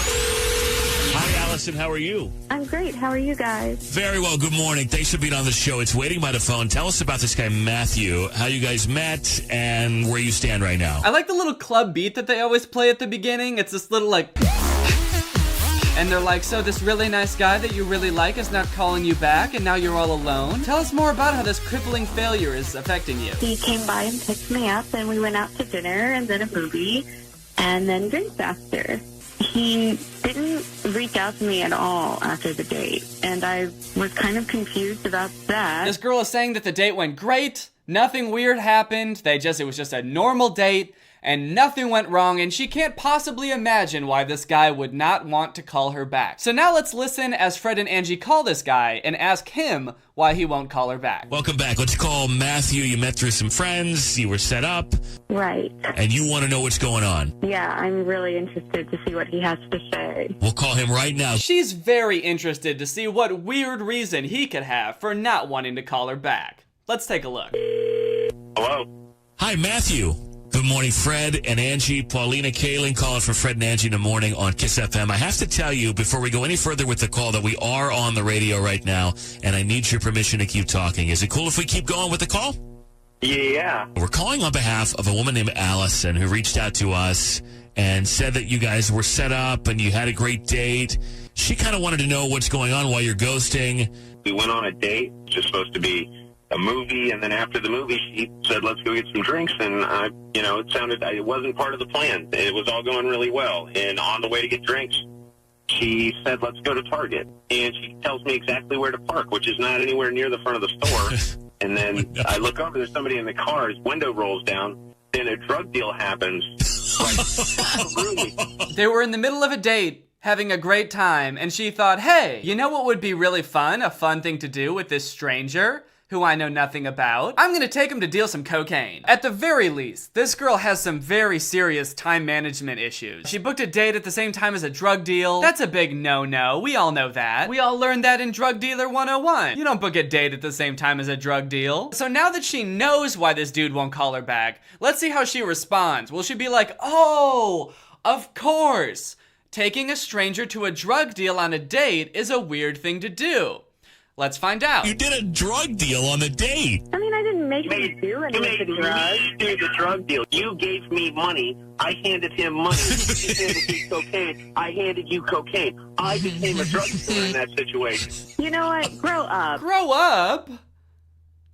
Hi, Allison. How are you? I'm great. How are you guys? Very well. Good morning. Thanks for being on the show. It's Waiting by the Phone. Tell us about this guy, Matthew, how you guys met and where you stand right now. I like the little club beat that they always play at the beginning. It's this little like... And they're like, so this really nice guy that you really like is not calling you back and now you're all alone? Tell us more about how this crippling failure is affecting you. He came by and picked me up and we went out to dinner and then a movie and then drinks after. He didn't reach out to me at all after the date, and I was kind of confused about that. This girl is saying that the date went great, nothing weird happened, it was just a normal date, and nothing went wrong, and she can't possibly imagine why this guy would not want to call her back. So now let's listen as Fred and Angie call this guy and ask him why he won't call her back. Welcome back. Let's call Matthew. You met through some friends. You were set up. Right. And you want to know what's going on. Yeah, I'm really interested to see what he has to say. We'll call him right now. She's very interested to see what weird reason he could have for not wanting to call her back. Let's take a look. Hello? Hi, Matthew. Good morning, Fred and Angie. Paulina Kaling calling for Fred and Angie in the morning on Kiss FM. I have to tell you, before we go any further with the call, that we are on the radio right now, and I need your permission to keep talking. Is it cool if we keep going with the call? Yeah. We're calling on behalf of a woman named Allison who reached out to us and said that you guys were set up and you had a great date. She kind of wanted to know what's going on while you're ghosting. We went on a date. It was just supposed to be a movie, and then after the movie, she said, let's go get some drinks, and it wasn't part of the plan. It was all going really well, and on the way to get drinks, she said, let's go to Target, and she tells me exactly where to park, which is not anywhere near the front of the store, and then I look over, there's somebody in the car, his window rolls down, then a drug deal happens. They were in the middle of a date, having a great time, and she thought, hey, you know what would be really fun? A fun thing to do with this stranger who I know nothing about? I'm gonna take him to deal some cocaine. At the very least, this girl has some very serious time management issues. She booked a date at the same time as a drug deal. That's a big no-no. We all know that. We all learned that in Drug Dealer 101. You don't book a date at the same time as a drug deal. So now that she knows why this dude won't call her back, let's see how she responds. Will she be like, oh, of course. Taking a stranger to a drug deal on a date is a weird thing to do. Let's find out. You did a drug deal on the date. I mean, I didn't make him do any of the drugs. You do the drug deal. You gave me money. I handed him money. He handed me cocaine. I handed you cocaine. I became a drug dealer in that situation. You know what? Grow up. Grow up?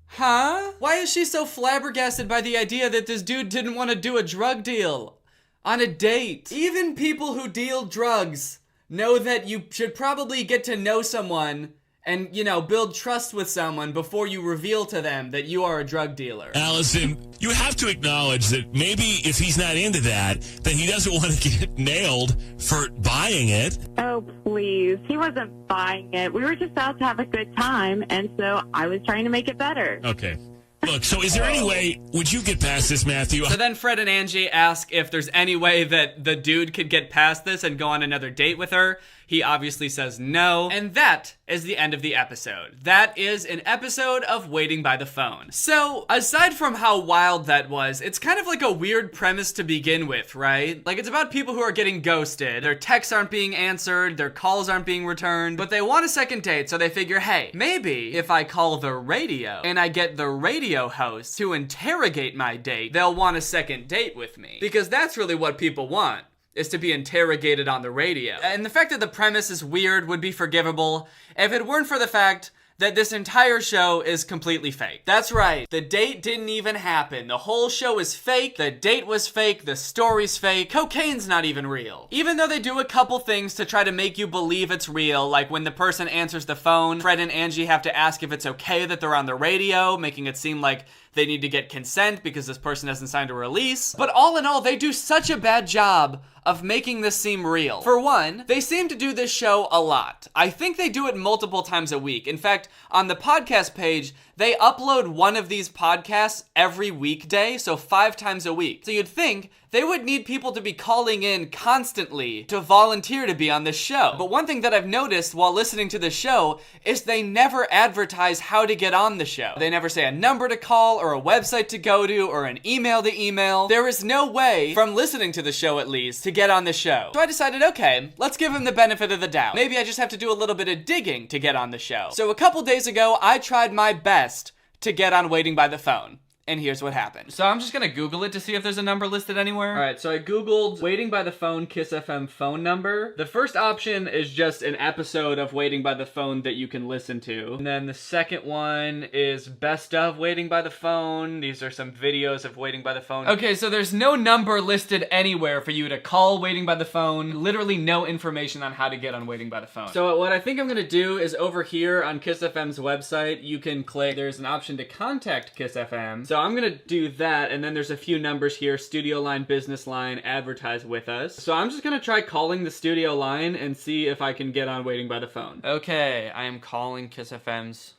Huh? Why is she so flabbergasted by the idea that this dude didn't want to do a drug deal on a date? Even people who deal drugs know that you should probably get to know someone and, build trust with someone before you reveal to them that you are a drug dealer. Allison, you have to acknowledge that maybe if he's not into that, then he doesn't want to get nailed for buying it. Oh, please. He wasn't buying it. We were just out to have a good time, and so I was trying to make it better. Okay. Look, so is there any way, would you get past this, Matthew? So then Fred and Angie ask if there's any way that the dude could get past this and go on another date with her. He obviously says no. And that is the end of the episode. That is an episode of Waiting by the Phone. So, aside from how wild that was, it's kind of like a weird premise to begin with, right? Like, it's about people who are getting ghosted. Their texts aren't being answered, their calls aren't being returned, but they want a second date, so they figure, hey, maybe if I call the radio and I get the radio host to interrogate my date, they'll want a second date with me. Because that's really what people want, is to be interrogated on the radio. And the fact that the premise is weird would be forgivable if it weren't for the fact that this entire show is completely fake. That's right, the date didn't even happen. The whole show is fake, the date was fake, the story's fake, cocaine's not even real. Even though they do a couple things to try to make you believe it's real, like when the person answers the phone, Fred and Angie have to ask if it's okay that they're on the radio, making it seem like they need to get consent because this person hasn't signed a release. But all in all, they do such a bad job of making this seem real. For one, they seem to do this show a lot. I think they do it multiple times a week. In fact, on the podcast page, they upload one of these podcasts every weekday, so 5 times a week. So you'd think they would need people to be calling in constantly to volunteer to be on this show. But one thing that I've noticed while listening to the show is they never advertise how to get on the show. They never say a number to call or a website to go to or an email to email. There is no way, from listening to the show at least, to get on the show. So I decided, okay, let's give them the benefit of the doubt. Maybe I just have to do a little bit of digging to get on the show. So a couple days ago, I tried my best to get on Waiting by the Phone. And here's what happened. So I'm just gonna Google it to see if there's a number listed anywhere. All right, so I Googled Waiting by the Phone Kiss FM phone number. The first option is just an episode of Waiting by the Phone that you can listen to. And then the second one is Best of Waiting by the Phone. These are some videos of Waiting by the Phone. Okay, so there's no number listed anywhere for you to call Waiting by the Phone. Literally no information on how to get on Waiting by the Phone. So what I think I'm gonna do is over here on Kiss FM's website, you can click, there's an option to contact Kiss FM. So I'm gonna do that, and then there's a few numbers here: studio line, business line, advertise with us. So I'm just gonna try calling the studio line and see if I can get on Waiting by the Phone. Okay, I am calling Kiss FM's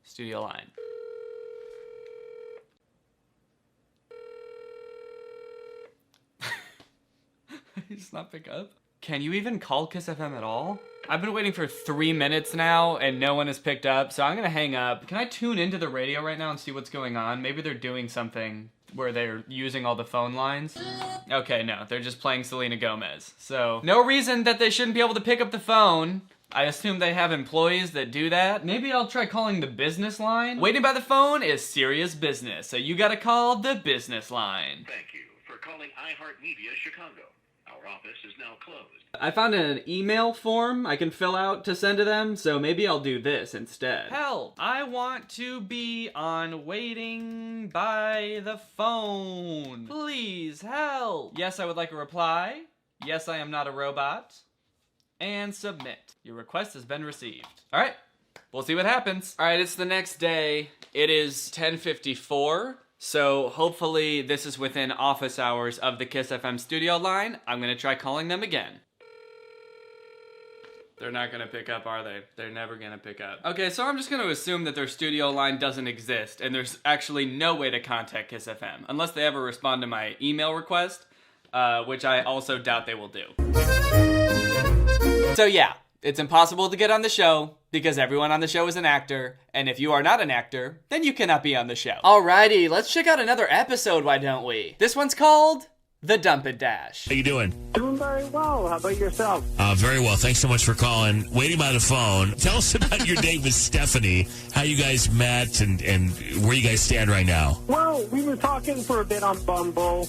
studio line. He does not pick up. Can you even call Kiss FM at all? I've been waiting for 3 minutes now and no one has picked up, so I'm gonna hang up. Can I tune into the radio right now and see what's going on? Maybe they're doing something where they're using all the phone lines. Okay, no, they're just playing Selena Gomez. So, no reason that they shouldn't be able to pick up the phone. I assume they have employees that do that. Maybe I'll try calling the business line. Waiting by the phone is serious business, so you gotta call the business line. Thank you for calling iHeartMedia Chicago. Our office is now closed. I found an email form I can fill out to send to them, so maybe I'll do this instead. Help! I want to be on waiting by the phone. Please help! Yes, I would like a reply. Yes, I am not a robot. And submit. Your request has been received. All right, we'll see what happens. All right, it's the next day. It is 10:54. So hopefully this is within office hours of the Kiss FM studio line. I'm gonna try calling them again. They're not gonna pick up, are they? They're never gonna pick up. Okay, so I'm just gonna assume that their studio line doesn't exist and there's actually no way to contact Kiss FM unless they ever respond to my email request, which I also doubt they will do. So yeah, it's impossible to get on the show because everyone on the show is an actor, and if you are not an actor, then you cannot be on the show. Alrighty, let's check out another episode, why don't we? This one's called The Dump It Dash. How you doing? Doing very well. How about yourself? Very well. Thanks so much for calling. Waiting by the phone. Tell us about your date with Stephanie, how you guys met, and where you guys stand right now. Well, we were talking for a bit on Bumble.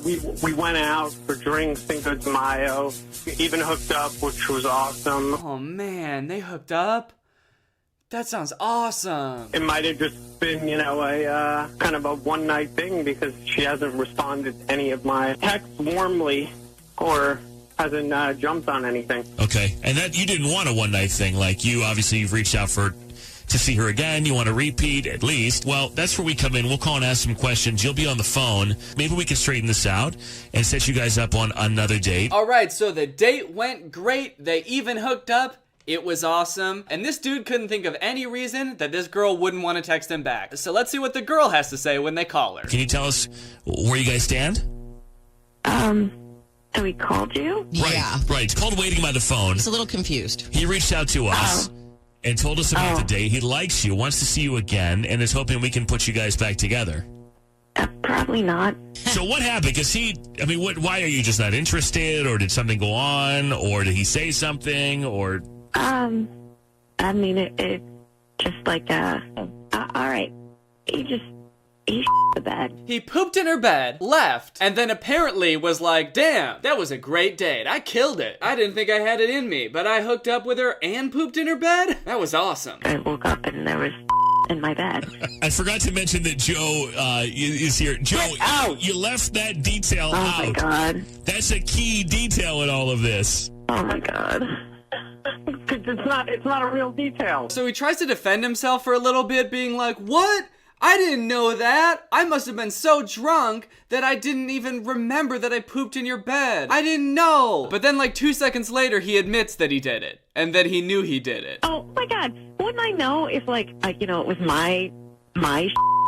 We went out for drinks, Cinco de Mayo. We even hooked up, which was awesome. Oh man, they hooked up? That sounds awesome. It might have just been, a kind of a one-night thing because she hasn't responded to any of my texts warmly or hasn't jumped on anything. Okay, and that you didn't want a one-night thing. Like, you've reached out to see her again. You want to repeat at least. Well, that's where we come in. We'll call and ask some questions. You'll be on the phone. Maybe we can straighten this out and set you guys up on another date. All right, so the date went great. They even hooked up. It was awesome. And this dude couldn't think of any reason that this girl wouldn't want to text him back. So let's see what the girl has to say when they call her. Can you tell us where you guys stand? So he called you? Right. It's called Waiting by the Phone. He's a little confused. He reached out to us and told us about the date. He likes you, wants to see you again, and is hoping we can put you guys back together. Probably not. So what happened? Because why are you just not interested? Or did something go on? Or did he say something? Or... It just like, all right. He the bed. He pooped in her bed, left, and then apparently was like, damn, that was a great date. I killed it. I didn't think I had it in me, but I hooked up with her and pooped in her bed? That was awesome. I woke up and there was in my bed. I forgot to mention that Joe is here. Joe, you left that detail out. Oh my God. That's a key detail in all of this. Oh my God. It's not a real detail. So he tries to defend himself for a little bit, being like, what? I didn't know that. I must have been so drunk that I didn't even remember that I pooped in your bed. I didn't know. But then 2 seconds later, he admits that he did it and that he knew he did it. Oh my God. Wouldn't I know if it was my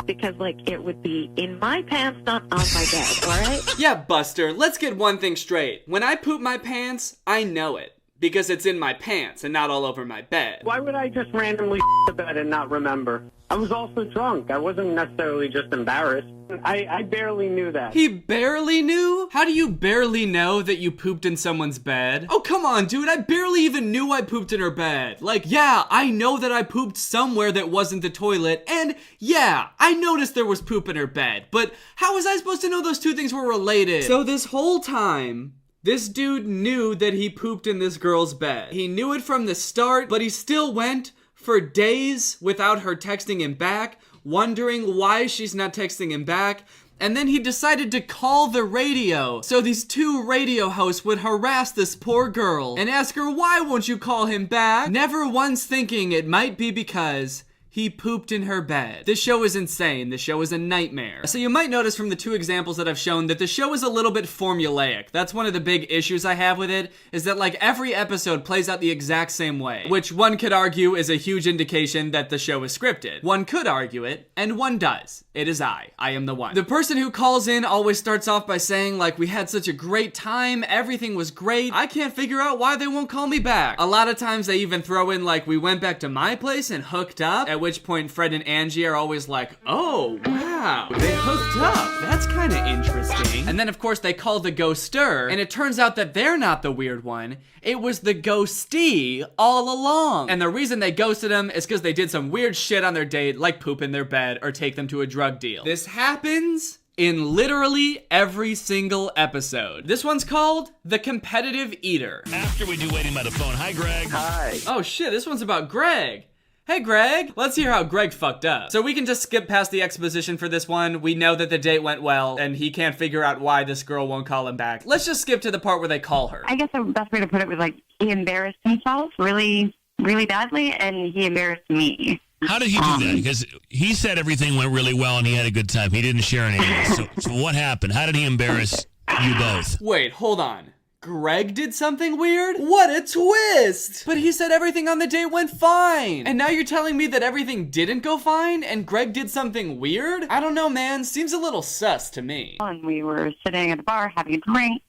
because it would be in my pants, not on my bed, all right? Yeah, Buster, let's get one thing straight. When I poop my pants, I know it. Because it's in my pants and not all over my bed. Why would I just randomly the bed and not remember? I was also drunk. I wasn't necessarily just embarrassed. I barely knew that. He barely knew? How do you barely know that you pooped in someone's bed? Oh, come on, dude. I barely even knew I pooped in her bed. Yeah, I know that I pooped somewhere that wasn't the toilet. And yeah, I noticed there was poop in her bed. But how was I supposed to know those two things were related? So this whole time... this dude knew that he pooped in this girl's bed. He knew it from the start, but he still went for days without her texting him back, wondering why she's not texting him back. And then he decided to call the radio. So these two radio hosts would harass this poor girl and ask her, why won't you call him back? Never once thinking it might be because He pooped in her bed. This show is insane. This show is a nightmare. So you might notice from the two examples that I've shown that the show is a little bit formulaic. That's one of the big issues I have with it, is that like every episode plays out the exact same way, which one could argue is a huge indication that the show is scripted. One could argue it, and one does. It is I am the one. The person who calls in always starts off by saying like, we had such a great time, everything was great, I can't figure out why they won't call me back. A lot of times they even throw in like, we went back to my place and hooked up, at which point Fred and Angie are always like, oh, wow, they hooked up. That's kind of interesting. And then, of course, they call the ghoster, and it turns out that they're not the weird one. It was the ghostee all along. And the reason they ghosted him is because they did some weird shit on their date, like poop in their bed or take them to a drug deal. This happens in literally every single episode. This one's called The Competitive Eater. After we do Waiting by the Phone, hi, Greg. Hi. Oh, shit, this one's about Greg. Hey, Greg. Let's hear how Greg fucked up. So we can just skip past the exposition for this one. We know that the date went well, and he can't figure out why this girl won't call him back. Let's just skip to the part where they call her. I guess the best way to put it was like he embarrassed himself really, really badly, and he embarrassed me. How did he do that? Because he said everything went really well and he had a good time. He didn't share anything. So what happened? How did he embarrass you both? Wait, hold on. Greg did something weird? What a twist! But he said everything on the date went fine. And now you're telling me that everything didn't go fine and Greg did something weird? I don't know, man. Seems a little sus to me. And we were sitting at the bar having a drink,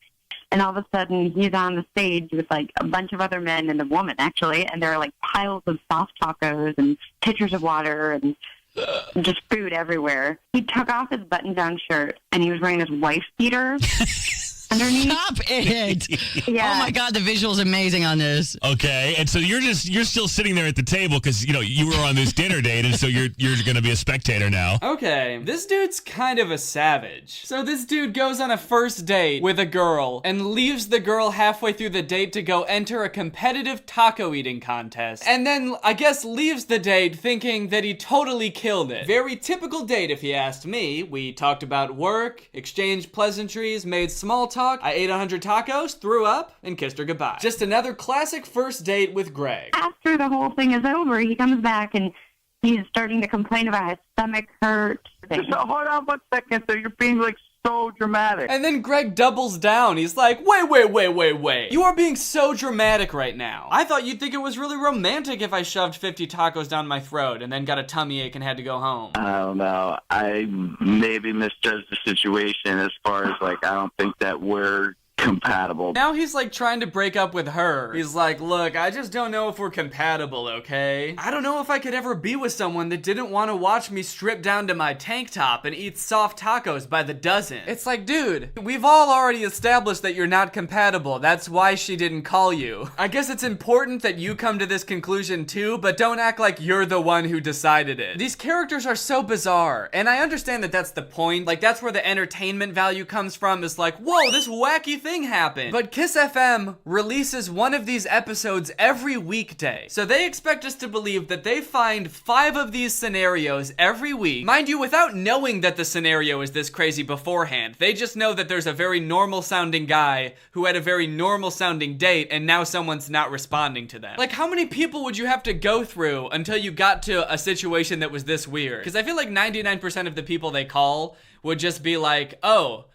and all of a sudden he's on the stage with like a bunch of other men and a woman actually, and there are like piles of soft tacos and pitchers of water and just food everywhere. He took off his button-down shirt and he was wearing his wife beater. Underneath. Stop it! Yeah. Oh my God, the visual's amazing on this. Okay, and so you're still sitting there at the table because you were on this dinner date, and so you're going to be a spectator now. Okay, this dude's kind of a savage. So this dude goes on a first date with a girl and leaves the girl halfway through the date to go enter a competitive taco eating contest, and then I guess leaves the date thinking that he totally killed it. Very typical date, if you asked me. We talked about work, exchanged pleasantries, made small talk. I ate 100 tacos, threw up, and kissed her goodbye. Just another classic first date with Greg. After the whole thing is over, he comes back and he's starting to complain about his stomach hurt. So hold on 1 second. So you're being like so dramatic. And then Greg doubles down. He's like, wait. You are being so dramatic right now. I thought you'd think it was really romantic if I shoved 50 tacos down my throat and then got a tummy ache and had to go home. I don't know. I maybe misjudged the situation as far as like, I don't think that we're compatible. Now he's like trying to break up with her. He's like, look, I just don't know if we're compatible, okay? I don't know if I could ever be with someone that didn't want to watch me strip down to my tank top and eat soft tacos by the dozen. It's like, dude, we've all already established that you're not compatible. That's why she didn't call you. I guess it's important that you come to this conclusion too, but don't act like you're the one who decided it. These characters are so bizarre, and I understand that that's the point. Like, that's where the entertainment value comes from, is like, whoa, this wacky thing happened. But Kiss FM releases one of these episodes every weekday. So they expect us to believe that they find 5 of these scenarios every week. Mind you, without knowing that the scenario is this crazy beforehand. They just know that there's a very normal sounding guy who had a very normal sounding date and now someone's not responding to them. Like, how many people would you have to go through until you got to a situation that was this weird? Because I feel like 99% of the people they call would just be like, oh,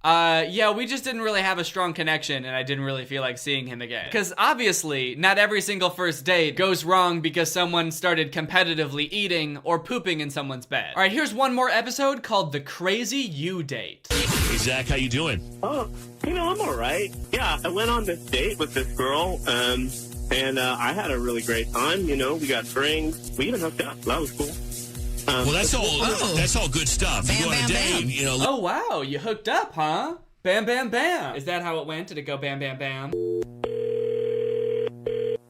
yeah, we just didn't really have a strong connection and I didn't really feel like seeing him again. Because obviously, not every single first date goes wrong because someone started competitively eating or pooping in someone's bed. All right, here's one more episode called The Crazy You Date. Hey, Zach, how you doing? Oh, I'm all right. Yeah, I went on this date with this girl, and I had a really great time. We got drinks. We even hooked up. That was cool. Well, that's all good stuff. Bam, you go on a bam, date, bam. Oh, wow, you hooked up, huh? Bam, bam, bam. Is that how it went? Did it go bam, bam, bam?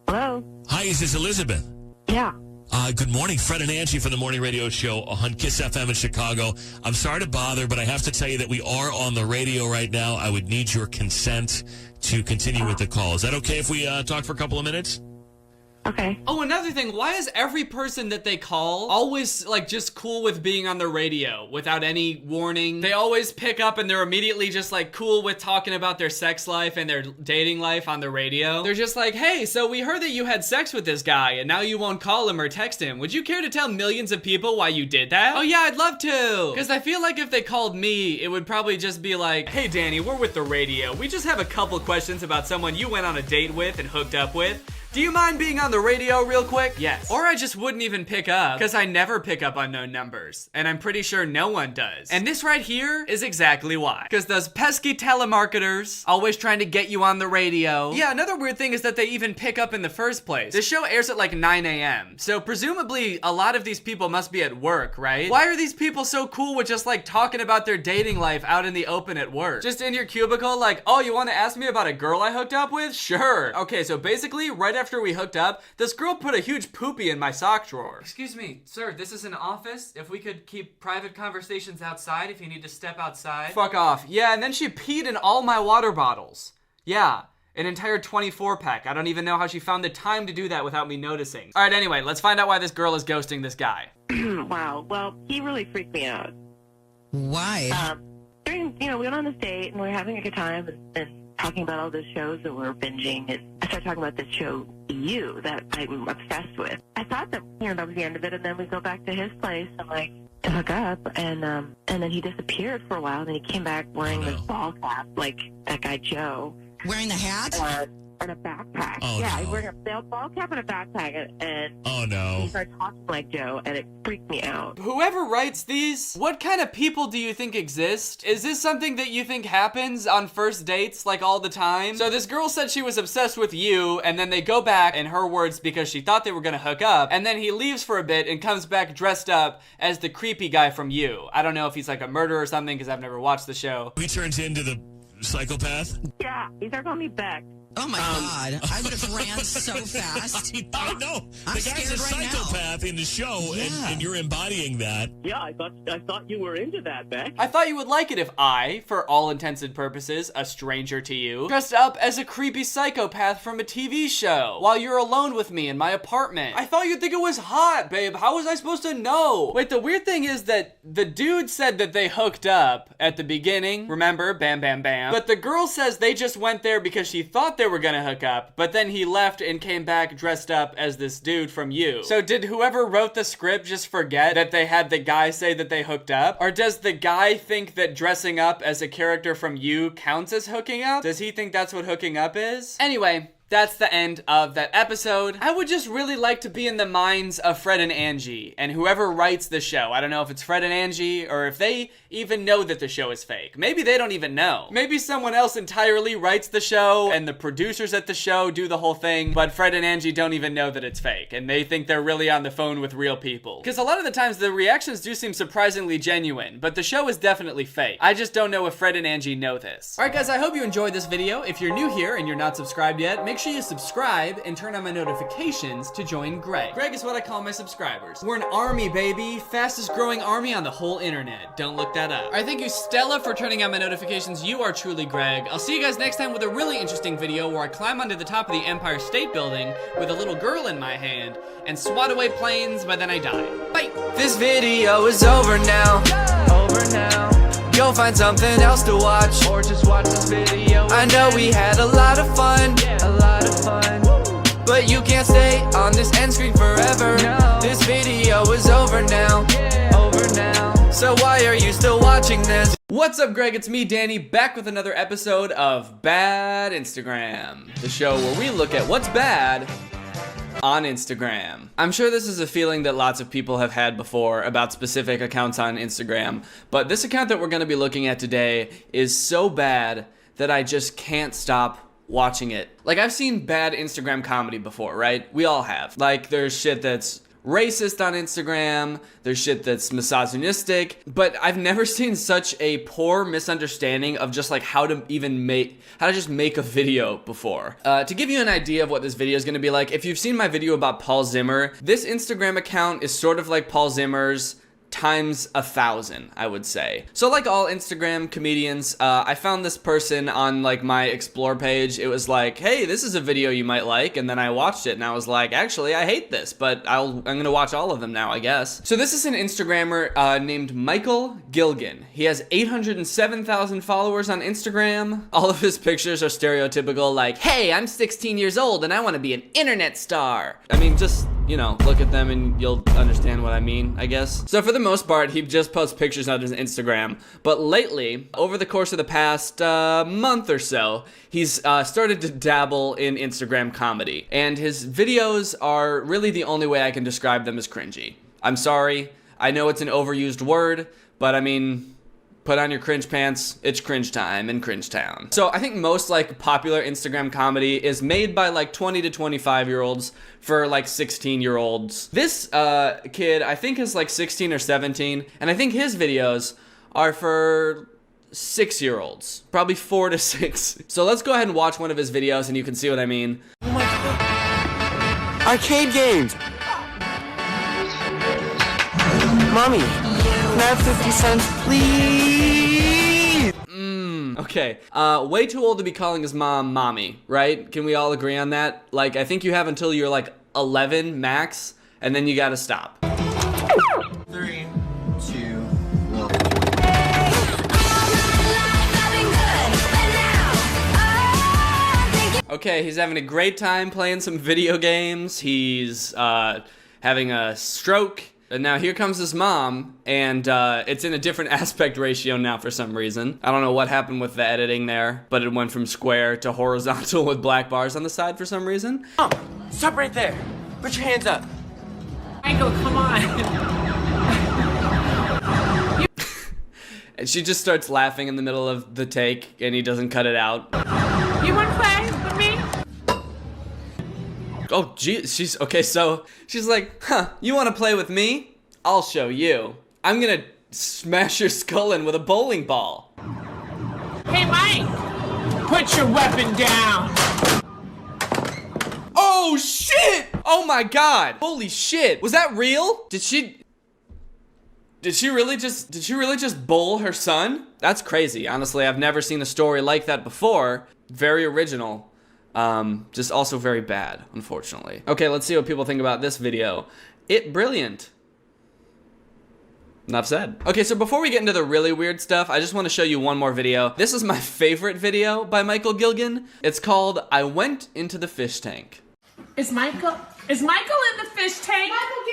Hello? Hi, is this Elizabeth? Yeah. Good morning, Fred and Angie from the Morning Radio Show on Kiss FM in Chicago. I'm sorry to bother, but I have to tell you that we are on the radio right now. I would need your consent to continue with the call. Is that okay if we talk for a couple of minutes? Okay. Oh, another thing, why is every person that they call always, like, just cool with being on the radio without any warning? They always pick up and they're immediately just, like, cool with talking about their sex life and their dating life on the radio. They're just like, hey, so we heard that you had sex with this guy and now you won't call him or text him. Would you care to tell millions of people why you did that? Oh yeah, I'd love to. Because I feel like if they called me, it would probably just be like, hey Danny, we're with the radio. We just have a couple questions about someone you went on a date with and hooked up with. Do you mind being on the radio real quick? Yes. Or I just wouldn't even pick up, because I never pick up unknown numbers, and I'm pretty sure no one does. And this right here is exactly why. Because those pesky telemarketers, always trying to get you on the radio. Yeah, another weird thing is that they even pick up in the first place. This show airs at like 9 a.m., so presumably a lot of these people must be at work, right? Why are these people so cool with just like talking about their dating life out in the open at work? Just in your cubicle, like, oh, you want to ask me about a girl I hooked up with? Sure. Okay, so basically, right after we hooked up, this girl put a huge poopy in my sock drawer. Excuse me, sir, this is an office. If we could keep private conversations outside if you need to step outside. Fuck off. Yeah, and then she peed in all my water bottles. Yeah, an entire 24 pack. I don't even know how she found the time to do that without me noticing. All right, anyway, let's find out why this girl is ghosting this guy. Wow, well, he really freaked me out. Why? We went on this date and we were having a good time and talking about all those shows that we're binging, and I started talking about this show, You, that I'm obsessed with. I thought that, that was the end of it, and then we go back to his place and, like, to hook up, and then he disappeared for a while, and then he came back wearing this ball cap, like that guy Joe. Wearing the hat? And a backpack. Oh, yeah, no. he's wearing a ball cap and a backpack, and Oh, no. he started talking like Joe, and it freaked me out. Whoever writes these, what kind of people do you think exist? Is this something that you think happens on first dates, like, all the time? So this girl said she was obsessed with you, and then they go back, in her words, because she thought they were gonna hook up, and then he leaves for a bit and comes back dressed up as the creepy guy from You. I don't know if he's like a murderer or something, because I've never watched the show. He turns into the psychopath? Yeah, he started calling me Beck. Oh my God! I would have ran so fast. I know. I'm The guy's a scared right now. psychopath in the show, and you're embodying that. Yeah, I thought you were into that, Beck. I thought you would like it if I, for all intents and purposes, a stranger to you, dressed up as a creepy psychopath from a TV show while you're alone with me in my apartment. I thought you'd think it was hot, babe. How was I supposed to know? Wait, the weird thing is that the dude said that they hooked up at the beginning. Remember? Bam, bam, bam. But the girl says they just went there because she thought they were gonna hook up, but then he left and came back dressed up as this dude from You. So did whoever wrote the script just forget that they had the guy say that they hooked up? Or does the guy think that dressing up as a character from You counts as hooking up? Does he think that's what hooking up is? Anyway, that's the end of that episode. I would just really like to be in the minds of Fred and Angie and whoever writes the show. I don't know if it's Fred and Angie or if they even know that the show is fake. Maybe they don't even know. Maybe someone else entirely writes the show and the producers at the show do the whole thing, but Fred and Angie don't even know that it's fake and they think they're really on the phone with real people. Because a lot of the times the reactions do seem surprisingly genuine, but the show is definitely fake. I just don't know if Fred and Angie know this. Alright guys, I hope you enjoyed this video. If you're new here and you're not subscribed yet, make sure you subscribe and turn on my notifications to join Greg. Greg is what I call my subscribers. We're an army, baby. Fastest growing army on the whole internet. Don't look that up. Alright, thank you Stella for turning on my notifications. You are truly Greg. I'll see you guys next time with a really interesting video where I climb onto the top of the Empire State Building with a little girl in my hand and swat away planes, but then I die. Bye! This video is over now. Over now. Go find something else to watch, or just watch this video. I know we had a lot of fun, but you can't stay on this end screen forever. No. This video is over now, over now. So why are you still watching this? What's up, Greg? It's me, Danny, back with another episode of Bad Instagram, the show where we look at what's bad on Instagram. I'm sure this is a feeling that lots of people have had before about specific accounts on Instagram, but this account that we're going to be looking at today is so bad that I just can't stop watching it. Like, I've seen bad Instagram comedy before, right? We all have. Like, there's shit that's racist on Instagram, there's shit that's misogynistic, but I've never seen such a poor misunderstanding of just like how to just make a video before. To give you an idea of what this video is gonna be like, if you've seen my video about Paul Zimmer, this Instagram account is sort of like Paul Zimmer's, times 1,000, I would say. So like all Instagram comedians, I found this person on like my explore page. It was like, hey, this is a video you might like, and then I watched it and I was like, actually I hate this, but I'm gonna watch all of them now, I guess. So this is an Instagrammer named Michael Gilgan. He has 807,000 followers on Instagram. All of his pictures are stereotypical, like, hey, I'm 16 years old and I want to be an internet star. I mean, just, you know, look at them and you'll understand what I mean, I guess. So for the most part, he just posts pictures on his Instagram. But lately, over the course of the past month or so, he's started to dabble in Instagram comedy. And his videos are really the only way I can describe them as cringy. I'm sorry. I know it's an overused word, but I mean, put on your cringe pants, it's cringe time in Cringe Town. So I think most like popular Instagram comedy is made by like 20 to 25 year olds for like 16-year-olds. This kid I think is like 16 or 17, and I think his videos are for 6-year-olds, probably 4 to 6. So let's go ahead and watch one of his videos and you can see what I mean. Oh my God. Arcade games. Mommy, can I have 50 cents, please? Okay, way too old to be calling his mom mommy, right? Can we all agree on that? Like, I think you have until you're like 11 max, and then you gotta stop. 3, 2, 1. Okay, he's having a great time playing some video games. He's having a stroke. And now here comes his mom, and it's in a different aspect ratio now for some reason. I don't know what happened with the editing there, but it went from square to horizontal with black bars on the side for some reason. Oh, stop right there. Put your hands up. Michael, come on. And she just starts laughing in the middle of the take, and he doesn't cut it out. You want to play with me? Oh, gee, she's okay. So she's like, huh, you want to play with me? I'll show you. I'm gonna smash your skull in with a bowling ball. Hey, Mike, put your weapon down. Oh, shit! Oh my God. Holy shit. Was that real? Did she really just bowl her son? That's crazy. Honestly, I've never seen a story like that before. Very original. Just also very bad, unfortunately. Okay, let's see what people think about this video. Brilliant. Enough said. Okay, so before we get into the really weird stuff, I just want to show you one more video. This is my favorite video by Michael Gilgan. It's called I Went Into the Fish Tank. Is Michael in the fish tank? Michael,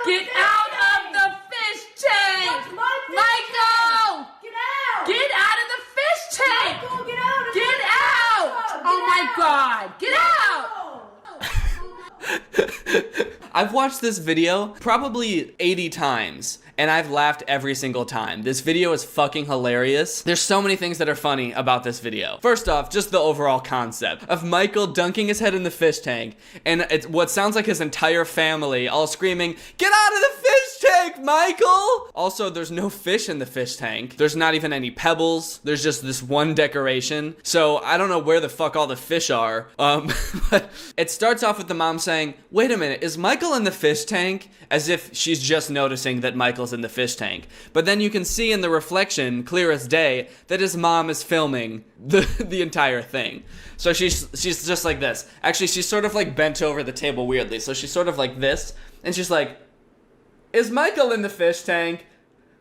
get out of the fish tank! Michael! Get out of the fish tank! Michael, get out! Oh my God! Get out! I've watched this video probably 80 times, and I've laughed every single time. This video is fucking hilarious. There's so many things that are funny about this video. First off, just the overall concept of Michael dunking his head in the fish tank, and it's what sounds like his entire family all screaming, "Get out of the fish tank, Michael!" Also, there's no fish in the fish tank. There's not even any pebbles. There's just this one decoration. So I don't know where the fuck all the fish are. But it starts off with the mom saying, wait a minute, is Michael in the fish tank? As if she's just noticing that Michael's in the fish tank. But then you can see in the reflection, clear as day, that his mom is filming the entire thing. So she's just like this. Actually, she's sort of like bent over the table weirdly. So she's sort of like this, and she's like, is Michael in the fish tank?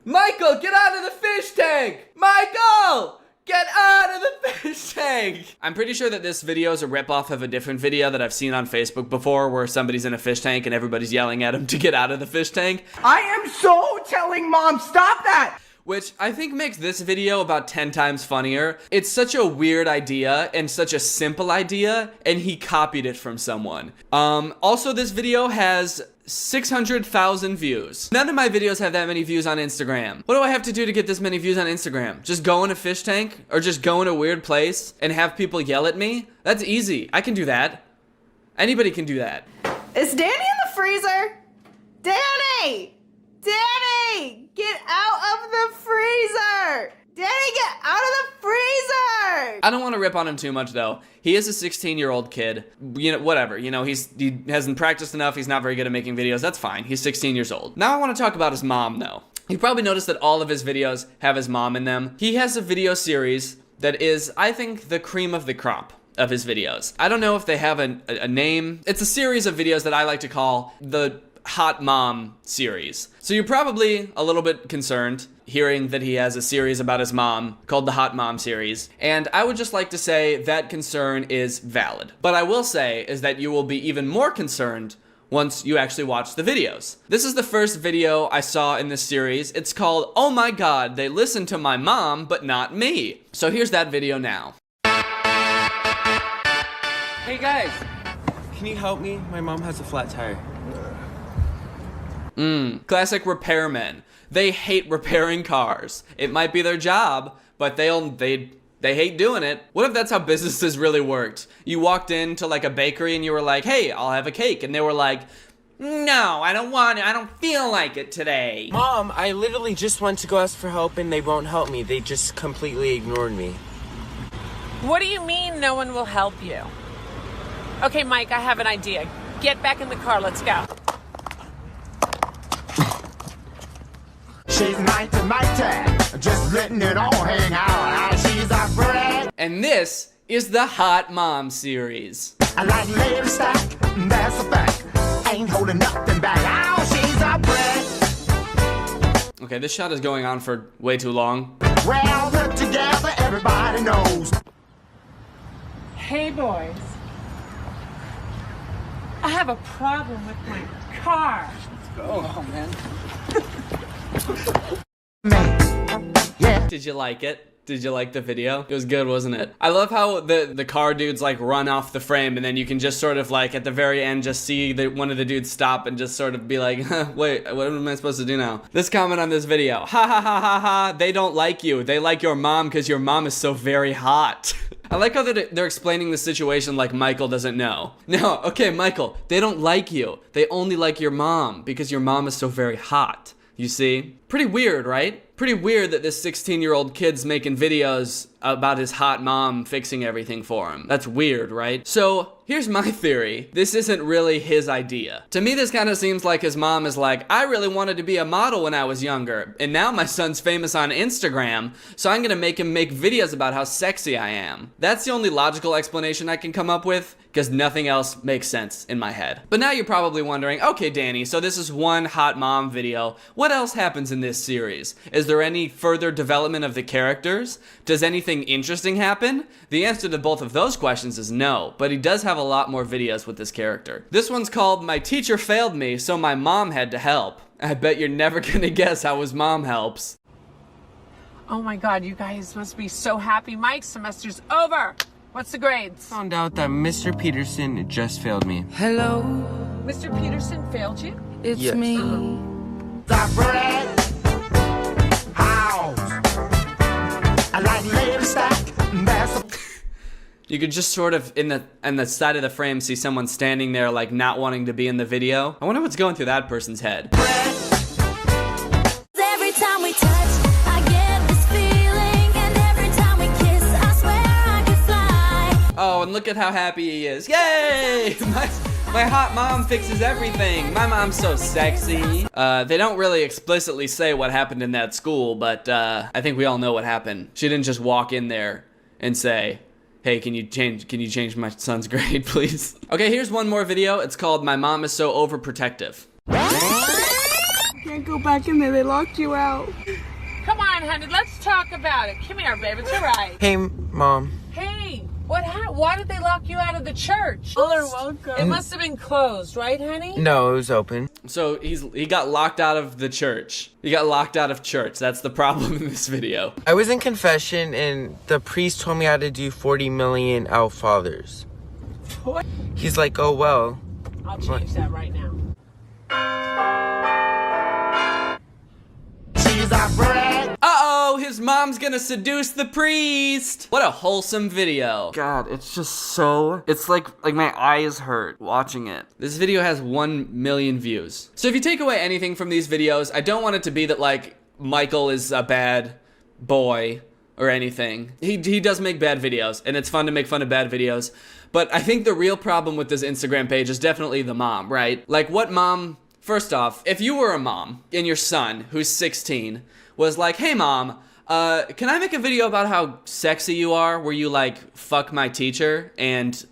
Michael, get out of the fish tank! Michael! Get out of the fish tank! I'm pretty sure that this video is a ripoff of a different video that I've seen on Facebook before where somebody's in a fish tank and everybody's yelling at him to get out of the fish tank. I am so telling Mom, stop that! Which I think makes this video about 10 times funnier. It's such a weird idea and such a simple idea, and he copied it from someone. Also, this video has 600,000 views. None of my videos have that many views on Instagram. What do I have to do to get this many views on Instagram? Just go in a fish tank? Or just go in a weird place and have people yell at me? That's easy. I can do that. Anybody can do that. Is Danny in the freezer? Danny! Danny! Get out of the freezer! Danny, get out of the freezer! I don't want to rip on him too much though. He is a 16-year-old kid. You know, whatever. You know, he hasn't practiced enough. He's not very good at making videos. That's fine. He's 16 years old. Now I want to talk about his mom though. You probably noticed that all of his videos have his mom in them. He has a video series that is, I think, the cream of the crop of his videos. I don't know if they have a name. It's a series of videos that I like to call the Hot Mom series. So you're probably a little bit concerned hearing that he has a series about his mom called the Hot Mom series. And I would just like to say that concern is valid. But I will say is that you will be even more concerned once you actually watch the videos. This is the first video I saw in this series. It's called, "Oh my God, they listen to my mom, but not me." So here's that video now. Hey guys, can you help me? My mom has a flat tire. Classic repairmen. They hate repairing cars. It might be their job, but they hate doing it. What if that's how businesses really worked? You walked into like a bakery and you were like, "Hey, I'll have a cake." And they were like, "No, I don't want it. I don't feel like it today." Mom, I literally just went to go ask for help and they won't help me. They just completely ignored me. What do you mean no one will help you? Okay, Mike, I have an idea. Get back in the car. Let's go. She's mighty, just letting it all hang out. She's a bread. And this is the Hot Mom series. I like lady stack, that's a fact. Ain't holding nothing back. Oh, she's a bread. Okay, this shot is going on for way too long. Well, put together, everybody knows. Hey, boys. I have a problem with my car. Oh, man. Did you like it? Did you like the video? It was good, wasn't it? I love how the car dudes like run off the frame and then you can just sort of like at the very end just see one of the dudes stop and just sort of be like, wait, what am I supposed to do now? This comment on this video, ha ha ha ha ha, they don't like you. They like your mom because your mom is so very hot. I like how they're explaining the situation like Michael doesn't know. No, okay, Michael, they don't like you. They only like your mom because your mom is so very hot. You see? Pretty weird, right? Pretty weird that this 16-year-old kid's making videos about his hot mom fixing everything for him. That's weird, right? So, here's my theory. This isn't really his idea. To me, this kind of seems like his mom is like, "I really wanted to be a model when I was younger, and now my son's famous on Instagram, so I'm gonna make him make videos about how sexy I am." That's the only logical explanation I can come up with, because nothing else makes sense in my head. But now you're probably wondering, okay, Danny, so this is one hot mom video. What else happens in this series? Is there any further development of the characters? Does anything interesting happen? The answer to both of those questions is no, but he does have a lot more videos with this character. This one's called "My Teacher Failed Me, so my mom had to help." I bet you're never gonna guess how his mom helps. Oh my God, you guys must be so happy. Mike's semester's over. What's the grades? Found out that Mr. Peterson just failed me. Hello? Mr. Peterson failed you? It's me. The bread house. I like lady stack, that's a You could just sort of in the side of the frame see someone standing there like not wanting to be in the video. I wonder what's going through that person's head. Every time we touch, I get this feeling, and every time we kiss, I swear I could fly. Oh, and look at how happy he is. Yay! My hot mom fixes everything. My mom's so sexy. They don't really explicitly say what happened in that school, but I think we all know what happened. She didn't just walk in there and say, "Hey, can you change my son's grade, please?" Okay, here's one more video. It's called "My Mom is So Overprotective." Can't go back in there. They locked you out. Come on, honey. Let's talk about it. Come here, baby. It's all right. Hey, Mom. Hey, why did they lock you out of the church? Oh, you're welcome. It must have been closed, right, honey? No, it was open. So he got locked out of the church. He got locked out of church. That's the problem in this video. I was in confession and the priest told me how to do 40 million Our Fathers. What? He's like, "Oh, well." I'll change that right now. she's a bread. Uh-oh, his mom's gonna seduce the priest. What a wholesome video. God, it's just so... It's like my eyes hurt watching it. This video has 1 million views. So if you take away anything from these videos, I don't want it to be that, like, Michael is a bad boy or anything. He does make bad videos, and it's fun to make fun of bad videos. But I think the real problem with this Instagram page is definitely the mom, right? Like, what mom First off, if you were a mom and your son, who's 16, was like, hey mom, can I make a video about how sexy you are, where you like fuck my teacher and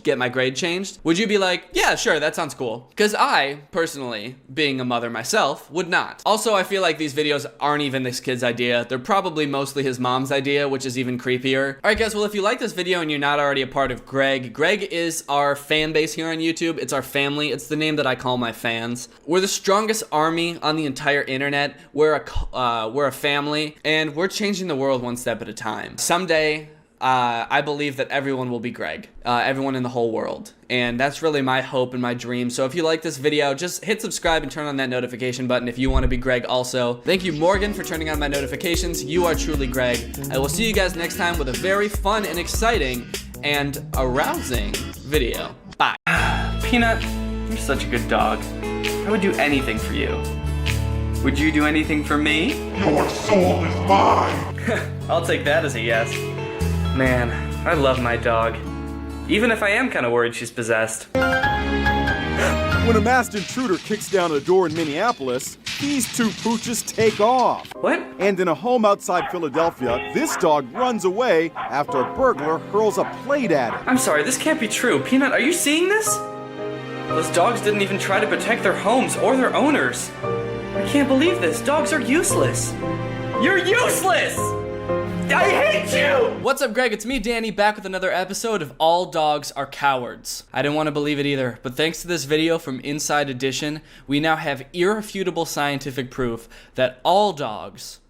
get my grade changed? Would you be like, yeah, sure, that sounds cool? Because I, personally, being a mother myself, would not. Also, I feel like these videos aren't even this kid's idea. They're probably mostly his mom's idea, which is even creepier. All right, guys, well, if you like this video and you're not already a part of Greg is our fan base here on YouTube. It's our family. It's the name that I call my fans. We're the strongest army on the entire internet. We're a family, and we're changing the world one step at a time. Someday, I believe that everyone will be Greg. Everyone in the whole world. And that's really my hope and my dream. So if you like this video, just hit subscribe and turn on that notification button if you want to be Greg also. Thank you, Morgan, for turning on my notifications. You are truly Greg. I will see you guys next time with a very fun and exciting and arousing video. Bye. Peanut, you're such a good dog. I would do anything for you. Would you do anything for me? Your soul is mine. I'll take that as a yes. Man, I love my dog. Even if I am kind of worried she's possessed. When a masked intruder kicks down a door in Minneapolis, these two pooches take off. What? And in a home outside Philadelphia, this dog runs away after a burglar hurls a plate at it. I'm sorry, this can't be true. Peanut, are you seeing this? Those dogs didn't even try to protect their homes or their owners. I can't believe this. Dogs are useless. You're useless! I hate you! What's up, Greg? It's me, Danny, back with another episode of All Dogs Are Cowards. I didn't want to believe it either, but thanks to this video from Inside Edition, we now have irrefutable scientific proof that all dogs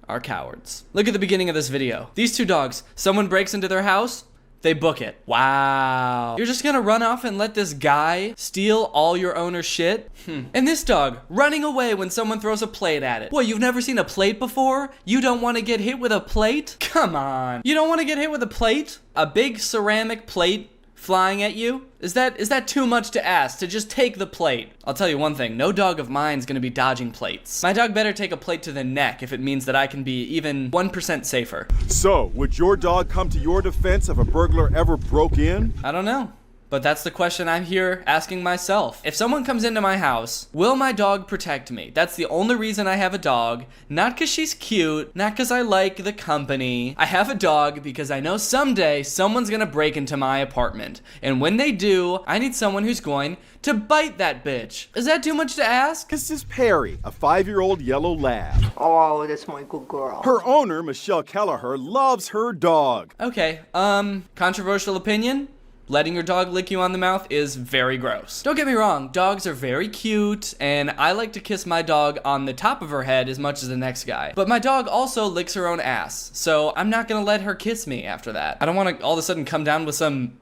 are cowards. Look at the beginning of this video. These two dogs, someone breaks into their house, they book it. Wow. You're just gonna run off and let this guy steal all your owner's shit? And this dog, running away when someone throws a plate at it. What, you've never seen a plate before? You don't want to get hit with a plate? Come on. You don't want to get hit with a plate? A big ceramic plate flying at you? Is that too much to ask, to just take the plate? I'll tell you one thing, no dog of mine's gonna be dodging plates. My dog better take a plate to the neck if it means that I can be even 1% safer. So, would your dog come to your defense if a burglar ever broke in? I don't know. But that's the question I'm here asking myself. If someone comes into my house, will my dog protect me? That's the only reason I have a dog. Not because she's cute, not because I like the company. I have a dog because I know someday someone's gonna break into my apartment. And when they do, I need someone who's going to bite that bitch. Is that too much to ask? This is Perry, a 5-year-old yellow lab. Oh, that's my good girl. Her owner, Michelle Kelleher, loves her dog. Okay, controversial opinion? Letting your dog lick you on the mouth is very gross. Don't get me wrong, dogs are very cute, and I like to kiss my dog on the top of her head as much as the next guy. But my dog also licks her own ass, so I'm not gonna let her kiss me after that. I don't wanna all of a sudden come down with some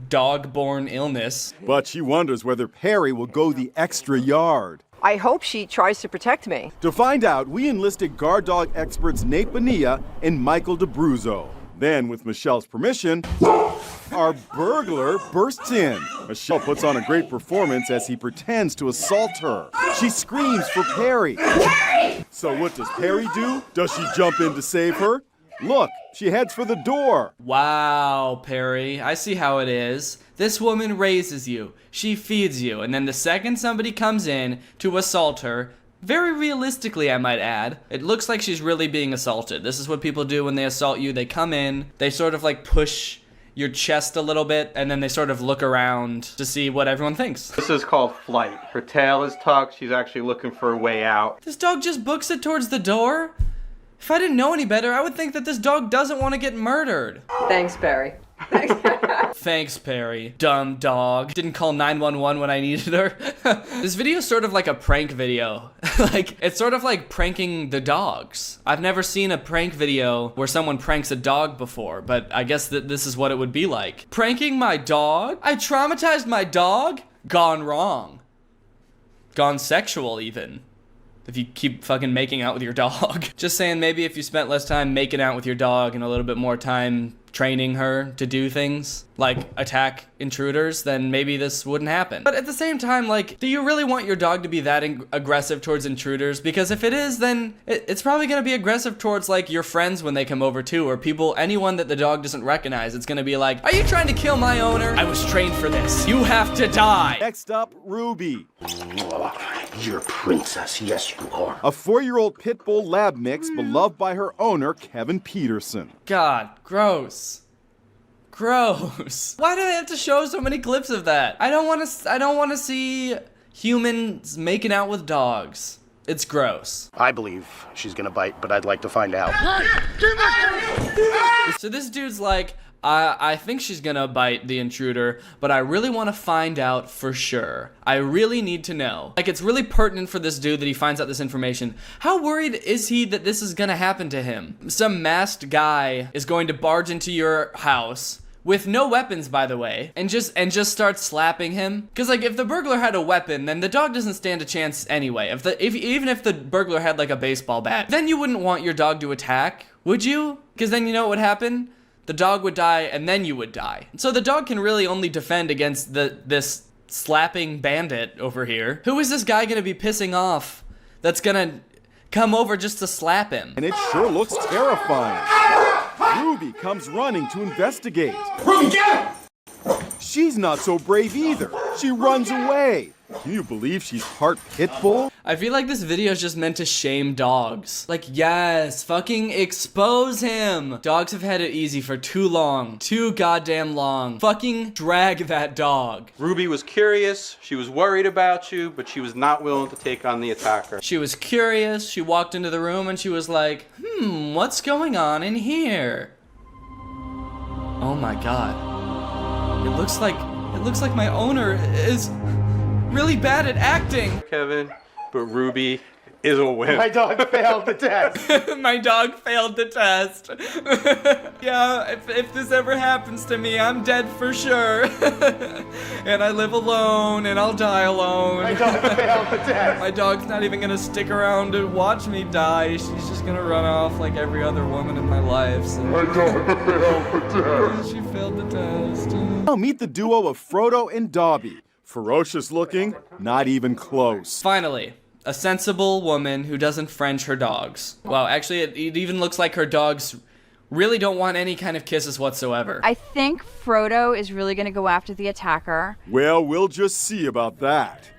dog-borne illness. But she wonders whether Perry will go the extra yard. I hope she tries to protect me. To find out, we enlisted guard dog experts Nate Bonilla and Michael DeBruzzo. Then, with Michelle's permission, our burglar bursts in. Michelle puts on a great performance as he pretends to assault her. She screams for Perry. Perry! So what does Perry do? Does she jump in to save her? Look, she heads for the door. Wow, Perry, I see how it is. This woman raises you, she feeds you, and then the second somebody comes in to assault her, very realistically, I might add, it looks like she's really being assaulted. This is what people do when they assault you. They come in, they sort of like push your chest a little bit, and then they sort of look around to see what everyone thinks. This is called flight. Her tail is tucked. She's actually looking for a way out. This dog just books it towards the door? If I didn't know any better, I would think that this dog doesn't want to get murdered. Thanks, Perry. Thanks, Perry. Dumb dog. Didn't call 911 when I needed her. This video is sort of like a prank video. Like, it's sort of like pranking the dogs. I've never seen a prank video where someone pranks a dog before, but I guess that this is what it would be like. Pranking my dog? I traumatized my dog? Gone wrong. Gone sexual, even. If you keep fucking making out with your dog. Just saying, maybe if you spent less time making out with your dog and a little bit more time training her to do things like attack intruders, then maybe this wouldn't happen. But at the same time, like, do you really want your dog to be that aggressive towards intruders? Because if it is, then it's probably gonna be aggressive towards like your friends when they come over too, or people, anyone that the dog doesn't recognize. It's gonna be like, are you trying to kill my owner? I was trained for this. You have to die. Next up, Ruby. You're a princess, yes you are. A 4-year-old pit bull lab mix beloved by her owner, Kevin Peterson. God, gross. Gross. Why do they have to show so many clips of that? I don't want to see humans making out with dogs. It's gross. I believe she's gonna bite, but I'd like to find out. So this dude's like, I think she's gonna bite the intruder, but I really want to find out for sure. I really need to know. Like, it's really pertinent for this dude that he finds out this information. How worried is he that this is gonna happen to him? Some masked guy is going to barge into your house with no weapons, by the way, and just start slapping him. Because like, if the burglar had a weapon, then the dog doesn't stand a chance anyway. Even if the burglar had like a baseball bat, then you wouldn't want your dog to attack, would you? Because then you know what would happen? The dog would die, and then you would die. So the dog can really only defend against this slapping bandit over here. Who is this guy gonna be pissing off that's gonna come over just to slap him? And it sure looks terrifying. Ruby comes running to investigate. Ruby, get him! She's not so brave either. She runs away. Can you believe she's part pit bull? I feel like this video is just meant to shame dogs. Like, yes, fucking expose him. Dogs have had it easy for too long. Too goddamn long. Fucking drag that dog. Ruby was curious, she was worried about you, but she was not willing to take on the attacker. She was curious, she walked into the room and she was like, what's going on in here? Oh my god. It looks like my owner is really bad at acting. Kevin, but Ruby is a wimp. My dog failed the test. My dog failed the test. Yeah, if this ever happens to me, I'm dead for sure. And I live alone, and I'll die alone. My dog failed the test. My dog's not even gonna stick around to watch me die. She's just gonna run off like every other woman in my life. So. My dog failed the test. She failed the test. Now meet the duo of Frodo and Dobby. Ferocious looking, not even close. Finally, a sensible woman who doesn't French her dogs. Wow, actually, it even looks like her dogs really don't want any kind of kisses whatsoever. I think Frodo is really gonna go after the attacker. Well, we'll just see about that.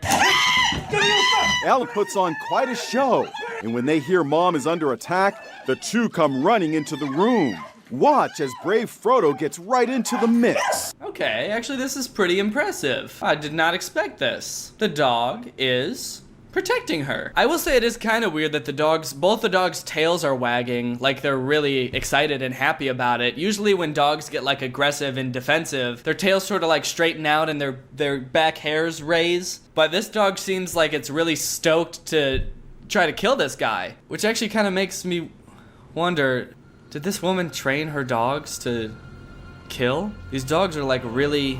Alan puts on quite a show, and when they hear Mom is under attack, the two come running into the room. Watch as brave Frodo gets right into the mix. Okay, actually this is pretty impressive. I did not expect this. The dog is protecting her. I will say it is kind of weird that both the dogs' tails are wagging like they're really excited and happy about it. Usually when dogs get like aggressive and defensive, their tails sort of like straighten out and their back hairs raise. But this dog seems like it's really stoked to try to kill this guy, which actually kind of makes me wonder, did this woman train her dogs to kill? These dogs are like really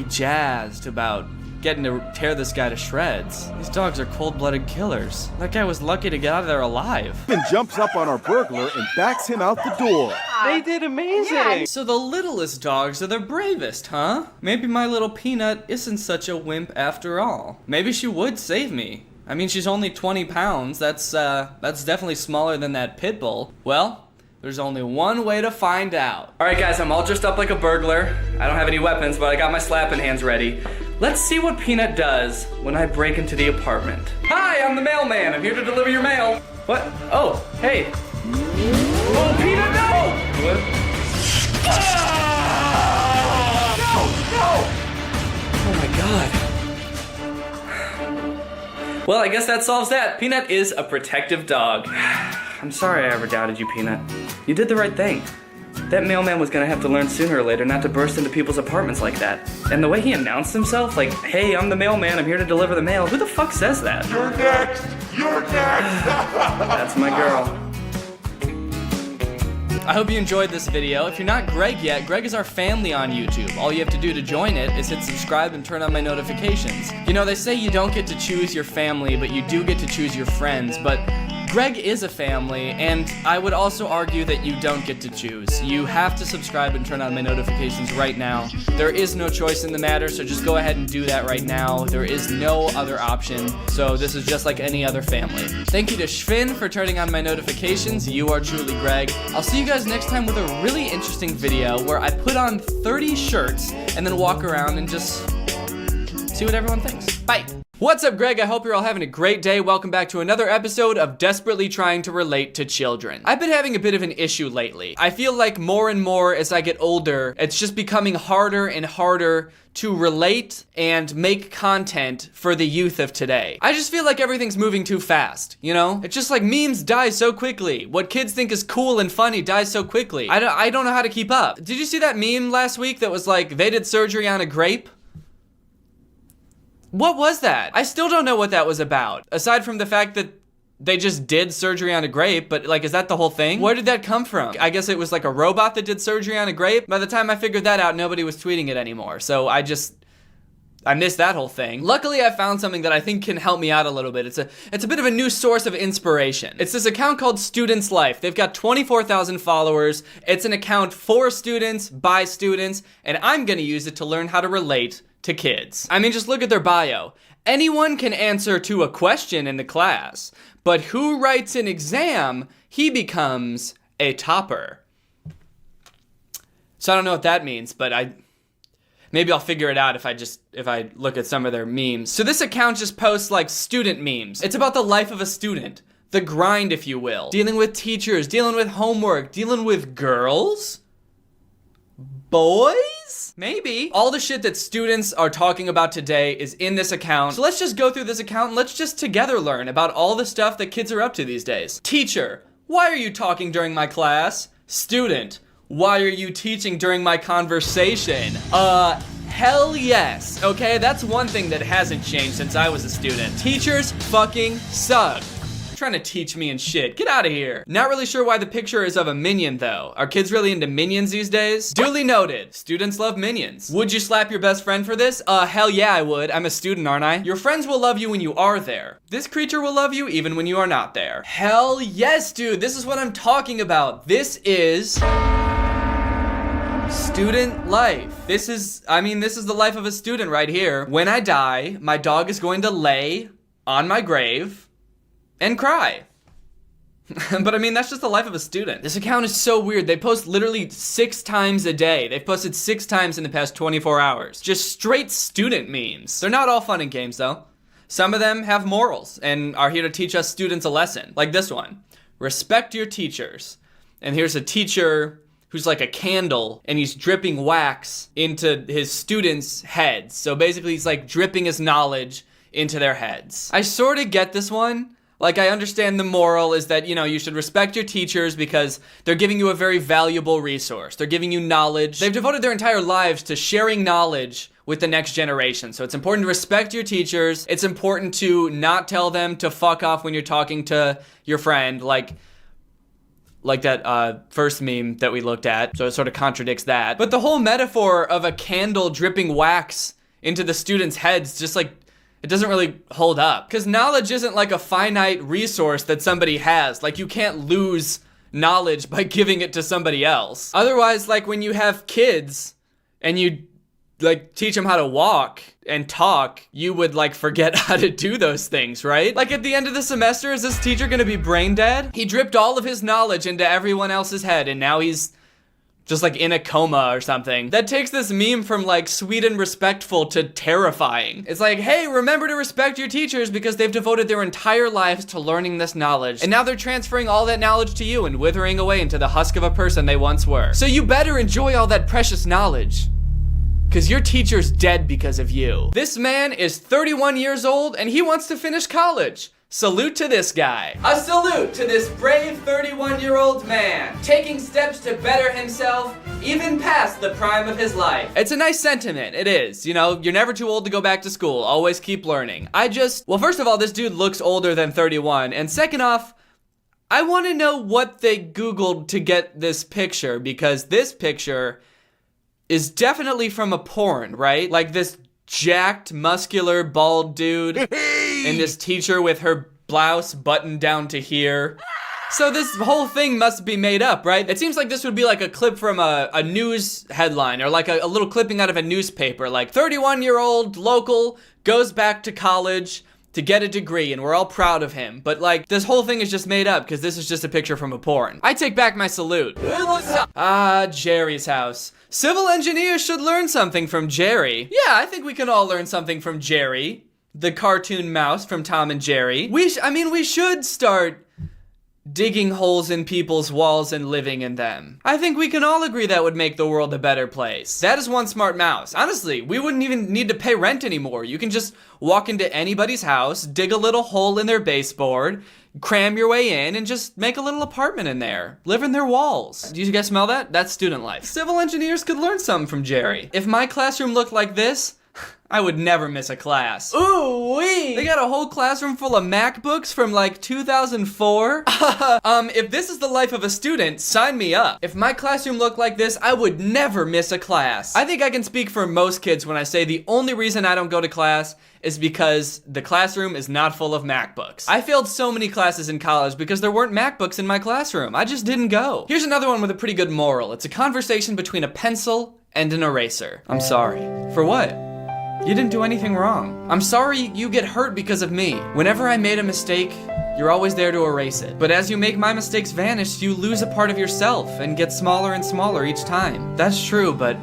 jazzed about getting to tear this guy to shreds. These dogs are cold-blooded killers. That guy was lucky to get out of there alive. Then jumps up on our burglar and backs him out the door. They did amazing. Yeah. So the littlest dogs are the bravest, huh? Maybe my little Peanut isn't such a wimp after all. Maybe she would save me. I mean, she's only 20 pounds. That's definitely smaller than that pit bull. Well, there's only one way to find out. All right, guys, I'm all dressed up like a burglar. I don't have any weapons, but I got my slapping hands ready. Let's see what Peanut does when I break into the apartment. Hi, I'm the mailman. I'm here to deliver your mail. What? Oh, hey. Oh, Peanut, no! What? Ah! Oh my God. Well, I guess that solves that. Peanut is a protective dog. I'm sorry I ever doubted you, Peanut. You did the right thing. That mailman was gonna have to learn sooner or later not to burst into people's apartments like that. And the way he announced himself, like, hey, I'm the mailman, I'm here to deliver the mail. Who the fuck says that? You're next! You're next! That's my girl. I hope you enjoyed this video. If you're not Greg yet, Greg is our family on YouTube. All you have to do to join it is hit subscribe and turn on my notifications. You know, they say you don't get to choose your family, but you do get to choose your friends, but Greg is a family, and I would also argue that you don't get to choose. You have to subscribe and turn on my notifications right now. There is no choice in the matter, so just go ahead and do that right now. There is no other option, so this is just like any other family. Thank you to Schvin for turning on my notifications. You are truly Greg. I'll see you guys next time with a really interesting video where I put on 30 shirts and then walk around and just see what everyone thinks. Bye. What's up, Greg? I hope you're all having a great day. Welcome back to another episode of Desperately Trying to Relate to Children. I've been having a bit of an issue lately. I feel like more and more as I get older, it's just becoming harder and harder to relate and make content for the youth of today. I just feel like everything's moving too fast, you know? It's just like memes die so quickly. What kids think is cool and funny dies so quickly. I don't know how to keep up. Did you see that meme last week that was like, they did surgery on a grape? What was that? I still don't know what that was about. Aside from the fact that they just did surgery on a grape, but like, is that the whole thing? Where did that come from? I guess it was like a robot that did surgery on a grape. By the time I figured that out, nobody was tweeting it anymore. So I missed that whole thing. Luckily, I found something that I think can help me out a little bit. It's a bit of a new source of inspiration. It's this account called Students Life. They've got 24,000 followers. It's an account for students, by students, and I'm gonna use it to learn how to relate to kids. I mean, just look at their bio. Anyone can answer to a question in the class, but who writes an exam, he becomes a topper. So I don't know what that means, but maybe I'll figure it out if I look at some of their memes. So this account just posts like student memes. It's about the life of a student, the grind, if you will. Dealing with teachers, dealing with homework, dealing with girls, boys? Maybe. All the shit that students are talking about today is in this account. So let's just go through this account and let's just together learn about all the stuff that kids are up to these days. Teacher, why are you talking during my class? Student, why are you teaching during my conversation? Hell yes. Okay, that's one thing that hasn't changed since I was a student. Teachers fucking suck. Trying to teach me and shit. Get out of here. Not really sure why the picture is of a minion though. Are kids really into minions these days? Duly noted. Students love minions. Would you slap your best friend for this? Hell yeah, I would. I'm a student, aren't I? Your friends will love you when you are there. This creature will love you even when you are not there. Hell yes, dude. This is what I'm talking about. This is student life. This is the life of a student right here. When I die, my dog is going to lay on my grave and cry. But I mean, that's just the life of a student. This account is so weird. They post literally 6 times a day. They've posted 6 times in the past 24 hours. Just straight student memes. They're not all fun and games though. Some of them have morals and are here to teach us students a lesson. Like this one. Respect your teachers. And here's a teacher who's like a candle and he's dripping wax into his students' heads. So basically he's like dripping his knowledge into their heads. I sort of get this one. Like, I understand the moral is that, you know, you should respect your teachers because they're giving you a very valuable resource. They're giving you knowledge. They've devoted their entire lives to sharing knowledge with the next generation. So it's important to respect your teachers. It's important to not tell them to fuck off when you're talking to your friend, like that first meme that we looked at. So it sort of contradicts that. But the whole metaphor of a candle dripping wax into the students' heads just like, it doesn't really hold up. Because knowledge isn't like a finite resource that somebody has. Like, you can't lose knowledge by giving it to somebody else. Otherwise, like when you have kids and you like teach them how to walk and talk, you would like forget how to do those things, right? Like at the end of the semester, is this teacher gonna be brain dead? He dripped all of his knowledge into everyone else's head and now he's just like in a coma or something. That takes this meme from like sweet and respectful to terrifying. It's like, hey, remember to respect your teachers because they've devoted their entire lives to learning this knowledge. And now they're transferring all that knowledge to you and withering away into the husk of a person they once were. So you better enjoy all that precious knowledge. Cause your teacher's dead because of you. This man is 31 years old and he wants to finish college. Salute to this guy. A salute to this brave 31-year-old man, taking steps to better himself, even past the prime of his life. It's a nice sentiment, it is. You know, you're never too old to go back to school, always keep learning. Well, first of all, this dude looks older than 31, and second off, I wanna know what they Googled to get this picture, because this picture is definitely from a porn, right? Like this jacked, muscular, bald dude and this teacher with her blouse buttoned down to here. So this whole thing must be made up, right? It seems like this would be like a clip from a news headline or like a little clipping out of a newspaper. Like 31-year-old local goes back to college to get a degree and we're all proud of him. But like this whole thing is just made up because this is just a picture from a porn. I take back my salute. Jerry's house. Civil engineers should learn something from Jerry. Yeah, I think we can all learn something from Jerry, the cartoon mouse from Tom and Jerry. We should start digging holes in people's walls and living in them. I think we can all agree that would make the world a better place. That is one smart mouse. Honestly, we wouldn't even need to pay rent anymore. You can just walk into anybody's house, dig a little hole in their baseboard, cram your way in, and just make a little apartment in there. Live in their walls. Do you guys smell that? That's student life. Civil engineers could learn something from Jerry. If my classroom looked like this, I would never miss a class. Ooh wee! They got a whole classroom full of MacBooks from like 2004. If this is the life of a student, sign me up. If my classroom looked like this, I would never miss a class. I think I can speak for most kids when I say the only reason I don't go to class is because the classroom is not full of MacBooks. I failed so many classes in college because there weren't MacBooks in my classroom. I just didn't go. Here's another one with a pretty good moral. It's a conversation between a pencil and an eraser. I'm sorry. For what? You didn't do anything wrong. I'm sorry you get hurt because of me. Whenever I made a mistake, you're always there to erase it. But as you make my mistakes vanish, you lose a part of yourself and get smaller and smaller each time. That's true, but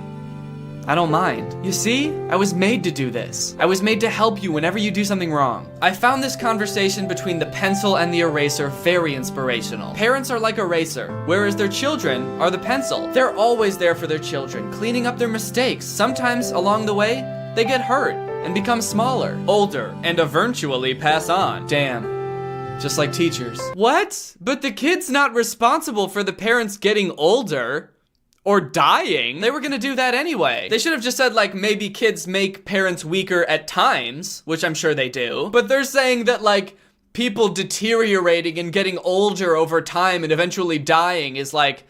I don't mind. You see, I was made to do this. I was made to help you whenever you do something wrong. I found this conversation between the pencil and the eraser very inspirational. Parents are like eraser, whereas their children are the pencil. They're always there for their children, cleaning up their mistakes. Sometimes along the way, they get hurt and become smaller, older, and eventually pass on. Damn. Just like teachers. What? But the kid's not responsible for the parents getting older or dying. They were gonna do that anyway. They should have just said like maybe kids make parents weaker at times, which I'm sure they do. But they're saying that like people deteriorating and getting older over time and eventually dying is like,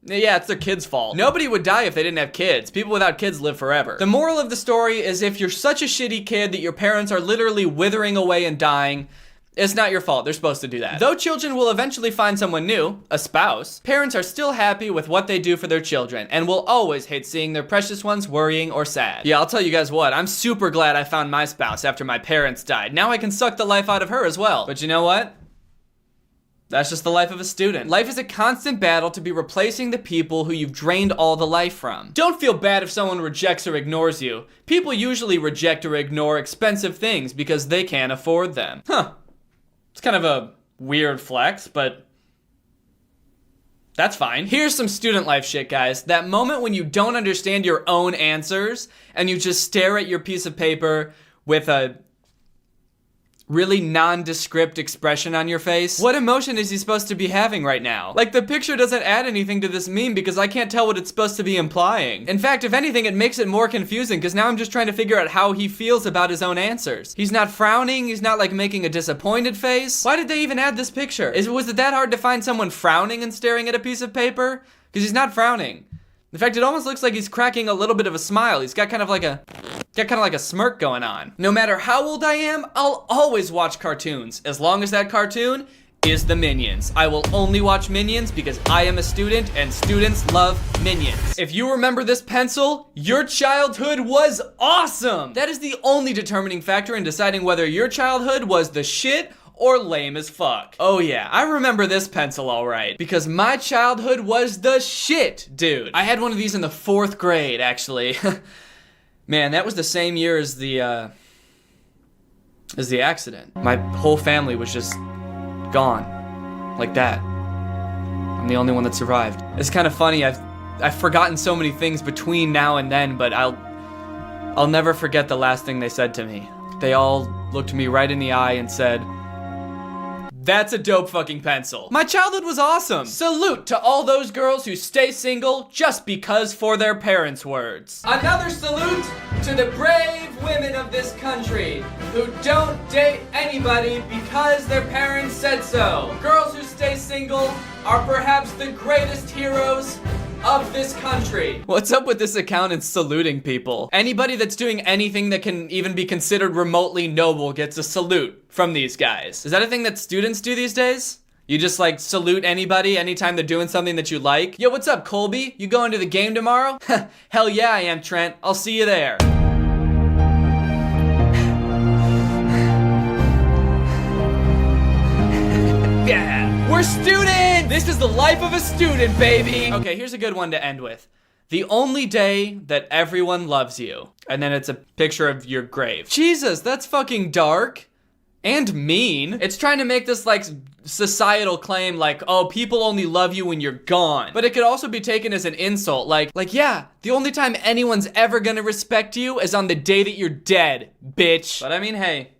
yeah, it's their kids' fault. Nobody would die if they didn't have kids. People without kids live forever. The moral of the story is if you're such a shitty kid that your parents are literally withering away and dying, it's not your fault. They're supposed to do that. Though children will eventually find someone new, a spouse, parents are still happy with what they do for their children and will always hate seeing their precious ones worrying or sad. Yeah, I'll tell you guys what, I'm super glad I found my spouse after my parents died. Now I can suck the life out of her as well. But you know what? That's just the life of a student. Life is a constant battle to be replacing the people who you've drained all the life from. Don't feel bad if someone rejects or ignores you. People usually reject or ignore expensive things because they can't afford them. Huh. It's kind of a weird flex, but that's fine. Here's some student life shit, guys. That moment when you don't understand your own answers and you just stare at your piece of paper with a really nondescript expression on your face. What emotion is he supposed to be having right now? Like, the picture doesn't add anything to this meme because I can't tell what it's supposed to be implying. In fact, if anything, it makes it more confusing because now I'm just trying to figure out how he feels about his own answers. He's not frowning, he's not like making a disappointed face. Why did they even add this picture? Was it that hard to find someone frowning and staring at a piece of paper? Because he's not frowning. In fact, it almost looks like he's cracking a little bit of a smile. He's got kind of like a smirk going on. No matter how old I am, I'll always watch cartoons, as long as that cartoon is the Minions. I will only watch Minions because I am a student and students love Minions. If you remember this pencil, your childhood was awesome. That is the only determining factor in deciding whether your childhood was the shit or lame as fuck. Oh yeah, I remember this pencil all right, because my childhood was the shit, dude. I had one of these in the 4th grade, actually. Man, that was the same year as the accident. My whole family was just gone, like that. I'm the only one that survived. It's kind of funny, I've forgotten so many things between now and then, but I'll never forget the last thing they said to me. They all looked me right in the eye and said, "That's a dope fucking pencil." My childhood was awesome. Salute to all those girls who stay single just because for their parents' words. Another salute to the brave women of this country who don't date anybody because their parents said so. Girls who stay single are perhaps the greatest heroes of this country. What's up with this accountant saluting people? Anybody that's doing anything that can even be considered remotely noble gets a salute from these guys. Is that a thing that students do these days? You just like salute anybody anytime they're doing something that you like? Yo, what's up, Colby? You going to the game tomorrow? Hell yeah, I am, Trent. I'll see you there. Yeah, we're students! This is the life of a student, baby! Okay, here's a good one to end with. The only day that everyone loves you. And then it's a picture of your grave. Jesus, that's fucking dark. And mean. It's trying to make this like societal claim like, oh, people only love you when you're gone. But it could also be taken as an insult. Like yeah, the only time anyone's ever gonna respect you is on the day that you're dead, bitch. But I mean, hey,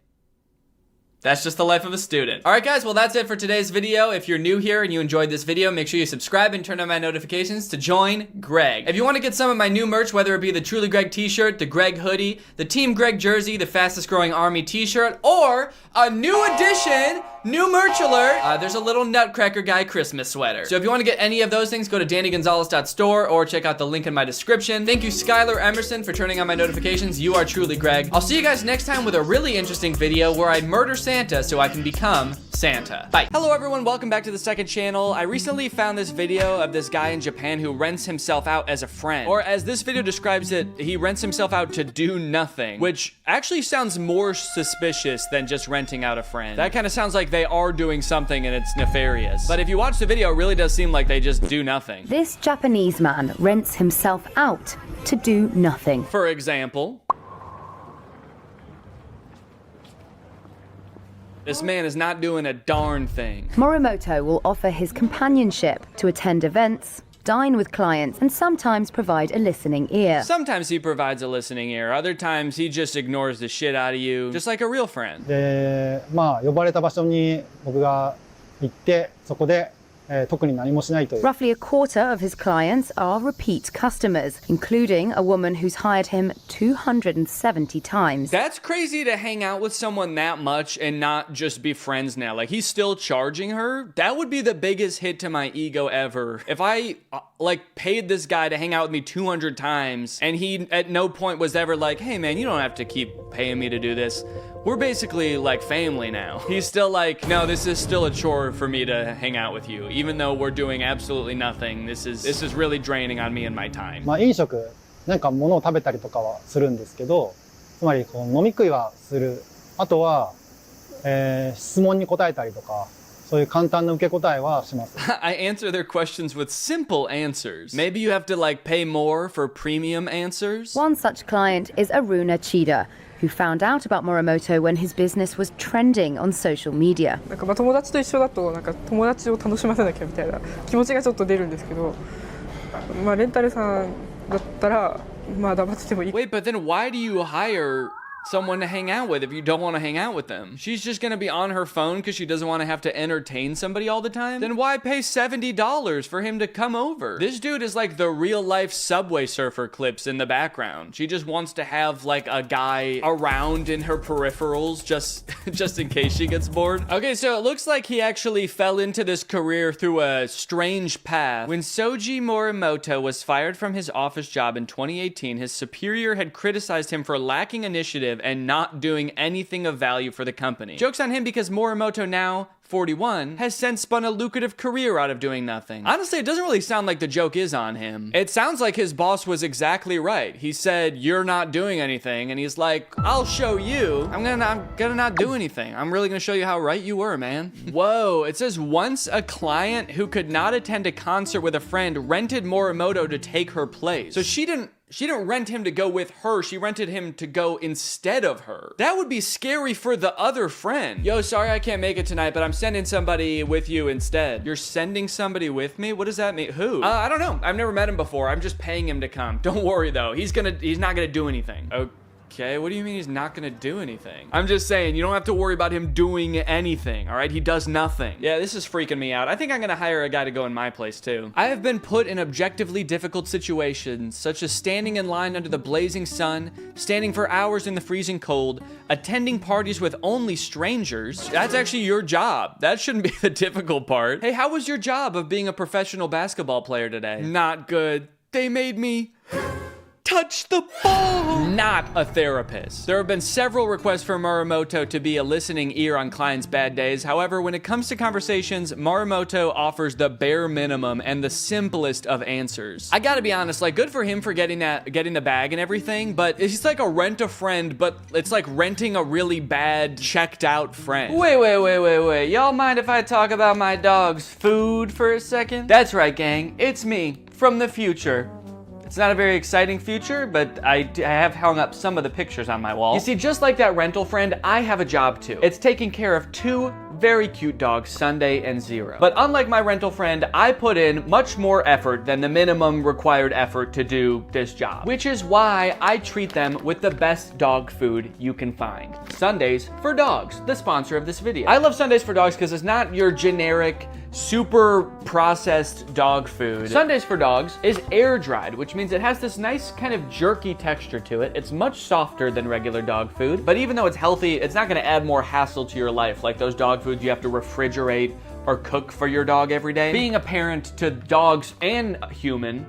that's just the life of a student. All right, guys, well, that's it for today's video. If you're new here and you enjoyed this video, make sure you subscribe and turn on my notifications to join Greg. If you want to get some of my new merch, whether it be the Truly Greg t-shirt, the Greg hoodie, the Team Greg jersey, the fastest growing army t-shirt, or a new edition, new merch alert, there's a little Nutcracker Guy Christmas sweater. So if you want to get any of those things, go to DannyGonzalez.store or check out the link in my description. Thank you, Skylar Emerson, for turning on my notifications. You are truly Greg. I'll see you guys next time with a really interesting video where I murder Santa so I can become Santa. Bye. Hello everyone, welcome back to the second channel. I recently found this video of this guy in Japan who rents himself out as a friend. Or as this video describes it, he rents himself out to do nothing, which actually sounds more suspicious than just renting out a friend. That kind of sounds like they are doing something and it's nefarious. But if you watch the video, it really does seem like they just do nothing. This Japanese man rents himself out to do nothing. For example, this man is not doing a darn thing. Morimoto will offer his companionship to attend events, dine with clients, and sometimes provide a listening ear. Sometimes he provides a listening ear. Other times he just ignores the shit out of you, just like a real friend. で、まあ呼ばれた場所に僕が行ってそこで 特に何もしないという。 Roughly a quarter of his clients are repeat customers, including a woman who's hired him 270 times. That's crazy to hang out with someone that much and not just be friends now. Like, he's still charging her? That would be the biggest hit to my ego ever. If I, like, paid this guy to hang out with me 200 times and he at no point was ever like, hey man, you don't have to keep paying me to do this. We're basically like family now. He's still like, no, this is still a chore for me to hang out with you. Even though we're doing absolutely nothing, this is really draining on me and my time. まあ飲食、なんか物を食べたりとかはするんですけど、つまりこう飲み食いはする。あとは、質問に答えたりとか、そういう簡単な受け答えはします。I answer their questions with simple answers. Maybe you have to like pay more for premium answers? One such client is Aruna Chida, who found out about Morimoto when his business was trending on social media. なんかまあ友達と一緒だとなんか友達を楽しませなきゃみたいな気持ちがちょっと出るんですけど、まあレンタルさんだったらまあ黙っててもいい。 Wait, but then why do you hire someone to hang out with if you don't want to hang out with them? She's just gonna be on her phone because she doesn't want to have to entertain somebody all the time? Then why pay $70 for him to come over? This dude is like the real life Subway Surfer clips in the background. She just wants to have like a guy around in her peripherals just in case she gets bored. Okay, so it looks like he actually fell into this career through a strange path. When Soji Morimoto was fired from his office job in 2018, his superior had criticized him for lacking initiative and not doing anything of value for the company. Joke's on him because Morimoto, now 41, has since spun a lucrative career out of doing nothing. Honestly, it doesn't really sound like the joke is on him. It sounds like his boss was exactly right. He said, you're not doing anything, and he's like, I'll show you. I'm gonna not do anything. I'm really gonna show you how right you were, man. Whoa, it says once a client who could not attend a concert with a friend rented Morimoto to take her place. So she didn't rent him to go with her, she rented him to go instead of her. That would be scary for the other friend. Yo, sorry I can't make it tonight, but I'm sending somebody with you instead. You're sending somebody with me? What does that mean? Who? I don't know. I've never met him before. I'm just paying him to come. Don't worry though. He's not gonna do anything. Okay, what do you mean he's not gonna do anything? I'm just saying, you don't have to worry about him doing anything, all right? He does nothing. Yeah, this is freaking me out. I think I'm gonna hire a guy to go in my place too. I have been put in objectively difficult situations, such as standing in line under the blazing sun, standing for hours in the freezing cold, attending parties with only strangers. That's actually your job. That shouldn't be the difficult part. Hey, how was your job of being a professional basketball player today? Not good. They made me touch the ball. Not a therapist. There have been several requests for Morimoto to be a listening ear on clients' bad days. However, when it comes to conversations, Morimoto offers the bare minimum and the simplest of answers. I gotta be honest, like, good for him for getting the bag and everything, but it's like a rent-a-friend, but it's like renting a really bad, checked-out friend. Wait. Y'all mind if I talk about my dog's food for a second? That's right, gang. It's me, from the future. It's not a very exciting future, but I have hung up some of the pictures on my wall. You see, just like that rental friend, I have a job too. It's taking care of two very cute dogs, Sunday and Zero. But unlike my rental friend, I put in much more effort than the minimum required effort to do this job, which is why I treat them with the best dog food you can find. Sundays for Dogs, the sponsor of this video. I love Sundays for Dogs because it's not your generic, super processed dog food. Sundays for Dogs is air dried, which means it has this nice kind of jerky texture to it. It's much softer than regular dog food, but even though it's healthy, it's not gonna add more hassle to your life like those dog foods you have to refrigerate or cook for your dog every day. Being a parent to dogs and a human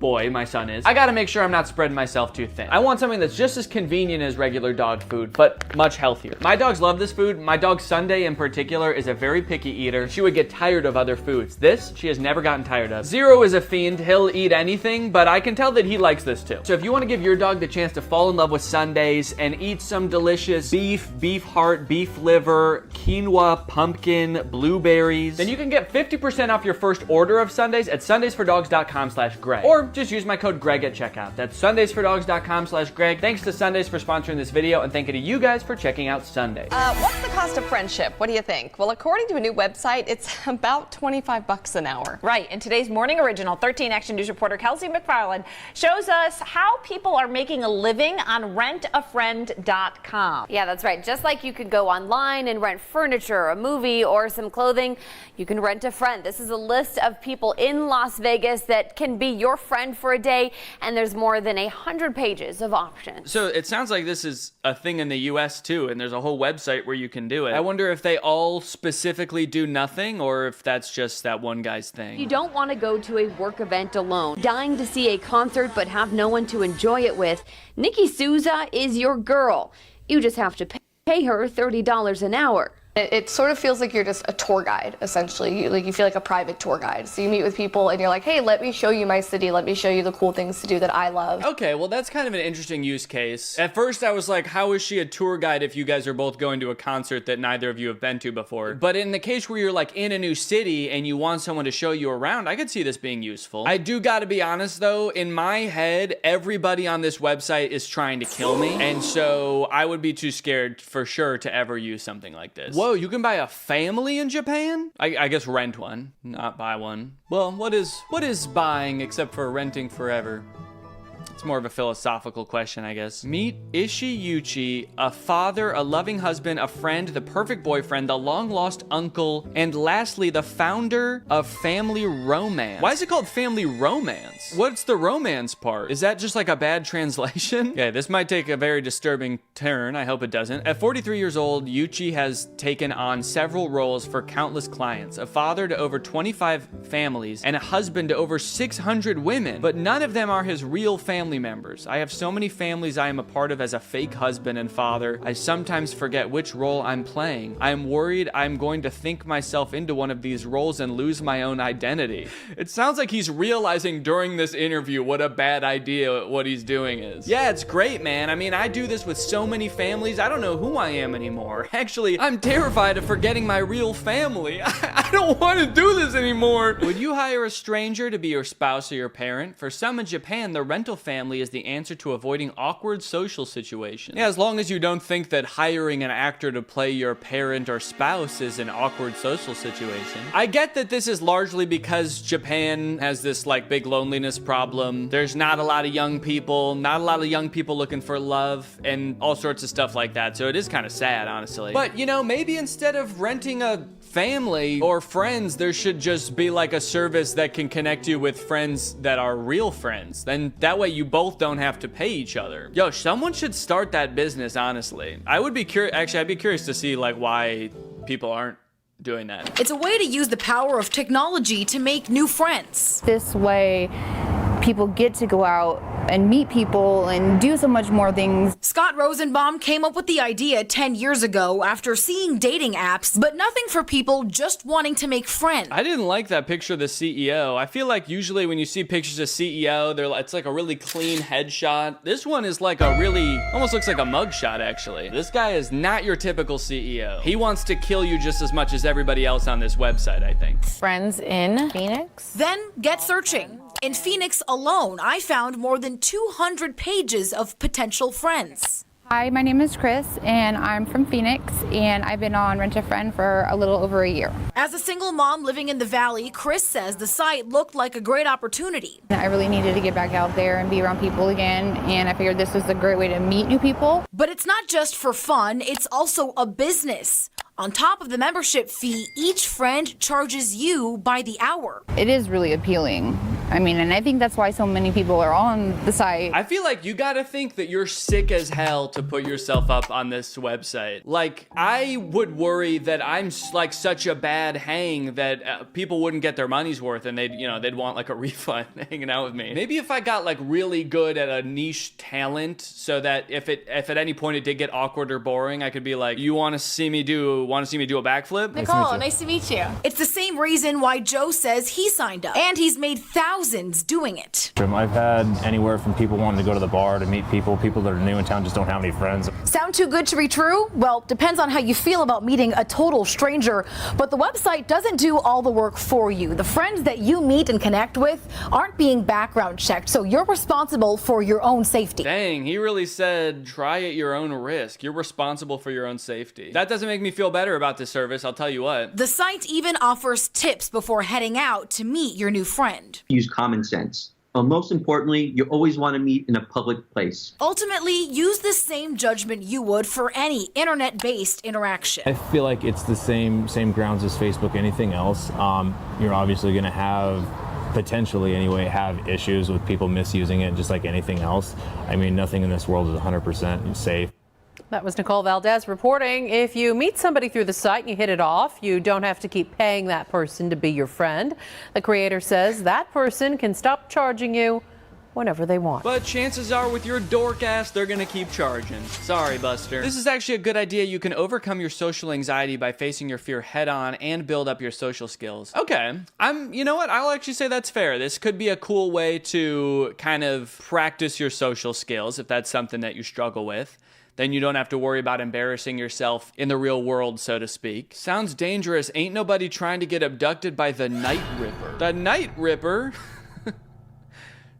boy, my son is, I gotta make sure I'm not spreading myself too thin. I want something that's just as convenient as regular dog food, but much healthier. My dogs love this food. My dog Sunday in particular is a very picky eater. She would get tired of other foods. This, she has never gotten tired of. Zero is a fiend. He'll eat anything, but I can tell that he likes this too. So if you wanna give your dog the chance to fall in love with Sundays and eat some delicious beef heart, beef liver, quinoa, pumpkin, blueberries, then you can get 50% off your first order of Sundays at sundaysfordogs.com/Greg. Or just use my code Greg at checkout. That's sundaysfordogs.com/Greg. Thanks to Sundays for sponsoring this video, and thank you to you guys for checking out Sundays. What's the cost of friendship? What do you think? Well, according to a new website, it's about $25 an hour. Right. And today's morning original 13 Action News reporter Kelsey McFarland shows us how people are making a living on rentafriend.com. Yeah, that's right. Just like you could go online and rent furniture, a movie, or some clothing, you can rent a friend. This is a list of people in Las Vegas that can be your friend for a day, and there's more than 100 pages of options. So it sounds like this is a thing in the US too, and there's a whole website where you can do it. I wonder if they all specifically do nothing, or if that's just that one guy's thing. You don't want to go to a work event alone, dying to see a concert but have no one to enjoy it with. Nikki Souza is your girl. You just have to pay her $30 an hour. It sort of feels like you're just a tour guide, essentially. You feel like a private tour guide. So you meet with people and you're like, hey, let me show you my city. Let me show you the cool things to do that I love. Okay, well, that's kind of an interesting use case. At first, I was like, how is she a tour guide if you guys are both going to a concert that neither of you have been to before? But in the case where you're like in a new city and you want someone to show you around, I could see this being useful. I do gotta be honest though, in my head, everybody on this website is trying to kill me. And so I would be too scared for sure to ever use something like this. Whoa, you can buy a family in Japan? I guess rent one, not buy one. Well, what is buying except for renting forever? It's more of a philosophical question, I guess. Meet Ishiyuchi, a father, a loving husband, a friend, the perfect boyfriend, the long-lost uncle, and lastly, the founder of Family Romance. Why is it called Family Romance? What's the romance part? Is that just like a bad translation? Okay, this might take a very disturbing turn. I hope it doesn't. At 43 years old, Yuchi has taken on several roles for countless clients, a father to over 25 families, and a husband to over 600 women, but none of them are his real family members. I have so many families I am a part of as a fake husband and father. I sometimes forget which role I'm playing. I am worried I'm going to think myself into one of these roles and lose my own identity. It sounds like he's realizing during this interview what a bad idea what he's doing is. Yeah, it's great, man. I mean, I do this with so many families. I don't know who I am anymore. Actually, I'm terrified of forgetting my real family. I don't want to do this anymore. Would you hire a stranger to be your spouse or your parent? For some in Japan, the rental family family is the answer to avoiding awkward social situations. Yeah, as long as you don't think that hiring an actor to play your parent or spouse is an awkward social situation. I get that this is largely because Japan has this like big loneliness problem. There's not a lot of young people, looking for love and all sorts of stuff like that. So it is kind of sad, honestly. But you know, maybe instead of renting a family or friends, there should just be like a service that can connect you with friends that are real friends. Then that way you both don't have to pay each other. Yo, someone should start that business, honestly. I would be curious, actually, I'd be curious to see like why people aren't doing that. It's a way to use the power of technology to make new friends. This way, people get to go out and meet people and do so much more things. Scott Rosenbaum came up with the idea 10 years ago after seeing dating apps, but nothing for people just wanting to make friends. I didn't like that picture of the CEO. I feel like usually when you see pictures of CEO, it's like a really clean headshot. This one is like a really, almost looks like a mugshot actually. This guy is not your typical CEO. He wants to kill you just as much as everybody else on this website, I think. Friends in Phoenix? Then get searching. In Phoenix alone, I found more than 200 pages of potential friends. Hi, my name is Chris, and I'm from Phoenix, and I've been on Rent-A-Friend for a little over a year. As a single mom living in the Valley, Chris says the site looked like a great opportunity. I really needed to get back out there and be around people again, and I figured this was a great way to meet new people. But it's not just for fun, it's also a business. On top of the membership fee, each friend charges you by the hour. It is really appealing. I mean, and I think that's why so many people are on the site. I feel like you gotta think that you're sick as hell to put yourself up on this website. Like, I would worry that I'm like such a bad hang that people wouldn't get their money's worth and they'd want like a refund hanging out with me. Maybe if I got like really good at a niche talent so that if at any point it did get awkward or boring, I could be like, you want to see me do a backflip? Nicole, nice to meet you. It's the same reason why Joe says he signed up, and he's made thousands doing it. I've had anywhere from people wanting to go to the bar to meet people that are new in town just don't have any friends. Sound too good to be true? Well, depends on how you feel about meeting a total stranger, but the website doesn't do all the work for you. The friends that you meet and connect with aren't being background checked, so you're responsible for your own safety. Dang, he really said try at your own risk. You're responsible for your own safety. That doesn't make me feel better about this service, I'll tell you what. The site even offers tips before heading out to meet your new friend. Use common sense. Most importantly, you always want to meet in a public place. Ultimately, use the same judgment you would for any internet-based interaction. I feel like it's the same grounds as Facebook, anything else. You're obviously going to have, potentially anyway, have issues with people misusing it just like anything else. I mean, nothing in this world is 100% safe. That was Nicole Valdez reporting. If you meet somebody through the site and you hit it off, you don't have to keep paying that person to be your friend. The creator says that person can stop charging you whenever they want. But chances are with your dork ass, they're gonna keep charging. Sorry, Buster. This is actually a good idea. You can overcome your social anxiety by facing your fear head on and build up your social skills. Okay, you know what? I'll actually say that's fair. This could be a cool way to kind of practice your social skills if that's something that you struggle with. Then you don't have to worry about embarrassing yourself in the real world, so to speak. Sounds dangerous. Ain't nobody trying to get abducted by the Night Ripper. The Night Ripper?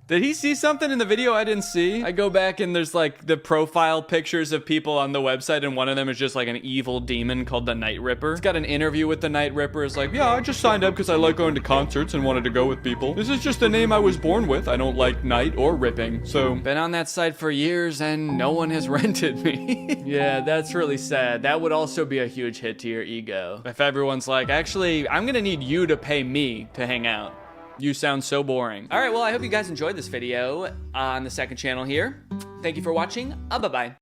Did he see something in the video I didn't see? I go back and there's like the profile pictures of people on the website and one of them is just like an evil demon called the Night Ripper. It's got an interview with the Night Ripper. It's like, yeah, I just signed up because I like going to concerts and wanted to go with people. This is just the name I was born with. I don't like night or ripping. So, been on that site for years and no one has rented me. Yeah, that's really sad. That would also be a huge hit to your ego. If everyone's like, actually, I'm gonna need you to pay me to hang out. You sound so boring. All right, well, I hope you guys enjoyed this video on the second channel here. Thank you for watching. Bye-bye.